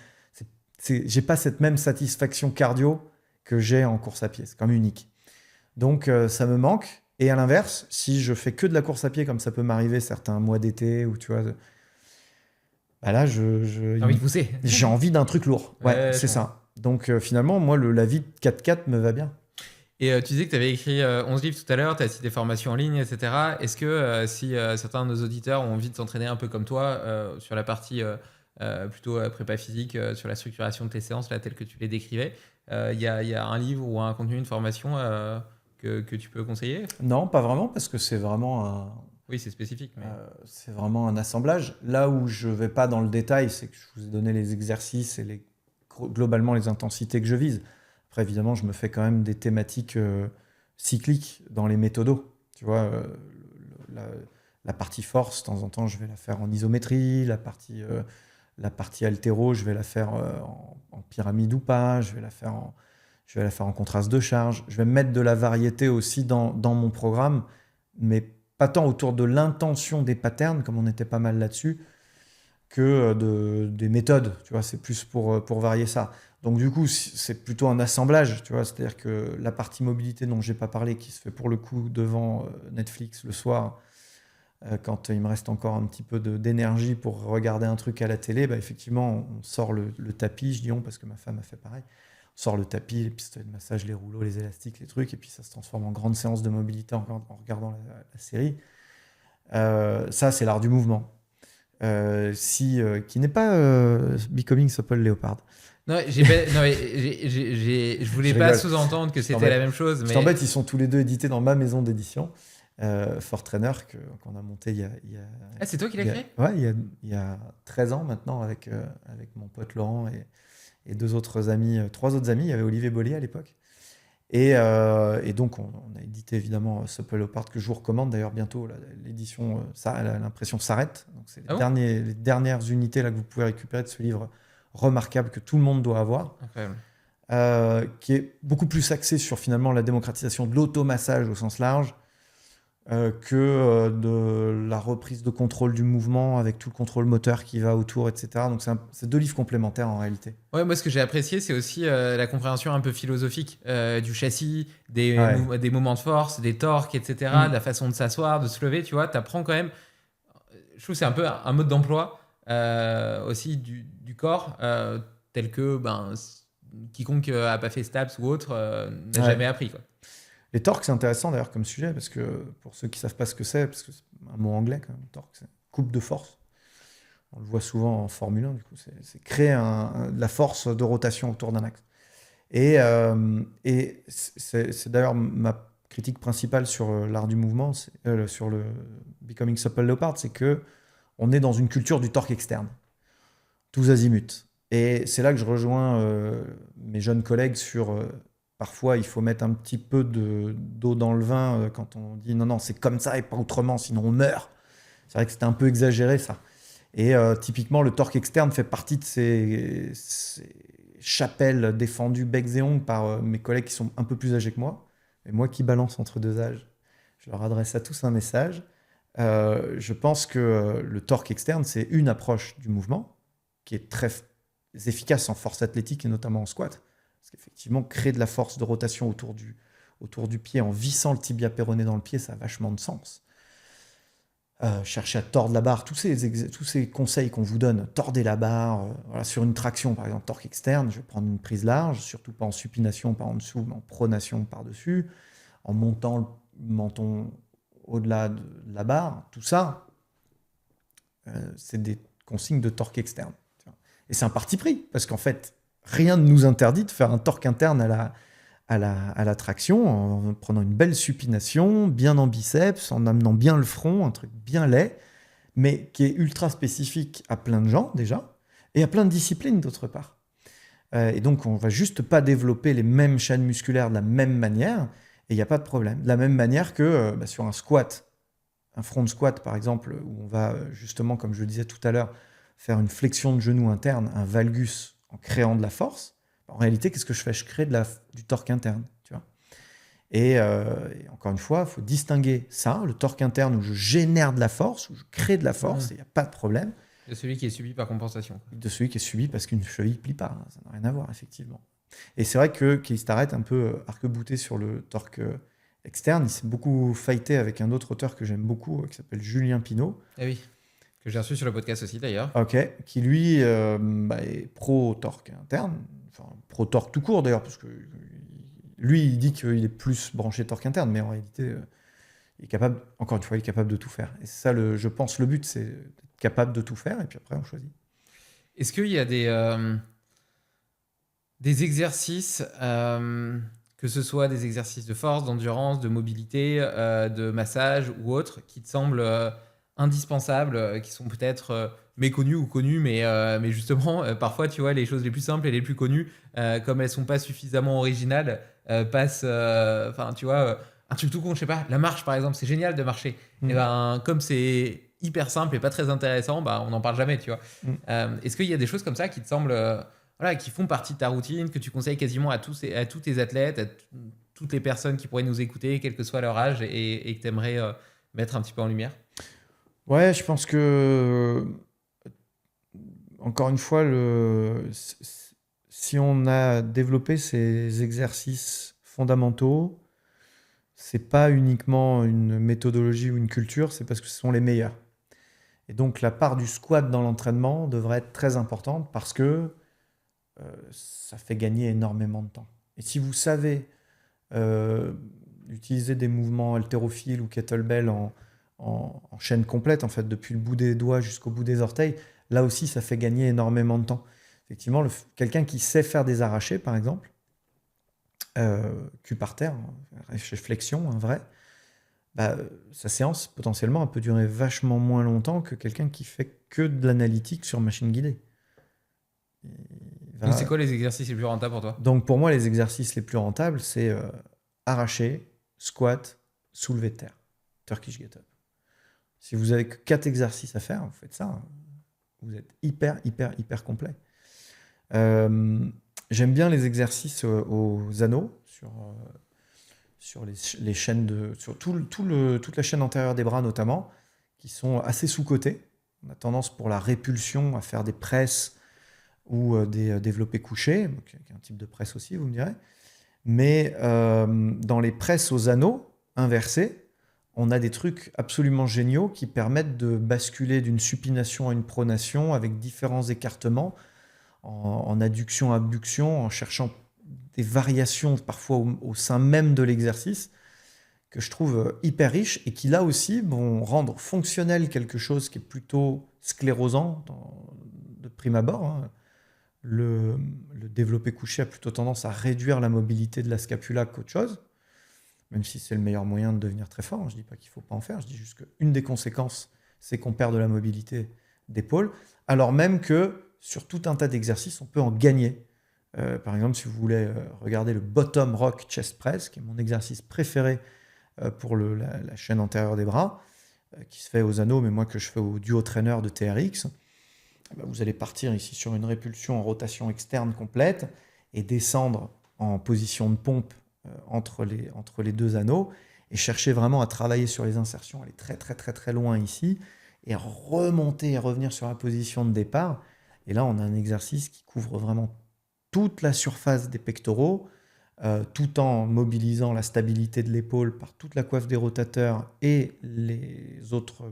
J'ai pas cette même satisfaction cardio que j'ai en course à pied. C'est quand même unique. Donc, ça me manque. Et à l'inverse, si je fais que de la course à pied, comme ça peut m'arriver certains mois d'été, où tu vois, bah là, J'ai envie de pousser. j'ai envie d'un truc lourd. Ouais, c'est je comprends. ça. Donc finalement, moi, la vie de 4x4 me va bien. Et tu disais que tu avais écrit 11 livres tout à l'heure, tu as cité des formations en ligne, etc. Est-ce que si certains de nos auditeurs ont envie de s'entraîner un peu comme toi sur la partie plutôt prépa physique, sur la structuration de tes séances, là, telles que tu les décrivais, il y a un livre ou un contenu, une formation que tu peux conseiller? Non, pas vraiment, parce que Oui, c'est spécifique. Mais... c'est vraiment un assemblage. Là où je vais pas dans le détail, c'est que je vous ai donné les exercices et globalement les intensités que je vise. Après, évidemment, je me fais quand même des thématiques cycliques dans les méthodos. Tu vois, la, la partie force, de temps en temps, je vais la faire en isométrie. La partie haltéro, je vais la faire en pyramide ou pas. Je vais la faire en contraste de charge. Je vais mettre de la variété aussi dans mon programme, mais pas tant autour de l'intention des patterns, comme on était pas mal là-dessus, que des méthodes. Tu vois, c'est plus pour varier ça. Donc du coup, c'est plutôt un assemblage. Tu vois, c'est-à-dire que la partie mobilité dont j'ai pas parlé, qui se fait pour le coup devant Netflix le soir, quand il me reste encore un petit peu d'énergie pour regarder un truc à la télé, bah, effectivement, on sort le tapis, je dis on parce que ma femme a fait pareil. On sort le tapis, les pistolets de massage, les rouleaux, les élastiques, les trucs, et puis ça se transforme en grande séance de mobilité en regardant la série. Ça, c'est l'art du mouvement. Qui n'est pas Becoming Supple Leopard. Non, je voulais Je pas rigole. sous-entendre que Je c'était t'embête. la même chose. Je Mais... t'embête, ils sont tous les deux édités dans ma maison d'édition, Fort Trainer, qu'on a monté Ah, c'est toi qui l'as créé? ouais, il y a 13 ans maintenant avec mon pote Laurent et deux autres amis, trois autres amis. Il y avait Olivier Bollier à l'époque. Et donc, on a édité évidemment Supple Leopard, que je vous recommande d'ailleurs bientôt. L'édition, l'impression s'arrête. Donc, c'est Ah bon? les dernières unités là, que vous pouvez récupérer de ce livre remarquable que tout le monde doit avoir, Incroyable. qui est beaucoup plus axé sur finalement la démocratisation de l'automassage au sens large, que de la reprise de contrôle du mouvement avec tout le contrôle moteur qui va autour, etc. Donc c'est deux livres complémentaires en réalité. Ouais, moi, ce que j'ai apprécié, c'est aussi la compréhension un peu philosophique du châssis, des moments de force, des torques, etc., de la façon de s'asseoir, de se lever. Tu vois, tu apprends quand même. Je trouve que c'est un peu un mode d'emploi aussi du corps, tel que quiconque n'a pas fait STAPS ou autre n'a jamais appris. Quoi. Les torques, c'est intéressant d'ailleurs comme sujet, parce que pour ceux qui ne savent pas ce que c'est, parce que c'est un mot anglais quand même, torque, c'est coupe de force. On le voit souvent en Formule 1, du coup, c'est créer de la force de rotation autour d'un axe. Et c'est d'ailleurs ma critique principale sur l'art du mouvement, sur le Becoming Supple Leopard, c'est que on est dans une culture du torque externe, tous azimuts. Et c'est là que je rejoins mes jeunes collègues sur parfois il faut mettre un petit peu d'eau dans le vin quand on dit non, non, c'est comme ça et pas autrement, sinon on meurt. C'est vrai que c'était un peu exagéré ça. Et typiquement, le torque externe fait partie de ces chapelles défendues becs et ongles par mes collègues qui sont un peu plus âgés que moi, et moi qui balance entre deux âges. je leur adresse à tous un message. Je pense que le torque externe, c'est une approche du mouvement qui est très efficace en force athlétique et notamment en squat. Parce qu'effectivement, créer de la force de rotation autour du pied en vissant le tibia péroné dans le pied, ça a vachement de sens. Chercher à tordre la barre, tous ces conseils qu'on vous donne, tordez la barre, voilà, sur une traction par exemple, torque externe, je vais prendre une prise large, surtout pas en supination, pas en dessous, mais en pronation par-dessus, en montant le menton au-delà de la barre, tout ça, c'est des consignes de torque externe. Et c'est un parti pris, parce qu'en fait, rien ne nous interdit de faire un torque interne à la traction, en prenant une belle supination, bien en biceps, en amenant bien le front, un truc bien laid, mais qui est ultra spécifique à plein de gens déjà, et à plein de disciplines d'autre part. Et donc, on va juste pas développer les mêmes chaînes musculaires de la même manière, et il n'y a pas de problème. De la même manière que sur un squat, un front squat par exemple, où on va justement, comme je le disais tout à l'heure, faire une flexion de genou interne, un valgus en créant de la force. En réalité, qu'est-ce que je fais? Je crée du torque interne. Tu vois, et encore une fois, il faut distinguer ça, le torque interne où je génère de la force, où je crée de la force, il n'y a pas de problème. De celui qui est subi par compensation. De celui qui est subi parce qu'une cheville ne plie pas. Hein, ça n'a rien à voir, effectivement. Et c'est vrai que Keith Starrett, un peu arc-bouté sur le torque externe, il s'est beaucoup fighté avec un autre auteur que j'aime beaucoup, qui s'appelle Julien Pinault. Ah oui, que j'ai reçu sur le podcast aussi d'ailleurs. Ok, qui lui est pro-torque interne, enfin pro-torque tout court d'ailleurs, parce que lui, il dit qu'il est plus branché torque interne, mais en réalité, il est capable, encore une fois, il est capable de tout faire. Et c'est ça, je pense, le but, c'est d'être capable de tout faire, et puis après, on choisit. Est-ce qu'il y a des exercices, que ce soit des exercices de force, d'endurance, de mobilité, de massage ou autres, qui te semblent indispensables, qui sont peut-être méconnus ou connus, mais justement, parfois, tu vois, les choses les plus simples et les plus connues, comme elles sont pas suffisamment originales, passent, enfin, tu vois, un truc tout con, je sais pas, la marche par exemple, c'est génial de marcher. Et ben, comme c'est hyper simple et pas très intéressant, bah, on n'en parle jamais, tu vois. Est-ce qu'il y a des choses comme ça qui te semblent, voilà, qui font partie de ta routine, que tu conseilles quasiment à tous tes athlètes, à toutes les personnes qui pourraient nous écouter, quel que soit leur âge, et que tu aimerais mettre un petit peu en lumière? Ouais, je pense que, encore une fois, si on a développé ces exercices fondamentaux, c'est pas uniquement une méthodologie ou une culture, c'est parce que ce sont les meilleurs. Et donc la part du squat dans l'entraînement devrait être très importante parce que ça fait gagner énormément de temps. Et si vous savez utiliser des mouvements haltérophiles ou kettlebell en chaîne complète, en fait, depuis le bout des doigts jusqu'au bout des orteils, là aussi, ça fait gagner énormément de temps. Effectivement, quelqu'un qui sait faire des arrachés, par exemple, cul par terre, flexion, un vrai, bah, sa séance, potentiellement, elle peut durer vachement moins longtemps que quelqu'un qui fait que de l'analytique sur machine guidée. Donc, c'est quoi les exercices les plus rentables pour toi? Donc, pour moi, les exercices les plus rentables, c'est arracher, squat, soulevé de terre, Turkish get-up. Si vous avez que 4 exercices à faire, vous faites ça, vous êtes hyper complet. J'aime bien les exercices aux anneaux, sur les chaînes sur toute la chaîne antérieure des bras notamment, qui sont assez sous-cotées. On a tendance pour la répulsion à faire des presses ou des développés couchés, qui est un type de presse aussi, vous me direz. Mais dans les presses aux anneaux inversées, on a des trucs absolument géniaux qui permettent de basculer d'une supination à une pronation avec différents écartements, en adduction, abduction, en cherchant des variations parfois au sein même de l'exercice, que je trouve hyper riches et qui là aussi vont rendre fonctionnel quelque chose qui est plutôt sclérosant de prime abord. Hein. Le développé couché a plutôt tendance à réduire la mobilité de la scapula qu'autre chose, même si c'est le meilleur moyen de devenir très fort. Je ne dis pas qu'il ne faut pas en faire, je dis juste qu'une des conséquences, c'est qu'on perd de la mobilité d'épaule, alors même que sur tout un tas d'exercices, on peut en gagner. Par exemple, si vous voulez regarder le bottom rock chest press, qui est mon exercice préféré pour la chaîne antérieure des bras, qui se fait aux anneaux, mais moi que je fais au duo trainer de TRX, vous allez partir ici sur une répulsion en rotation externe complète et descendre en position de pompe entre les deux anneaux. et chercher vraiment à travailler sur les insertions, aller très très très très loin ici, et remonter et revenir sur la position de départ. Et là, on a un exercice qui couvre vraiment toute la surface des pectoraux, tout en mobilisant la stabilité de l'épaule par toute la coiffe des rotateurs et les autres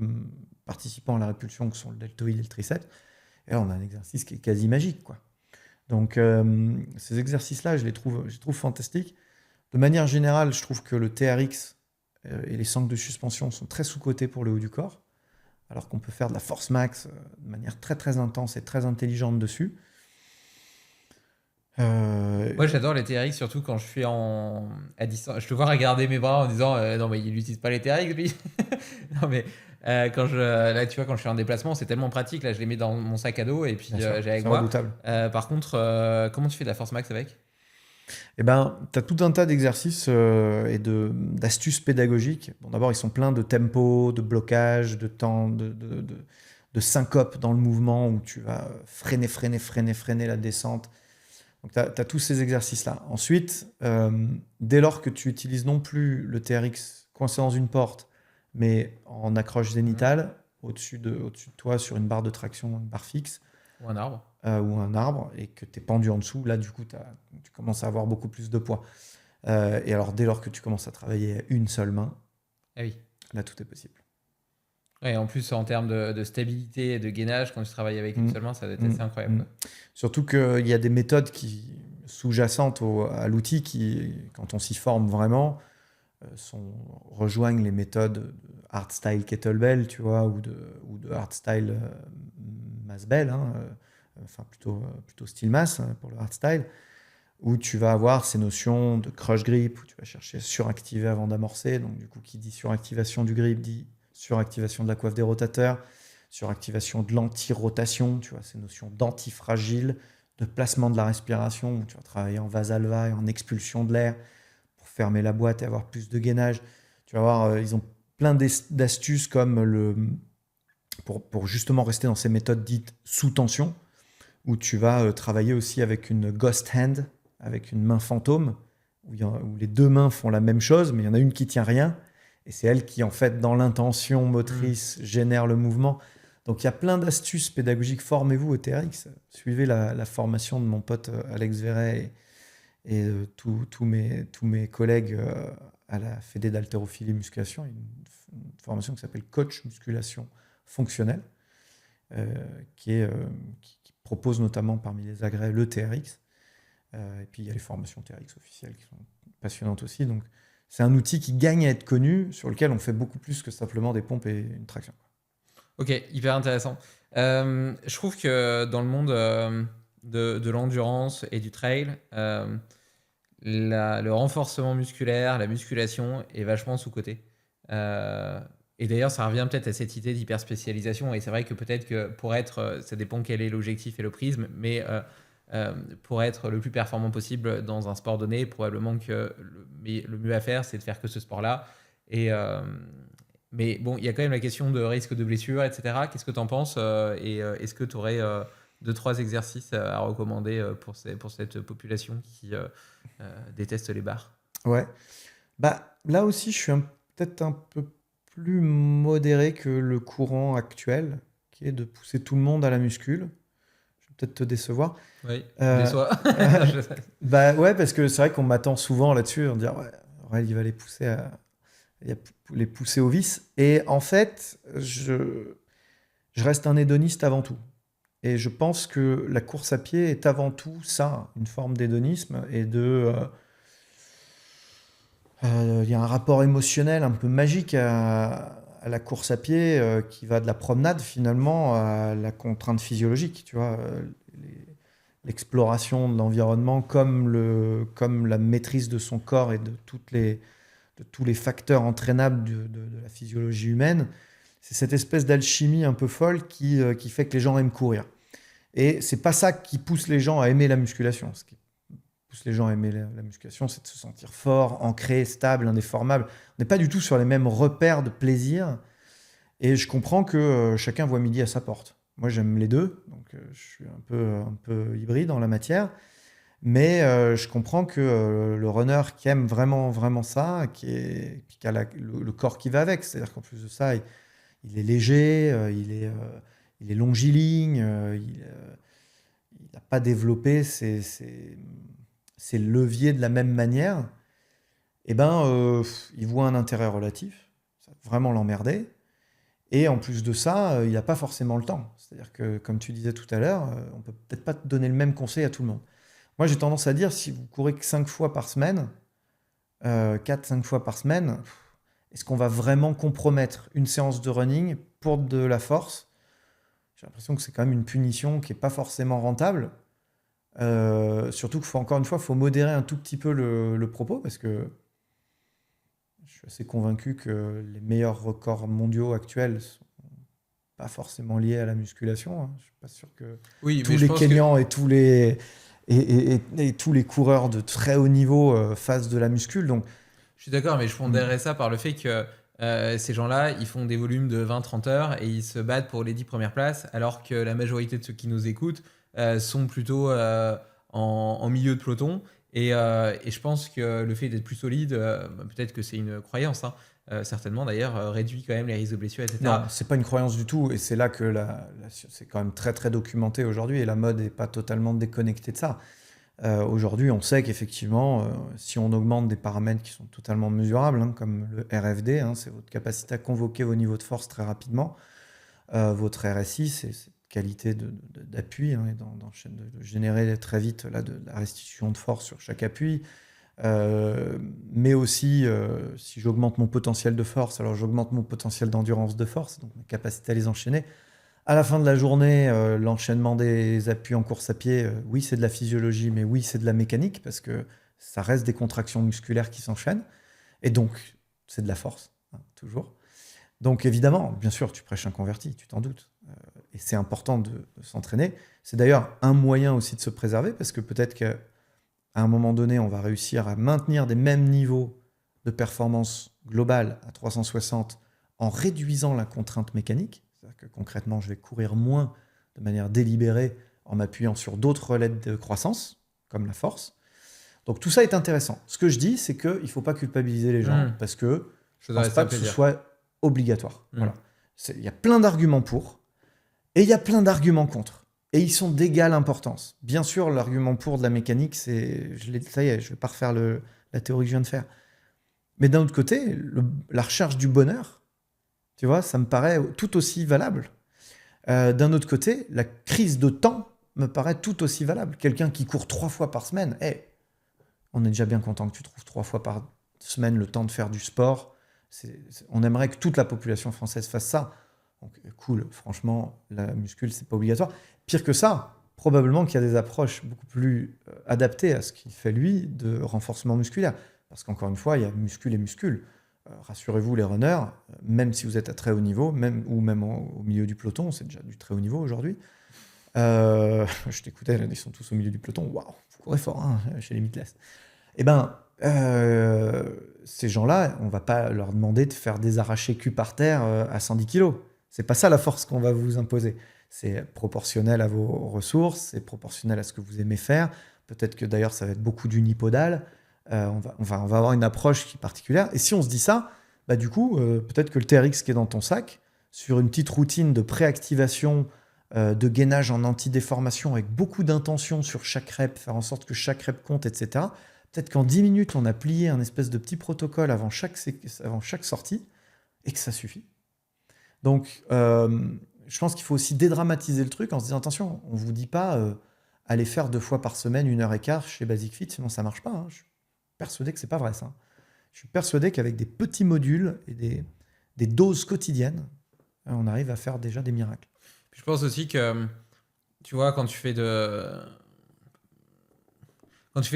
participants à la répulsion, que sont le deltoïde et le triceps. Et là, on a un exercice qui est quasi magique, quoi. Donc, ces exercices-là, je les trouve fantastiques. De manière générale, je trouve que le TRX et les sangles de suspension sont très sous-cotés pour le haut du corps, alors qu'on peut faire de la force max de manière très très intense et très intelligente dessus. Moi, j'adore les TRX, surtout quand je suis à distance. Je te vois regarder mes bras en disant non, mais il n'utilise pas les TRX, lui. Non, mais là, tu vois, quand je suis en déplacement, c'est tellement pratique. Là, je les mets dans mon sac à dos et puis j'ai avec c'est moi. redoutable. Par contre, comment tu fais de la force max avec? Eh ben, tu as tout un tas d'exercices et d'astuces pédagogiques. Bon, d'abord, ils sont pleins de tempo, de blocage, de temps, de syncope dans le mouvement où tu vas freiner la descente. Donc, tu as tous ces exercices-là. Ensuite, dès lors que tu utilises non plus le TRX coincé dans une porte, mais en accroche zénitale, au-dessus de toi, sur une barre de traction, une barre fixe, Ou un arbre? ou un arbre, et que tu es pendu en dessous, là, du coup, tu commences à avoir beaucoup plus de poids. Et alors, dès lors que tu commences à travailler à une seule main, Ah oui. là, tout est possible. Ouais, en plus, en termes de stabilité et de gainage, quand tu travailles avec une seule main, ça doit être assez incroyable. Surtout qu'il y a des méthodes sous-jacentes à l'outil qui, quand on s'y forme vraiment, rejoignent les méthodes de hardstyle kettlebell, tu vois, ou de hardstyle mass bell, hein, enfin plutôt style mass pour le hardstyle, où tu vas avoir ces notions de crush grip, où tu vas chercher à suractiver avant d'amorcer. Donc, du coup, qui dit suractivation du grip dit suractivation de la coiffe des rotateurs, suractivation de l'anti-rotation, tu vois, ces notions d'antifragile, de placement de la respiration, où tu vas travailler en vasalva et en expulsion de l'air pour fermer la boîte et avoir plus de gainage. Tu vas voir, ils ont plein d'astuces comme pour justement rester dans ces méthodes dites sous tension, où tu vas travailler aussi avec une ghost hand, avec une main fantôme, où les deux mains font la même chose, mais il y en a une qui tient rien, et c'est elle qui, en fait, dans l'intention motrice, génère le mouvement. Donc, il y a plein d'astuces pédagogiques. Formez-vous au TRX. Suivez la formation de mon pote Alex Verret et tous mes collègues à la Fédé d'haltérophilie musculation. Une formation qui s'appelle Coach Musculation Fonctionnelle, qui propose notamment parmi les agrès le TRX. Et puis, il y a les formations TRX officielles qui sont passionnantes aussi. Donc, c'est un outil qui gagne à être connu, sur lequel on fait beaucoup plus que simplement des pompes et une traction. Ok, hyper intéressant. Je trouve que dans le monde de l'endurance et du trail, le renforcement musculaire, la musculation est vachement sous-coté. Et d'ailleurs, ça revient peut-être à cette idée d'hyperspécialisation. Et c'est vrai que peut-être que ça dépend quel est l'objectif et le prisme, mais pour être le plus performant possible dans un sport donné, probablement que le mieux à faire, c'est de faire que ce sport-là. Mais bon, il y a quand même la question de risque de blessure, etc. Qu'est-ce que tu en penses et est-ce que tu aurais 2-3 exercices à recommander pour cette population qui déteste les barres? Ouais. Bah, là aussi, je suis peut-être un peu plus modéré que le courant actuel, qui est de pousser tout le monde à la muscule. Je vais peut-être te décevoir. Oui, Euh, déçois. Bah ouais, parce que c'est vrai qu'on m'attend souvent là-dessus, en dire ouais, Aurel, il va les pousser au vice. Et en fait, je reste un hédoniste avant tout. Et je pense que la course à pied est avant tout ça, une forme d'hédonisme et il y a un rapport émotionnel un peu magique à la course à pied qui va de la promenade finalement à la contrainte physiologique, tu vois, l'exploration de l'environnement comme la maîtrise de son corps et de tous les facteurs entraînables de la physiologie humaine. C'est cette espèce d'alchimie un peu folle qui fait que les gens aiment courir. Et c'est pas ça qui pousse les gens à aimer la musculation. Ce qui pousse les gens à aimer la musculation, c'est de se sentir fort, ancré, stable, indéformable. On n'est pas du tout sur les mêmes repères de plaisir. Et je comprends que chacun voit midi à sa porte. Moi, j'aime les deux, donc je suis un peu hybride en la matière. Mais je comprends que le runner qui aime vraiment, vraiment ça, qui a le corps qui va avec, c'est-à-dire qu'en plus de ça, il est léger, il est longiligne, il n'a pas développé ses leviers de la même manière, et ben, il voit un intérêt relatif, ça va vraiment l'emmerder. Et en plus de ça, il n'a pas forcément le temps. C'est-à-dire que, comme tu disais tout à l'heure, on peut peut-être pas te donner le même conseil à tout le monde. Moi, j'ai tendance à dire, si vous courez que 5 fois par semaine, 4-5 fois par semaine, est-ce qu'on va vraiment compromettre une séance de running pour de la force? J'ai l'impression que c'est quand même une punition qui n'est pas forcément rentable. Surtout encore une fois, il faut modérer un tout petit peu le propos, parce que je suis assez convaincu que les meilleurs records mondiaux actuels sont pas forcément liés à la musculation, hein. Je suis pas sûr que Oui, tous mais je les pense que Kenyans et tous les coureurs de très haut niveau fassent de la muscule. Donc, je suis d'accord, mais je pondérerais ça par le fait que ces gens-là, ils font des volumes de 20-30 heures et ils se battent pour les 10 premières places, alors que la majorité de ceux qui nous écoutent sont plutôt en milieu de peloton. Et je pense que le fait d'être plus solide, peut-être que c'est une croyance, hein, certainement d'ailleurs, réduit quand même les risques de blessures, etc. non, c'est pas une croyance du tout. Et c'est là que c'est quand même très très documenté aujourd'hui. Et la mode n'est pas totalement déconnectée de ça. Aujourd'hui, on sait qu'effectivement, si on augmente des paramètres qui sont totalement mesurables, hein, comme le RFD, hein, c'est votre capacité à convoquer vos niveaux de force très rapidement, votre RSI, c'est cette qualité d'appui, hein, et de générer très vite là, de la restitution de force sur chaque appui. Mais aussi, si j'augmente mon potentiel de force, alors j'augmente mon potentiel d'endurance de force, donc ma capacité à les enchaîner. À la fin de la journée, l'enchaînement des appuis en course à pied, oui, c'est de la physiologie, mais oui, c'est de la mécanique, parce que ça reste des contractions musculaires qui s'enchaînent. Et donc, c'est de la force, hein, toujours. Donc, évidemment, bien sûr, tu prêches un converti, tu t'en doutes. Et c'est important de s'entraîner. C'est d'ailleurs un moyen aussi de se préserver, parce que peut-être qu'à un moment donné, on va réussir à maintenir des mêmes niveaux de performance globale à 360 en réduisant la contrainte mécanique. C'est-à-dire que concrètement, je vais courir moins de manière délibérée en m'appuyant sur d'autres relais de croissance, comme la force. Donc tout ça est intéressant. Ce que je dis, c'est qu'il ne faut pas culpabiliser les gens, parce que je ne pense pas que ce soit obligatoire. Voilà. Il y a plein d'arguments pour, et il y a plein d'arguments contre. Et ils sont d'égale importance. Bien sûr, l'argument pour de la mécanique, c'est... Ça y est, je ne vais pas refaire la théorie que je viens de faire. Mais d'un autre côté, la recherche du bonheur, tu vois, ça me paraît tout aussi valable. D'un autre côté, la crise de temps me paraît tout aussi valable. Quelqu'un qui court 3 fois par semaine, on est déjà bien content que tu trouves 3 fois par semaine le temps de faire du sport. On aimerait que toute la population française fasse ça. Donc, cool, franchement, la muscule, c'est pas obligatoire. Pire que ça, probablement qu'il y a des approches beaucoup plus adaptées à ce qu'il fait lui de renforcement musculaire. Parce qu'encore une fois, il y a muscule et muscule. Rassurez-vous, les runners, même si vous êtes à très haut niveau, même au milieu du peloton, c'est déjà du très haut niveau aujourd'hui. Je t'écoutais, ils sont tous au milieu du peloton. Waouh, vous courez fort, hein, chez les Limitless. Eh ben, ces gens-là, on ne va pas leur demander de faire des arrachés cul par terre à 110 kg. C'est pas ça la force qu'on va vous imposer. C'est proportionnel à vos ressources, c'est proportionnel à ce que vous aimez faire. Peut-être que d'ailleurs, ça va être beaucoup d'unipodal. On va avoir une approche qui est particulière. Et si on se dit ça, bah du coup, peut-être que le TRX qui est dans ton sac, sur une petite routine de préactivation, de gainage en anti-déformation avec beaucoup d'intention sur chaque rep, faire en sorte que chaque rep compte, etc. Peut-être qu'en 10 minutes, on a plié un espèce de petit protocole avant chaque sortie et que ça suffit. Donc, je pense qu'il faut aussi dédramatiser le truc en se disant, attention, on ne vous dit pas allez faire 2 fois par semaine 1h15 chez Basic Fit, sinon ça ne marche pas, hein. Je suis persuadé que ce n'est pas vrai, ça. Je suis persuadé qu'avec des petits modules et des doses quotidiennes, on arrive à faire déjà des miracles. Je pense aussi que, tu vois, quand tu fais de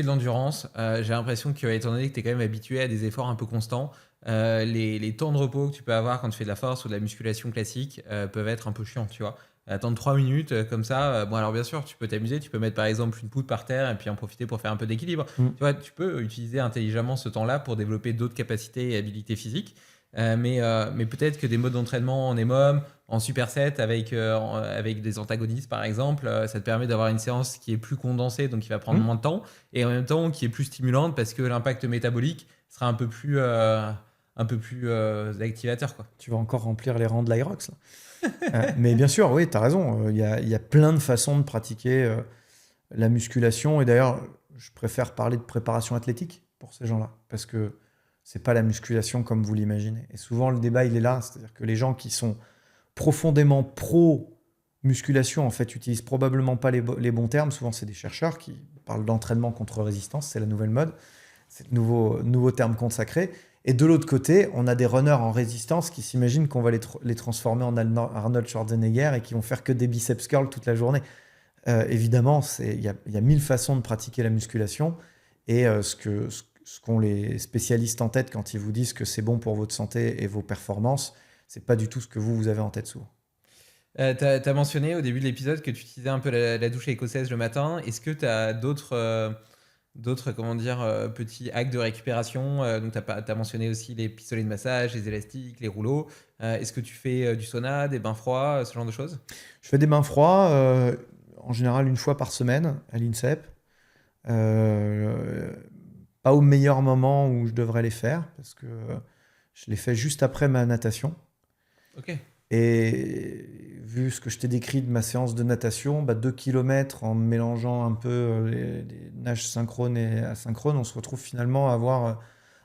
l'endurance, j'ai l'impression que, étant donné que tu es quand même habitué à des efforts un peu constants, les temps de repos que tu peux avoir quand tu fais de la force ou de la musculation classique peuvent être un peu chiants, tu vois. Attendre 3 minutes comme ça, bon alors bien sûr tu peux t'amuser, tu peux mettre par exemple une poutre par terre et puis en profiter pour faire un peu d'équilibre. Tu vois, tu peux utiliser intelligemment ce temps-là pour développer d'autres capacités et habilités physiques. Mais peut-être que des modes d'entraînement en EMOM, en superset avec des antagonistes par exemple, ça te permet d'avoir une séance qui est plus condensée, donc qui va prendre moins de temps, et en même temps qui est plus stimulante parce que l'impact métabolique sera un peu plus activateur, quoi. Tu vas encore remplir les rangs de l'Irox, là. Mais bien sûr, oui, tu as raison. Il y a plein de façons de pratiquer la musculation. Et d'ailleurs, je préfère parler de préparation athlétique pour ces gens-là. Parce que c'est pas la musculation comme vous l'imaginez. Et souvent, le débat, il est là. C'est-à-dire que les gens qui sont profondément pro-musculation, en fait, utilisent probablement pas les bons termes. Souvent, c'est des chercheurs qui parlent d'entraînement contre résistance. C'est la nouvelle mode. C'est le nouveau terme consacré. Et de l'autre côté, on a des runners en résistance qui s'imaginent qu'on va les transformer en Arnold Schwarzenegger et qui vont faire que des biceps curls toute la journée. Évidemment, il y a 1000 façons de pratiquer la musculation. Et ce qu'ont les spécialistes en tête quand ils vous disent que c'est bon pour votre santé et vos performances, c'est pas du tout ce que vous avez en tête souvent. T'as mentionné au début de l'épisode que tu utilisais un peu la douche écossaise le matin. Est-ce que tu as d'autres petits hacks de récupération? Donc, tu as mentionné aussi les pistolets de massage, les élastiques, les rouleaux. Est-ce que tu fais du sauna, des bains froids, ce genre de choses? Je fais des bains froids, en général une fois par semaine à l'INSEP. Pas au meilleur moment où je devrais les faire, parce que je les fais juste après ma natation. Ok. Et vu ce que je t'ai décrit de ma séance de natation, 2 km en mélangeant un peu les nages synchrones et asynchrones, on se retrouve finalement à avoir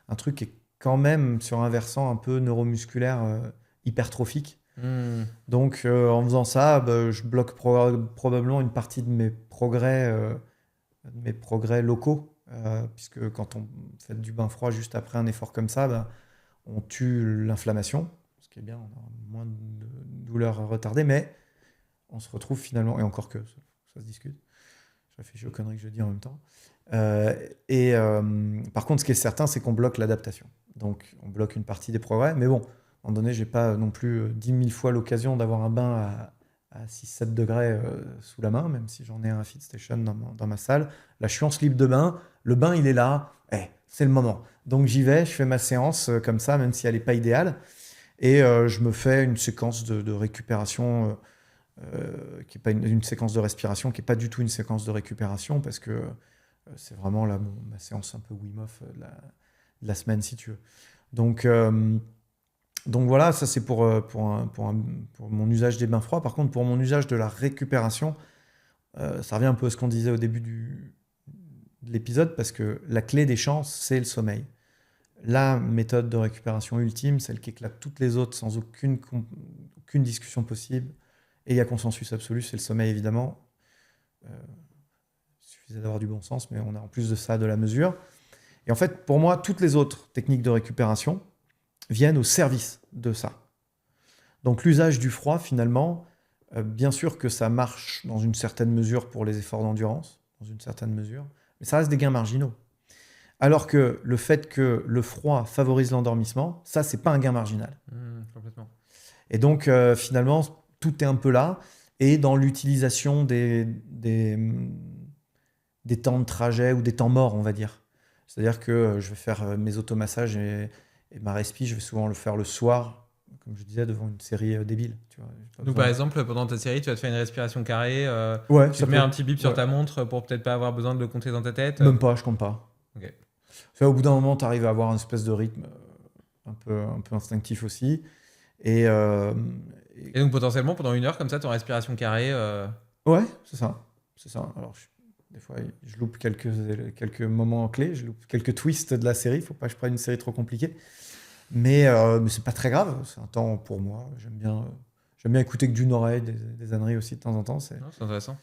un truc qui est quand même sur un versant un peu neuromusculaire hypertrophique. Donc en faisant ça, je bloque probablement une partie de mes progrès locaux, puisque quand on fait du bain froid juste après un effort comme ça, on tue l'inflammation. Ce qui est bien, on a moins de douleurs retardées, mais on se retrouve finalement, et encore que ça se discute, je réfléchis aux conneries que je dis en même temps. Par contre, ce qui est certain, c'est qu'on bloque l'adaptation. Donc, on bloque une partie des progrès, mais bon, à un moment donné, j'ai pas non plus 10 000 fois l'occasion d'avoir un bain à 6-7 degrés sous la main, même si j'en ai un à FitStation dans ma salle. Là, je suis en slip de bain, le bain, il est là, c'est le moment. Donc, j'y vais, je fais ma séance comme ça, même si elle n'est pas idéale. Et je me fais une séquence de récupération qui n'est pas une séquence de respiration, qui n'est pas du tout une séquence de récupération, parce que c'est vraiment ma séance un peu Wim Hof de la semaine, si tu veux. Donc voilà, ça c'est pour mon usage des bains froids. Par contre, pour mon usage de la récupération, ça revient un peu à ce qu'on disait au début de l'épisode, parce que la clé des chances, c'est le sommeil. La méthode de récupération ultime, celle qui éclate toutes les autres sans aucune discussion possible, et il y a consensus absolu, c'est le sommeil évidemment. Il suffisait d'avoir du bon sens, mais on a en plus de ça de la mesure. Et en fait, pour moi, toutes les autres techniques de récupération viennent au service de ça. Donc l'usage du froid, finalement, bien sûr que ça marche dans une certaine mesure pour les efforts d'endurance, dans une certaine mesure, mais ça reste des gains marginaux. Alors que le fait que le froid favorise l'endormissement, ça, c'est pas un gain marginal. Complètement. Et donc, finalement, tout est un peu là. Et dans l'utilisation des temps de trajet ou des temps morts, on va dire. C'est-à-dire que je vais faire mes automassages et ma respi, je vais souvent le faire le soir, comme je disais, devant une série débile. Tu vois, donc, par exemple, pendant ta série, tu vas te faire une respiration carrée. Ouais, tu te mets un petit bip sur ta montre pour peut-être pas avoir besoin de le compter dans ta tête. Même pas, je compte pas. Ok. Au bout d'un moment, tu arrives à avoir une espèce de rythme un peu instinctif aussi. Et donc, potentiellement, pendant 1 heure, comme ça, ton respiration carrée. Ouais, c'est ça. Alors, des fois, je loupe quelques moments clés, je loupe quelques twists de la série. Faut pas que je prenne une série trop compliquée. Mais c'est pas très grave. C'est un temps pour moi. J'aime bien écouter que d'une oreille, des âneries aussi de temps en temps. C'est intéressant.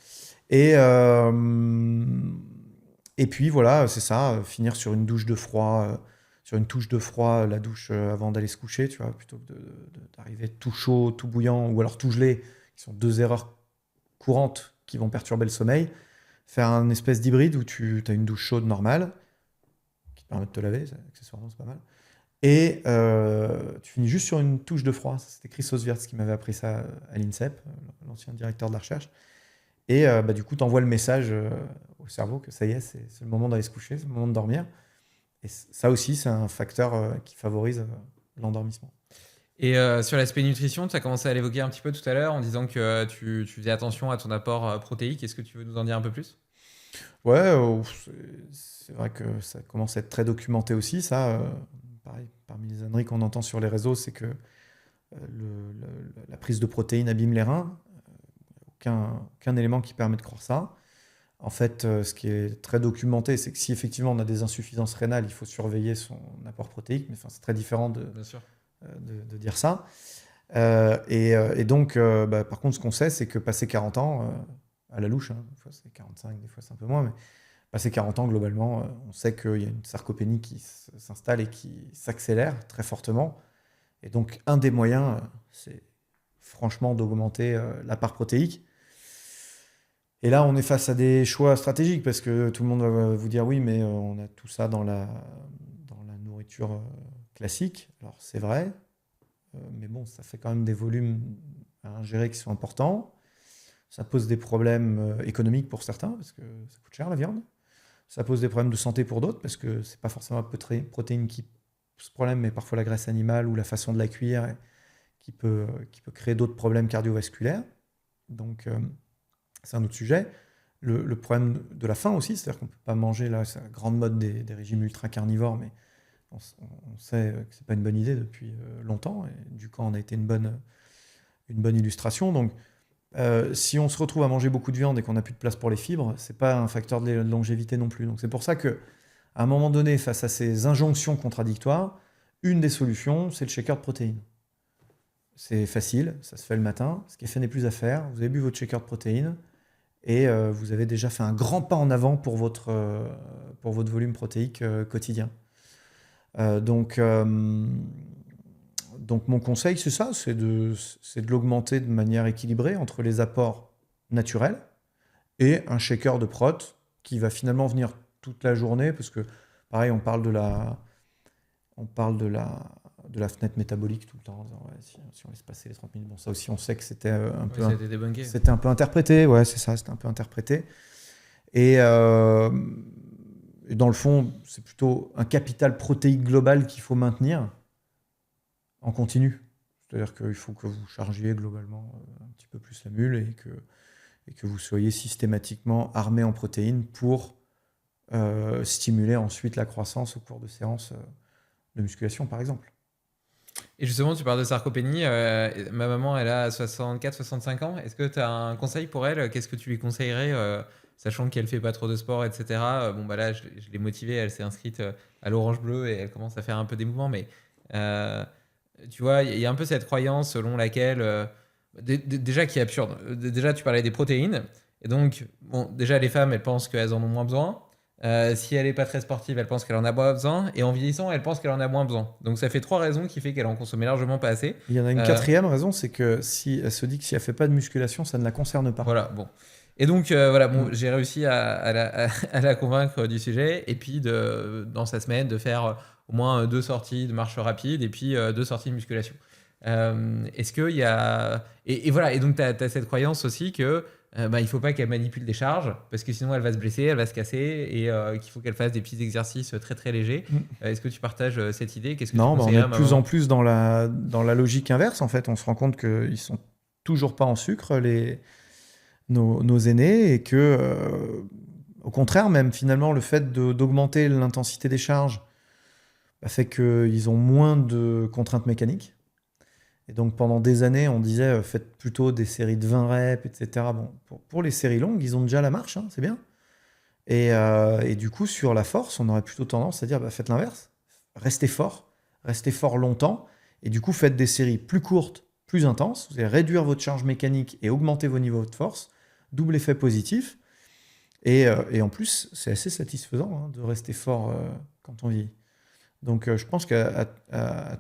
Et puis voilà, c'est ça, finir sur une douche de froid, sur une touche de froid, la douche avant d'aller se coucher, tu vois, plutôt que d'arriver tout chaud, tout bouillant, ou alors tout gelé, qui sont 2 erreurs courantes qui vont perturber le sommeil. Faire un espèce d'hybride où tu as une douche chaude normale, qui te permet de te laver, accessoirement c'est pas mal, et tu finis juste sur une touche de froid. C'était Chris Oswirth qui m'avait appris ça à l'INSEP, l'ancien directeur de la recherche. Et du coup, tu envoies le message au cerveau que ça y est, c'est le moment d'aller se coucher, c'est le moment de dormir. Et ça aussi, c'est un facteur qui favorise l'endormissement. Et sur l'aspect nutrition, tu as commencé à l'évoquer un petit peu tout à l'heure en disant que tu faisais attention à ton apport protéique. Est-ce que tu veux nous en dire un peu plus? Ouais, c'est vrai que ça commence à être très documenté aussi, ça. Pareil, parmi les âneries qu'on entend sur les réseaux, c'est que la prise de protéines abîme les reins. Aucun élément qui permet de croire ça. En fait, ce qui est très documenté, c'est que si effectivement on a des insuffisances rénales, il faut surveiller son apport protéique, mais enfin, c'est très différent Bien sûr. de dire ça. Et donc, par contre, ce qu'on sait, c'est que passé 40 ans, à la louche, hein, des fois c'est 45, des fois c'est un peu moins, mais passé 40 ans, globalement, on sait qu'il y a une sarcopénie qui s'installe et qui s'accélère très fortement. Et donc, un des moyens, c'est franchement d'augmenter la part protéique. Et là, on est face à des choix stratégiques parce que tout le monde va vous dire oui, mais on a tout ça dans la nourriture classique. Alors, c'est vrai, mais bon, ça fait quand même des volumes à ingérer qui sont importants. Ça pose des problèmes économiques pour certains parce que ça coûte cher la viande. Ça pose des problèmes de santé pour d'autres parce que c'est pas forcément la protéine qui pose problème, mais parfois la graisse animale ou la façon de la cuire qui peut créer d'autres problèmes cardiovasculaires. Donc, c'est un autre sujet. Le problème de la faim aussi, c'est-à-dire qu'on ne peut pas manger, là, c'est la grande mode des régimes ultra-carnivores, mais on sait que ce n'est pas une bonne idée depuis longtemps, et du coup, on a été une bonne illustration. Donc, si on se retrouve à manger beaucoup de viande et qu'on n'a plus de place pour les fibres, ce n'est pas un facteur de longévité non plus. Donc, c'est pour ça qu'à un moment donné, face à ces injonctions contradictoires, une des solutions, c'est le shaker de protéines. C'est facile, ça se fait le matin. Ce qui est fait n'est plus à faire. Vous avez bu votre shaker de protéines et vous avez déjà fait un grand pas en avant pour votre volume protéique quotidien. Donc mon conseil, c'est ça, c'est de l'augmenter de manière équilibrée entre les apports naturels et un shaker de prot qui va finalement venir toute la journée, parce que pareil, on parle de la fenêtre métabolique tout le temps, en disant, ouais, si on laisse passer les 30 minutes, bon, ça aussi on sait que c'était ça a été débunké. C'était un peu interprété, ouais, c'est ça, c'était un peu interprété. Et dans le fond, c'est plutôt un capital protéique global qu'il faut maintenir en continu. C'est-à-dire qu'il faut que vous chargiez globalement un petit peu plus la mule et que vous soyez systématiquement armé en protéines pour stimuler ensuite la croissance au cours de séances de musculation, par exemple. Et justement, tu parles de sarcopénie. Ma maman, elle a 64-65 ans. Est-ce que tu as un conseil pour elle? Qu'est-ce que tu lui conseillerais, sachant qu'elle fait pas trop de sport, etc. Bon, bah là, je l'ai motivée. Elle s'est inscrite à l'Orange Bleu et elle commence à faire un peu des mouvements. Mais tu vois, il y a un peu cette croyance selon laquelle, déjà qui est absurde. Déjà, tu parlais des protéines. Et donc, bon, déjà, les femmes, elles pensent qu'elles en ont moins besoin. Si elle n'est pas très sportive, elle pense qu'elle en a pas besoin. Et en vieillissant, elle pense qu'elle en a moins besoin. Donc ça fait 3 raisons qui fait qu'elle en consommait largement pas assez. Il y en a une quatrième raison, c'est que si elle se dit que si elle fait pas de musculation, ça ne la concerne pas. Voilà, bon. Et donc, voilà, bon, j'ai réussi à la convaincre du sujet. Et puis, dans sa semaine, de faire au moins 2 sorties de marche rapide et puis 2 sorties de musculation. Est-ce qu'il y a... Et voilà, et donc tu as cette croyance aussi que il ne faut pas qu'elle manipule des charges parce que sinon elle va se blesser, elle va se casser et qu'il faut qu'elle fasse des petits exercices très très légers. Est-ce que tu partages cette idée? Qu'est-ce que Non, tu on est de plus en plus dans la logique inverse. En fait, on se rend compte qu'ils sont toujours pas en sucre, nos aînés, et que, au contraire, même finalement, le fait d'augmenter l'intensité des charges fait qu'ils ont moins de contraintes mécaniques. Et donc pendant des années, on disait faites plutôt des séries de 20 reps, etc. Bon, pour les séries longues, ils ont déjà la marche, hein, c'est bien. Et du coup, sur la force, on aurait plutôt tendance à dire faites l'inverse. Restez fort longtemps. Et du coup, faites des séries plus courtes, plus intenses. Vous allez réduire votre charge mécanique et augmenter vos niveaux de force. Double effet positif. Et en plus, c'est assez satisfaisant de rester fort quand on vieillit. Donc je pense qu'à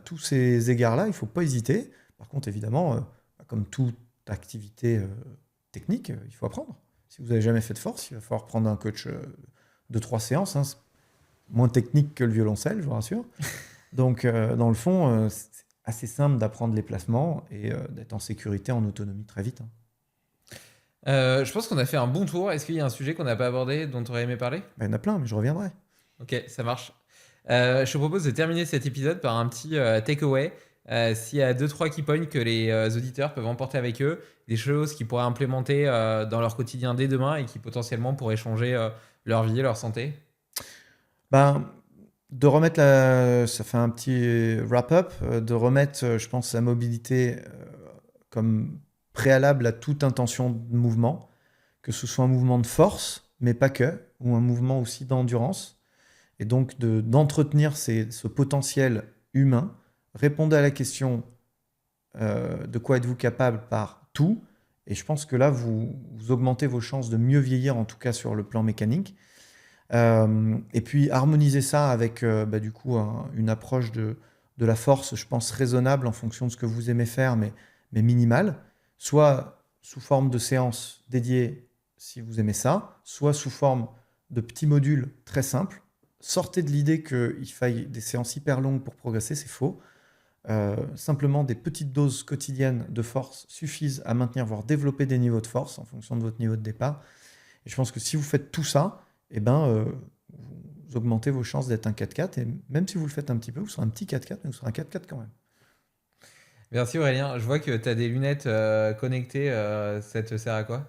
tous ces égards-là, il ne faut pas hésiter. Par contre, évidemment, comme toute activité technique, il faut apprendre. Si vous n'avez jamais fait de force, il va falloir prendre un coach de 3 séances. Hein. C'est moins technique que le violoncelle, je vous rassure. Donc dans le fond, c'est assez simple d'apprendre les placements et d'être en sécurité, en autonomie très vite. Je pense qu'on a fait un bon tour. Est-ce qu'il y a un sujet qu'on n'a pas abordé dont tu aurais aimé parler? Il y en a plein, mais je reviendrai. Ok, ça marche. Je te propose de terminer cet épisode par un petit takeaway. S'il y a 2-3 key points que les auditeurs peuvent emporter avec eux, des choses qu'ils pourraient implémenter dans leur quotidien dès demain et qui potentiellement pourraient changer leur vie, leur santé. Ben, ça fait un petit wrap-up, de remettre, je pense, la mobilité comme préalable à toute intention de mouvement, que ce soit un mouvement de force, mais pas que, ou un mouvement aussi d'endurance, et donc d'entretenir ce potentiel humain. Répondez à la question de quoi êtes-vous capable par tout, et je pense que là, vous augmentez vos chances de mieux vieillir, en tout cas sur le plan mécanique. Et puis harmoniser ça avec du coup une approche de la force, je pense, raisonnable en fonction de ce que vous aimez faire, mais minimale, soit sous forme de séances dédiées si vous aimez ça, soit sous forme de petits modules très simples. Sortez de l'idée qu'il faille des séances hyper longues pour progresser, c'est faux. Simplement des petites doses quotidiennes de force suffisent à maintenir, voire développer des niveaux de force en fonction de votre niveau de départ. Et je pense que si vous faites tout ça, vous augmentez vos chances d'être un 4x4, et même si vous le faites un petit peu, vous serez un petit 4x4, mais vous serez un 4x4 quand même. Merci Aurélien. Je vois que tu as des lunettes connectées. Ça te sert à quoi?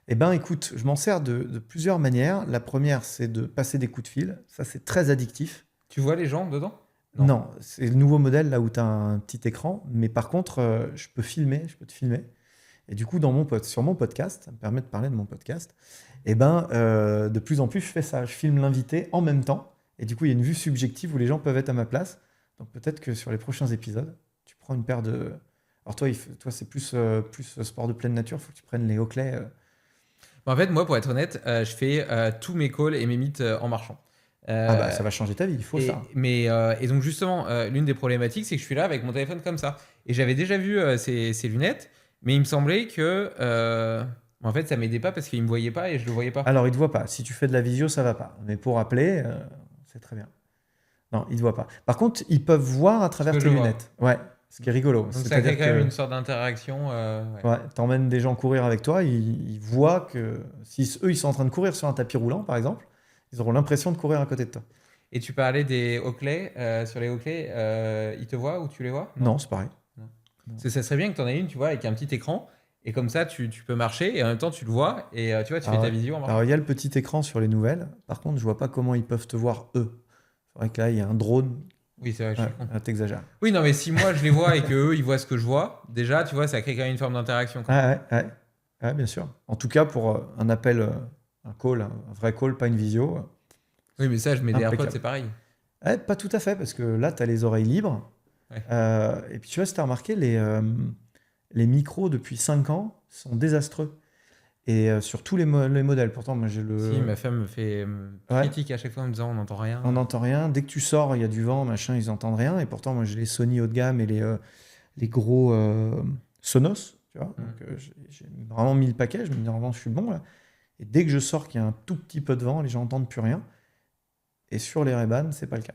Écoute, je m'en sers de plusieurs manières. La première, c'est de passer des coups de fil. Ça, c'est très addictif. Tu vois les gens dedans? Non, c'est le nouveau modèle là où tu as un petit écran. Mais par contre, je peux te filmer. Et du coup, sur mon podcast, ça me permet de parler de mon podcast. De plus en plus, je fais ça. Je filme l'invité en même temps. Et du coup, il y a une vue subjective où les gens peuvent être à ma place. Donc peut-être que sur les prochains épisodes, tu prends une paire de... Alors toi, c'est plus sport de pleine nature. Il faut que tu prennes les Oakley. En fait, moi, pour être honnête, je fais tous mes calls et mes meets en marchant. Ça va changer ta vie, il faut ça. Et donc justement, l'une des problématiques, c'est que je suis là avec mon téléphone comme ça. Et j'avais déjà vu ces lunettes, mais il me semblait que en fait, ça m'aidait pas parce qu'il me voyait pas et je le voyais pas. Alors, il te voit pas. Si tu fais de la visio, ça va pas. Mais pour appeler, c'est très bien. Non, il te voit pas. Par contre, ils peuvent voir à travers tes lunettes. Ouais, ce qui est rigolo. Donc ça crée quand même une sorte d'interaction. Ouais, t'emmènes des gens courir avec toi, ils voient que si eux, ils sont en train de courir sur un tapis roulant, par exemple, ils auront l'impression de courir à côté de toi. Et tu parlais des Oakley. Sur les Oakley, ils te voient ou tu les vois? Non, c'est pareil. Non. Ça serait bien que tu en aies une, tu vois, avec un petit écran. Et comme ça, tu peux marcher et en même temps, tu le vois. Et tu vois, tu fais ta visio en marchant. Alors, il y a le petit écran sur les nouvelles. Par contre, je vois pas comment ils peuvent te voir eux. C'est vrai que là, il y a un drone. Oui, c'est vrai, je suis con. Là, t'exagères. Oui, non, mais si moi, je les vois et qu'eux, ils voient ce que je vois, déjà, tu vois, ça crée quand même une forme d'interaction. Ouais, bien sûr. En tout cas, pour un appel, un call, un vrai call, pas une visio. Oui, mais ça, je mets des AirPods, c'est pareil. Pas tout à fait, parce que là, tu as les oreilles libres. Ouais. Et puis, tu vois, si tu as remarqué, les micros, depuis 5 ans, sont désastreux. Et sur tous les modèles. Pourtant, moi, j'ai le... Si, ma femme me fait critique à chaque fois en me disant on n'entend rien. On n'entend rien. Dès que tu sors, il y a du vent, machin, ils n'entendent rien. Et pourtant, moi, j'ai les Sony haut de gamme et les gros Sonos. Tu vois. Donc, j'ai vraiment mis le paquet. Je me dis, normalement, je suis bon, là. Et dès que je sors, qu'il y a un tout petit peu de vent, les gens n'entendent plus rien. Et sur les Ray-Ban, c'est pas le cas.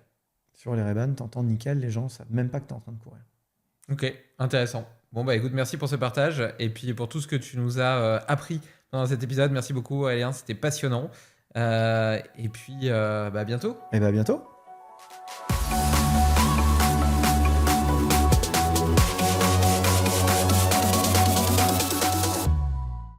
Sur les Ray-Ban, t'entends nickel, les gens savent même pas que t'es en train de courir. Ok, intéressant. Bon, bah écoute, merci pour ce partage et puis pour tout ce que tu nous as appris dans cet épisode. Merci beaucoup, Aurélien, c'était passionnant. Et puis, à bientôt. Et bientôt.